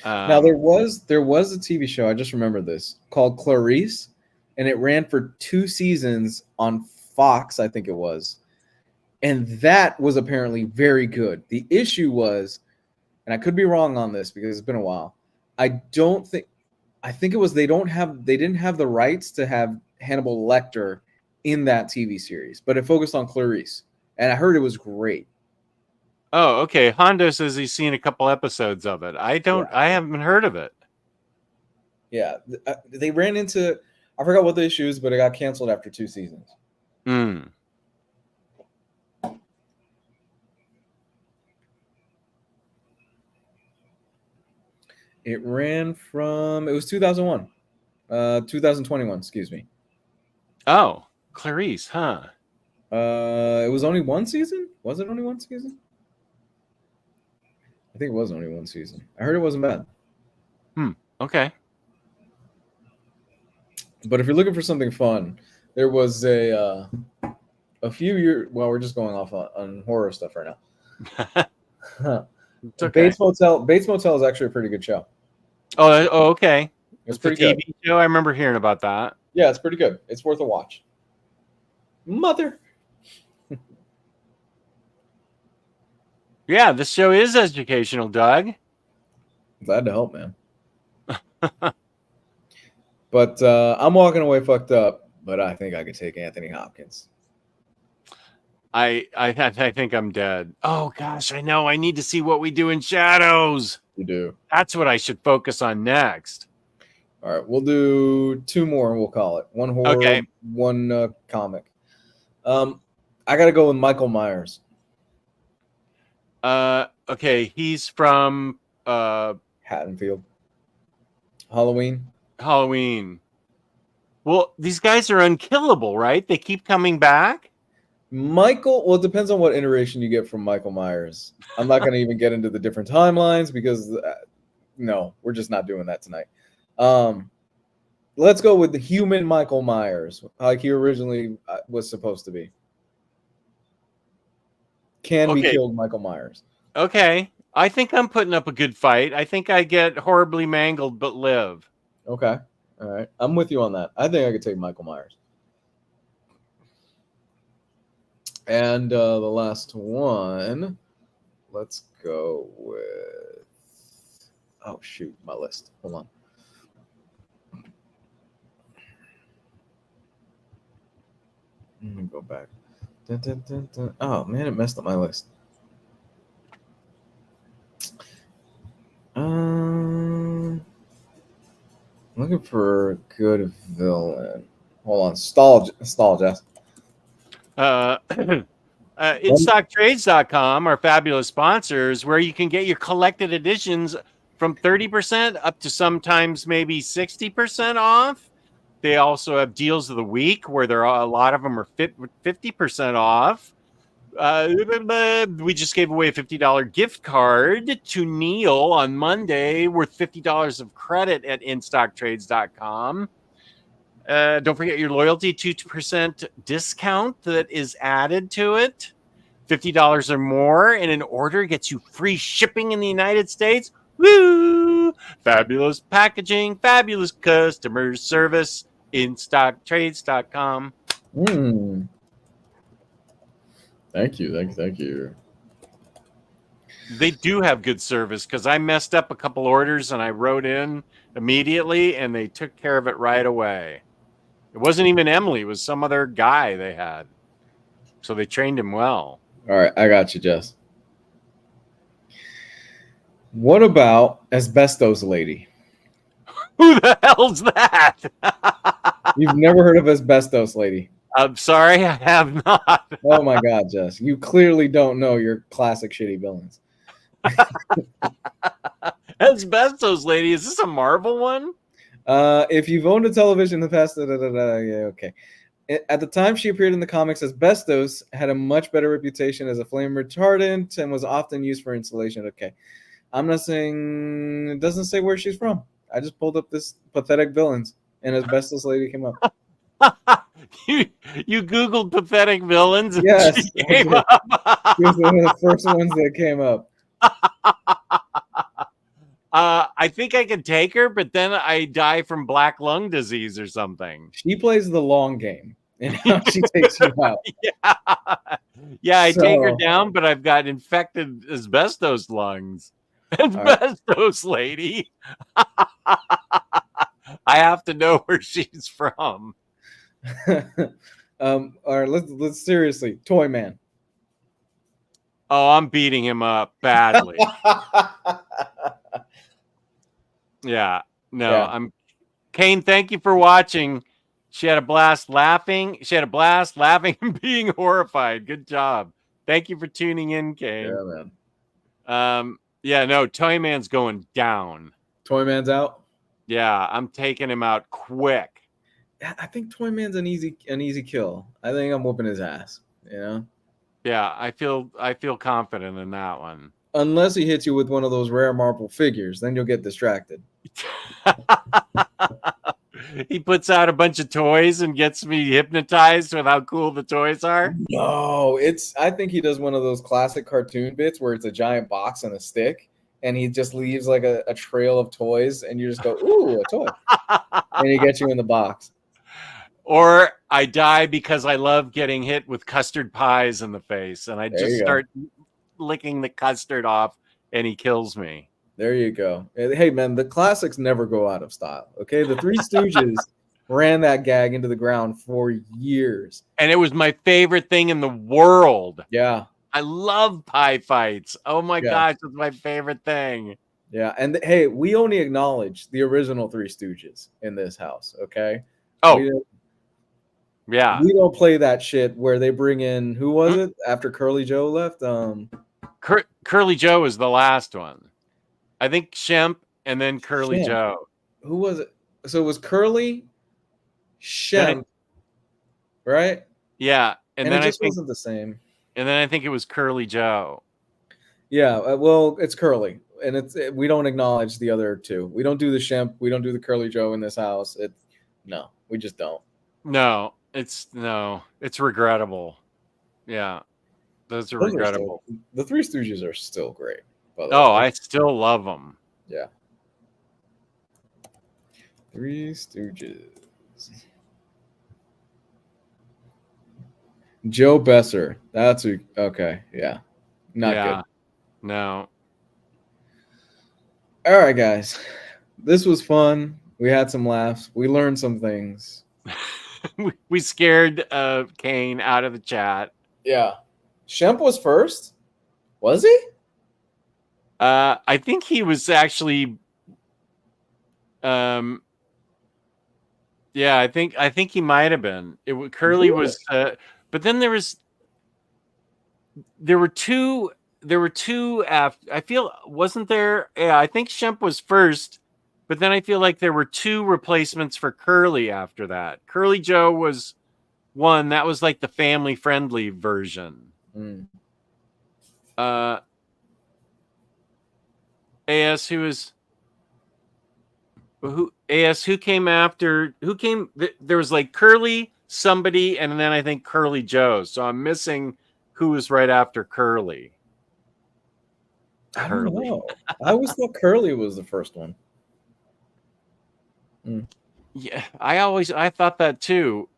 Now there was a TV show, I just remember this, called Clarice, and it ran for 2 seasons on Fox, I think it was. And that was apparently very good. The issue was, and I could be wrong on this because it's been a while, I think it was they didn't have the rights to have Hannibal Lecter in that TV series, but it focused on Clarice. and I heard it was great. Oh, okay. Hondo says he's seen a couple episodes of it. I haven't heard of it. Yeah, they ran into, I forgot what the issue is, but it got canceled after 2 seasons. Mm. It was 2001, 2021, excuse me. Oh, Clarice, huh? It was only 1 season? Was it only 1 season? I think it was only 1 season. I heard it wasn't bad. Okay. But if you're looking for something fun, there was a few years. Well, we're just going off on horror stuff right now. It's okay. Bates Motel is actually a pretty good show. Oh, okay. It's the pretty TV good. show. I remember hearing about that. Yeah, it's pretty good. It's worth a watch. Mother. Yeah, this show is educational, Doug. Glad to help, man. But I'm walking away fucked up. But I think I could take Anthony Hopkins. I think I'm dead. Oh gosh, I know. I need to see What We Do in Shadows. You do. That's what I should focus on next. All right, we'll do 2 more and we'll call it. 1 horror, Okay. 1 comic. I got to go with Michael Myers. Okay, he's from Haddonfield. Halloween. Well, these guys are unkillable, right? They keep coming back. Well, it depends on what iteration you get from Michael Myers. I'm not going to even get into the different timelines because, no, we're just not doing that tonight. Let's go with the human Michael Myers, like he originally was supposed to be. Can be killed Michael Myers. Okay. I think I'm putting up a good fight. I think I get horribly mangled but live. Okay. All right. I'm with you on that. I think I could take Michael Myers. And the last one, let's go with... Oh, shoot. My list. Hold on. Let me go back. Dun, dun, dun, dun. Oh, man, it messed up my list. Looking for a good villain. Hold on. Stall, Jess. InStockTrades.com are fabulous sponsors where you can get your collected editions from 30% up to sometimes maybe 60% off. They also have deals of the week where a lot of them are 50% off. We just gave away a $50 gift card to Neil on Monday worth $50 of credit at InStockTrades.com. Don't forget your loyalty 2% discount that is added to it. $50 or more and an order gets you free shipping in the United States. Woo! Fabulous packaging, fabulous customer service. InStockTrades.com. Thank you. They do have good service because I messed up a couple orders and I wrote in immediately and they took care of it right away. It wasn't even Emily, it was some other guy they had. So they trained him well. All right, I got you, Jess. What about Asbestos Lady? Who the hell's that? You've never heard of Asbestos Lady? I'm sorry, I have not. Oh my God, Jess. You clearly don't know your classic shitty villains. Asbestos Lady, is this a Marvel one? If you've owned a television in the past, yeah, okay. At the time she appeared in the comics, asbestos had a much better reputation as a flame retardant and was often used for insulation. Okay. I'm not saying, it doesn't say where she's from. I just pulled up this pathetic villains and Asbestos Lady came up. You Googled pathetic villains? And yes. she came up. She was one of the first ones that came up. I think I could take her, but then I die from black lung disease or something. She plays the long game, and how she takes you out. Yeah, I take her down, but I've got infected asbestos lungs. Asbestos Lady. I have to know where she's from. All right, let's seriously. Toy Man. Oh, I'm beating him up badly. Yeah. No, Yeah. Kane, thank you for watching. She had a blast laughing. And being horrified. Good job. Thank you for tuning in, Kane. Yeah, man. Yeah, no, Toyman's going down. Toyman's out. Yeah, I'm taking him out quick. I think Toyman's an easy kill. I think I'm whooping his ass. You know. Yeah, I feel confident in that one. Unless he hits you with one of those rare marble figures, then you'll get distracted. He puts out a bunch of toys and gets me hypnotized with how cool the toys are. No, I think he does one of those classic cartoon bits where it's a giant box and a stick, and he just leaves like a trail of toys, and you just go, ooh, a toy. And he gets you in the box. Or I die because I love getting hit with custard pies in the face, and I just start licking the custard off, and he kills me. There you go. Hey, man, the classics never go out of style. Okay, the Three Stooges ran that gag into the ground for years, and it was my favorite thing in the world. Yeah, I love pie fights. Oh my gosh, it's my favorite thing. Yeah, and hey, we only acknowledge the original Three Stooges in this house. Okay. Oh, yeah. We don't play that shit where they bring in, who was it after Curly Joe left? Curly Joe was the last one. I think Shemp and then Curly Joe. Who was it? So it was Curly, Shemp, right? Yeah, and then it just wasn't the same. And then I think it was Curly Joe. Yeah, well, it's Curly, and we don't acknowledge the other two. We don't do the Shemp. We don't do the Curly Joe in this house. No, we just don't. No, it's regrettable. Yeah, those are regrettable. The Three Stooges are still great. I still love them. Yeah. Three Stooges. Joe Besser. That's okay. Yeah. Not good. No. All right, guys. This was fun. We had some laughs. We learned some things. We scared Kane out of the chat. Yeah. Shemp was first? Was he? I think he was actually yeah, I think he might have been. Curly was but then there were two after. I feel, wasn't there? Yeah, I think Shemp was first, but then I feel like there were two replacements for Curly after that. Curly Joe was one. That was like the family friendly version. AS who came after, there was like Curly, somebody, and then I think Curly Joe. So I'm missing who was right after Curly. I don't know. I always thought Curly was the first one. Yeah, I thought that too.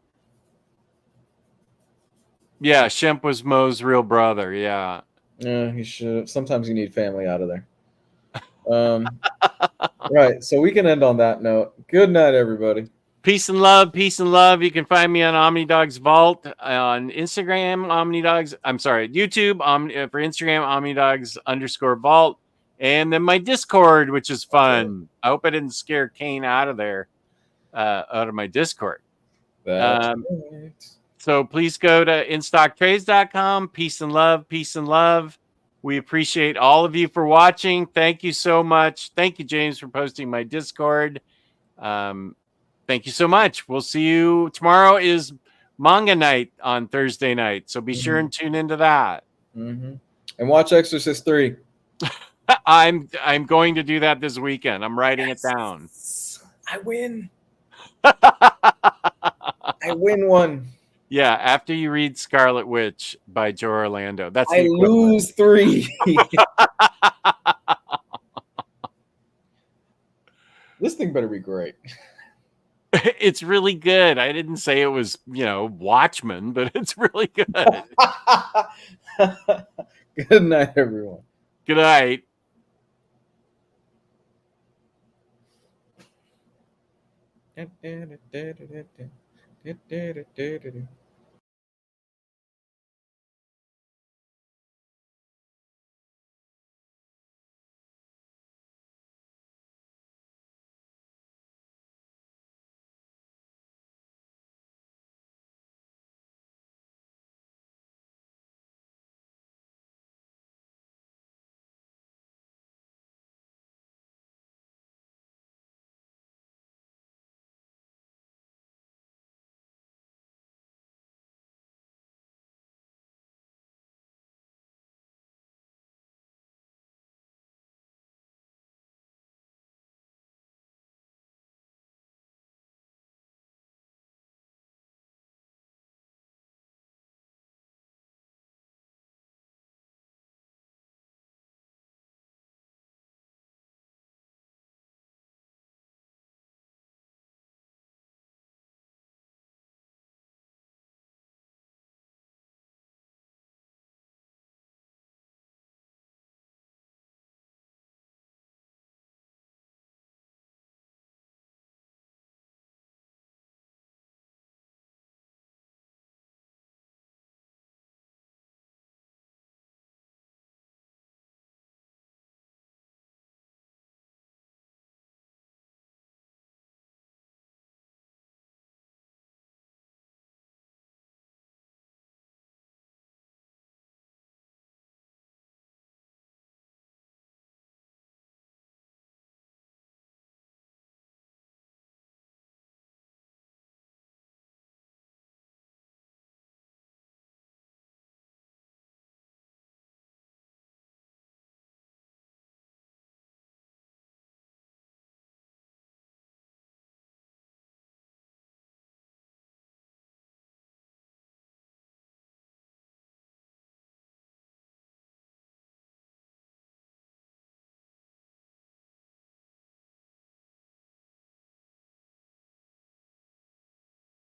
Yeah, Shemp was Moe's real brother. Yeah. Yeah, he should. Sometimes you need family out of there. Right. So we can end on that note. Good night, everybody. Peace and love. Peace and love. You can find me on OmniDogs Vault, on Instagram, OmniDogs. I'm sorry, YouTube, for Instagram, OmniDogs_Vault. And then my Discord, which is fun. I hope I didn't scare Kane out of there, out of my Discord. That's right. So please go to instocktrades.com. Peace and love. Peace and love. We appreciate all of you for watching. Thank you so much. Thank you, James, for posting my Discord. Thank you so much. We'll see you tomorrow. Is manga night on Thursday night, so be sure and tune into that. And watch Exorcist 3. I'm going to do that this weekend. I'm writing it down. I win. I win one. Yeah, after you read Scarlet Witch by Joe Orlando. That's I lose 3. This thing better be great. It's really good. I didn't say it was, Watchmen, but it's really good. Good night, everyone. Good night.